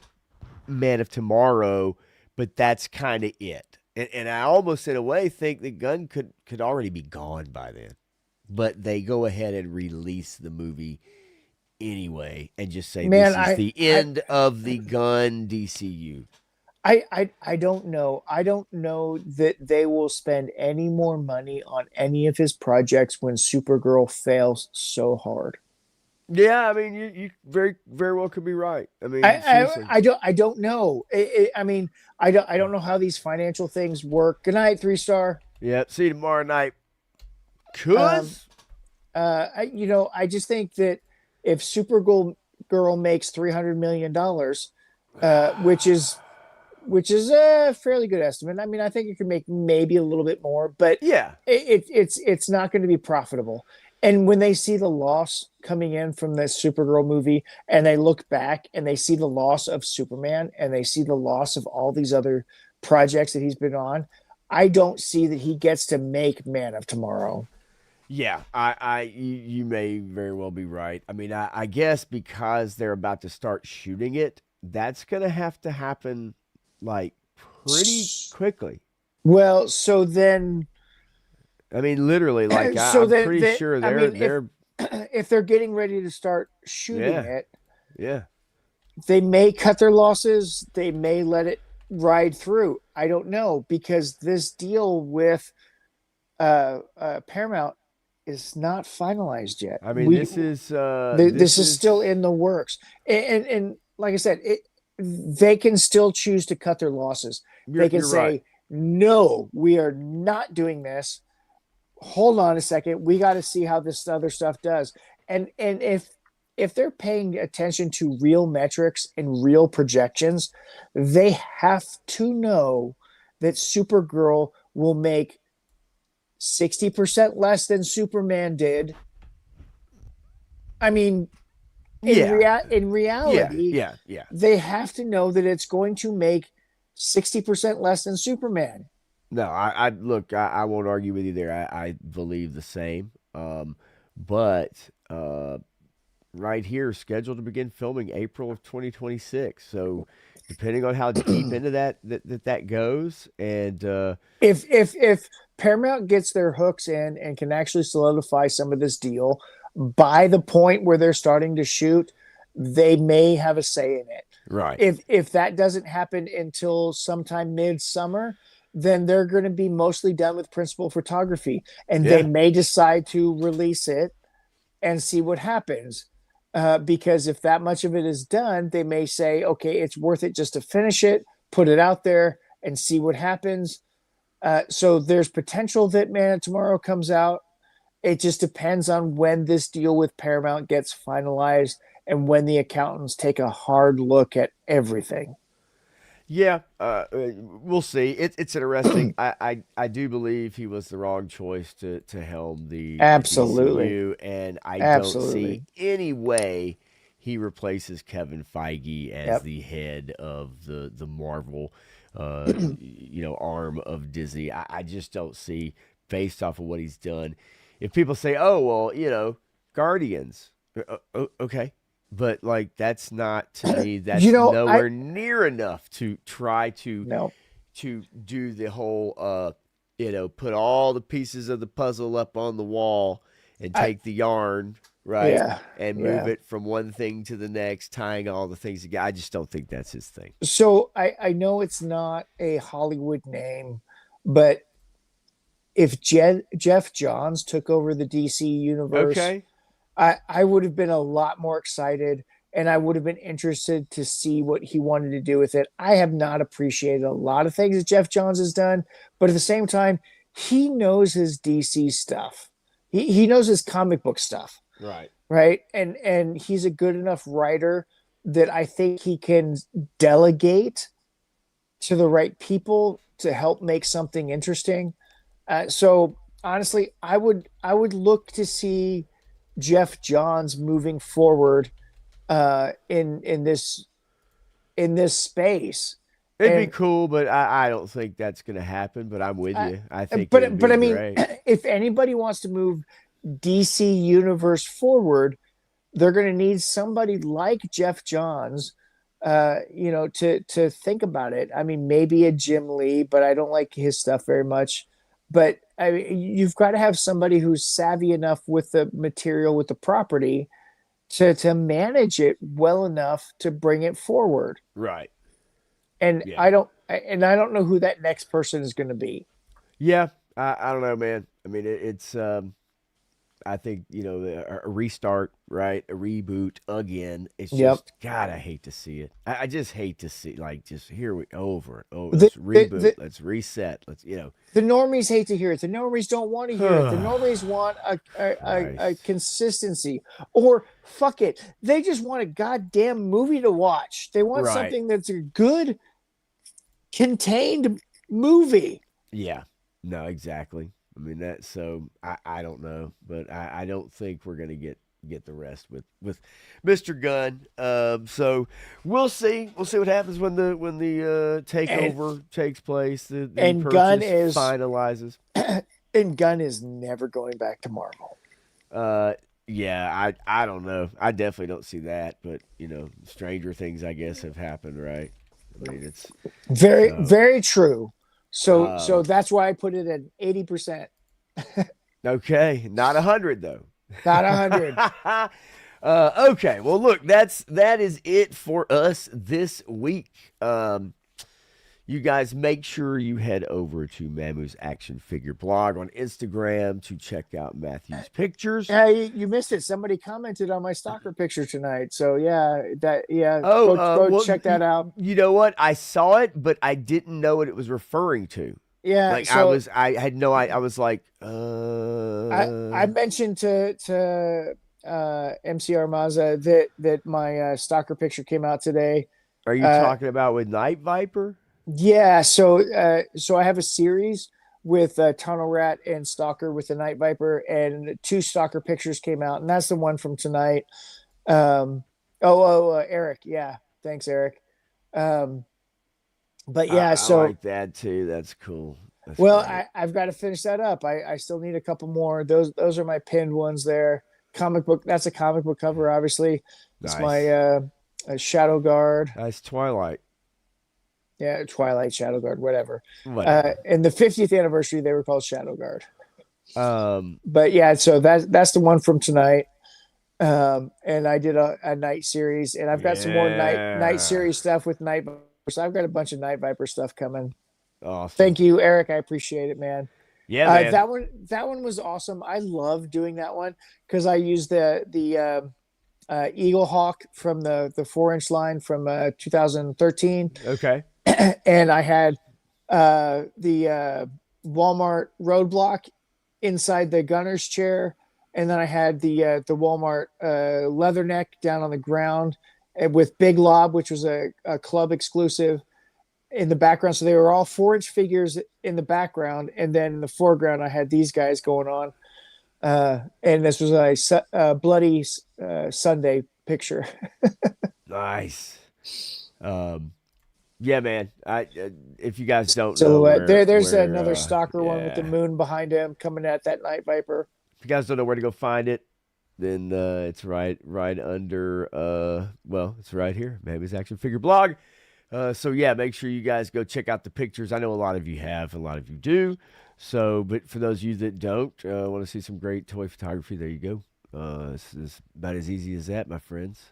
Man of Tomorrow, but that's kind of it. And I almost in a way think that Gunn could already be gone by then. But they go ahead and release the movie anyway and just say this is the end of the Gunn DCU. I don't know. I don't know that they will spend any more money on any of his projects when Supergirl fails so hard. Yeah, I mean, you very very well could be right. I mean, I don't know. I mean, I don't know how these financial things work. Good night, 3-star. Yeah, see you tomorrow night. Cause I just think that if Supergirl makes $300 million, which is a fairly good estimate. I mean, I think it could make maybe a little bit more, but yeah, it's not going to be profitable. And when they see the loss coming in from this Supergirl movie, and they look back and they see the loss of Superman, and they see the loss of all these other projects that he's been on, I don't see that he gets to make Man of Tomorrow. Yeah, you may very well be right. I mean, I guess because they're about to start shooting it, that's going to have to happen like pretty quickly. Well, so then, I mean, literally, like I'm pretty sure they're if they're getting ready to start shooting it, yeah, they may cut their losses. They may let it ride through. I don't know, because this deal with Paramount is not finalized yet. I mean, this is still in the works, and like I said, they can still choose to cut their losses. They can say, right. No, we are not doing this. Hold on a second. We got to see how this other stuff does. And if they're paying attention to real metrics and real projections, they have to know that Supergirl will make 60% less than Superman did. I mean, in reality, yeah, they have to know that it's going to make 60% less than Superman. No, I look, I won't argue with you there. I believe the same. But right here, scheduled to begin filming April of 2026. So depending on how deep into that goes, and if Paramount gets their hooks in and can actually solidify some of this deal by the point where they're starting to shoot, they may have a say in it. Right. If that doesn't happen until sometime midsummer, then they're going to be mostly done with principal photography, and they may decide to release it and see what happens. Because if that much of it is done, they may say, okay, it's worth it just to finish it, put it out there, and see what happens. So there's potential that Man of Tomorrow comes out. It just depends on when this deal with Paramount gets finalized and when the accountants take a hard look at everything. Yeah, we'll see. It's interesting. I do believe he was the wrong choice to helm the DCU, and I don't see any way he replaces Kevin Feige as the head of the Marvel, arm of Disney. I just don't see, based off of what he's done. If people say, "Oh, well, Guardians," okay. But like, that's not, to me, that's nowhere near enough to try to do the whole put all the pieces of the puzzle up on the wall and take the yarn, right, and move it from one thing to the next, tying all the things together. I just don't think that's his thing. So I know it's not a Hollywood name, but if Jeff Johns took over the DC universe, I would have been a lot more excited and I would have been interested to see what he wanted to do with it. I have not appreciated a lot of things that Jeff Johns has done, but at the same time, he knows his DC stuff. He knows his comic book stuff. Right. Right. And he's a good enough writer that I think he can delegate to the right people to help make something interesting. So honestly, I would look to see Jeff Johns moving forward in this space. It'd be cool, but I don't think that's going to happen. But I'm with you. I think, but I mean, great. if anybody wants to move DC universe forward, they're going to need somebody like Jeff Johns, to think about it. I mean, maybe a Jim Lee, but I don't like his stuff very much. But I mean, you've got to have somebody who's savvy enough with the material, with the property, to manage it well enough to bring it forward. Right. And yeah. I don't know who that next person is going to be. Yeah, I don't know, man. I mean, it's I think, a restart, right? A reboot again. It's just, God, I hate to see it. I just hate to see, just here we over and over. Let's reboot. Let's reset. Let's, The normies hate to hear it. The normies don't want to hear it. The normies want a consistency. Or fuck it, they just want a goddamn movie to watch. They want something that's a good, contained movie. Yeah. No, exactly. I mean, I don't know, but I don't think we're gonna get the rest with Mr. Gunn. So we'll see. We'll see what happens when the takeover takes place. The Gunn finalizes. And Gunn is never going back to Marvel. Yeah, I don't know. I definitely don't see that, but stranger things, I guess, have happened, right? I mean, it's very true. So that's why I put it at 80%. Okay, not 100 though. Not 100. Okay, well, look, that is it for us this week. You guys make sure you head over to Mamu's Action Figure blog on Instagram to check out Matthew's pictures. Yeah, you missed it. Somebody commented on my stalker picture tonight. So Oh, go check that out. You know what? I saw it, but I didn't know what it was referring to. Yeah, I had no idea. I was like, I mentioned to MCR Mazza that my stalker picture came out today. Are you talking about with Night Viper? Yeah, so I have a series with Tunnel Rat and Stalker with the Night Viper, and 2 Stalker pictures came out, and that's the one from tonight. Eric, yeah, thanks, Eric. But yeah, I like that too. That's cool. I've got to finish that up. I still need a couple more. Those are my pinned ones there. Comic book. That's a comic book cover, obviously. It's my Shadow Guard. That's Twilight. Yeah, Twilight, Shadow Guard, whatever. In the 50th anniversary, they were called Shadow Guard. But yeah, so that's the one from tonight. And I did a night series, and I've got some more night series stuff with Night Viper. So I've got a bunch of Night Viper stuff coming. Awesome. Thank you, Eric. I appreciate it, man. Yeah, man. That one was awesome. I love doing that one because I used the Eagle Hawk from the 4-inch line from 2013. Okay. And I had the Walmart roadblock inside the gunner's chair, and then I had the Walmart leatherneck down on the ground with Big Lob, which was a club exclusive, in the background. So they were all 4-inch figures in the background, and then in the foreground I had these guys going on. And this was a bloody Sunday picture. Nice. Yeah, man. If you guys don't Silhouette. know, there's another Stalker one with the moon behind him coming at that Night Viper. If you guys don't know where to go find it, then it's right under. It's right here, Mamu's Action Figure blog. So yeah, make sure you guys go check out the pictures. I know a lot of you have, a lot of you do. So, but for those of you that don't want to see some great toy photography, there you go. This is about as easy as that, my friends.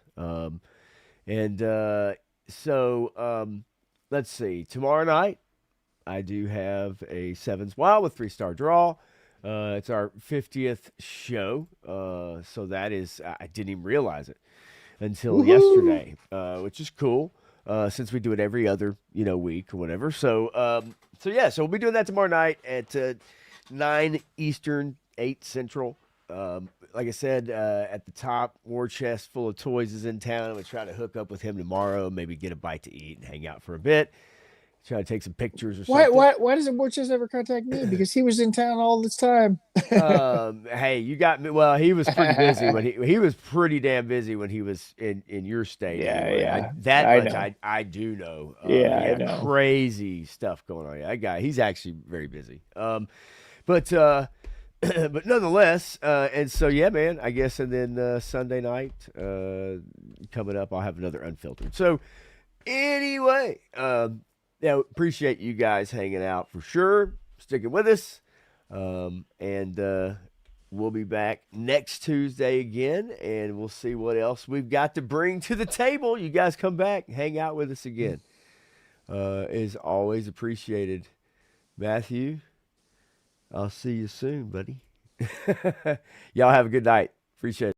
Let's see. Tomorrow night, I do have a Sevens Wild with 3-star draw. It's our 50th show. So that is, I didn't even realize it. until yesterday, which is cool. Since we do it every other week or whatever. So so we'll be doing that tomorrow night at 9 Eastern, 8 Central. Like I said, at the top, War Chest Full of Toys is in town. I'm going to try to hook up with him tomorrow, maybe get a bite to eat and hang out for a bit. Try to take some pictures or something. Why doesn't War Chest ever contact me? Because he was in town all this time. Hey, you got me. Well, he was pretty busy when he was pretty damn busy when he was in your state. Yeah, anyway. yeah. I do know. I know. Crazy stuff going on. Yeah, that guy, he's actually very busy. But nonetheless, and so yeah, man. I guess, and then Sunday night coming up, I'll have another Unfiltered. So anyway, appreciate you guys hanging out for sure, sticking with us, and we'll be back next Tuesday again, and we'll see what else we've got to bring to the table. You guys come back, hang out with us again. Is always appreciated. Matthew, I'll see you soon, buddy. Y'all have a good night. Appreciate it.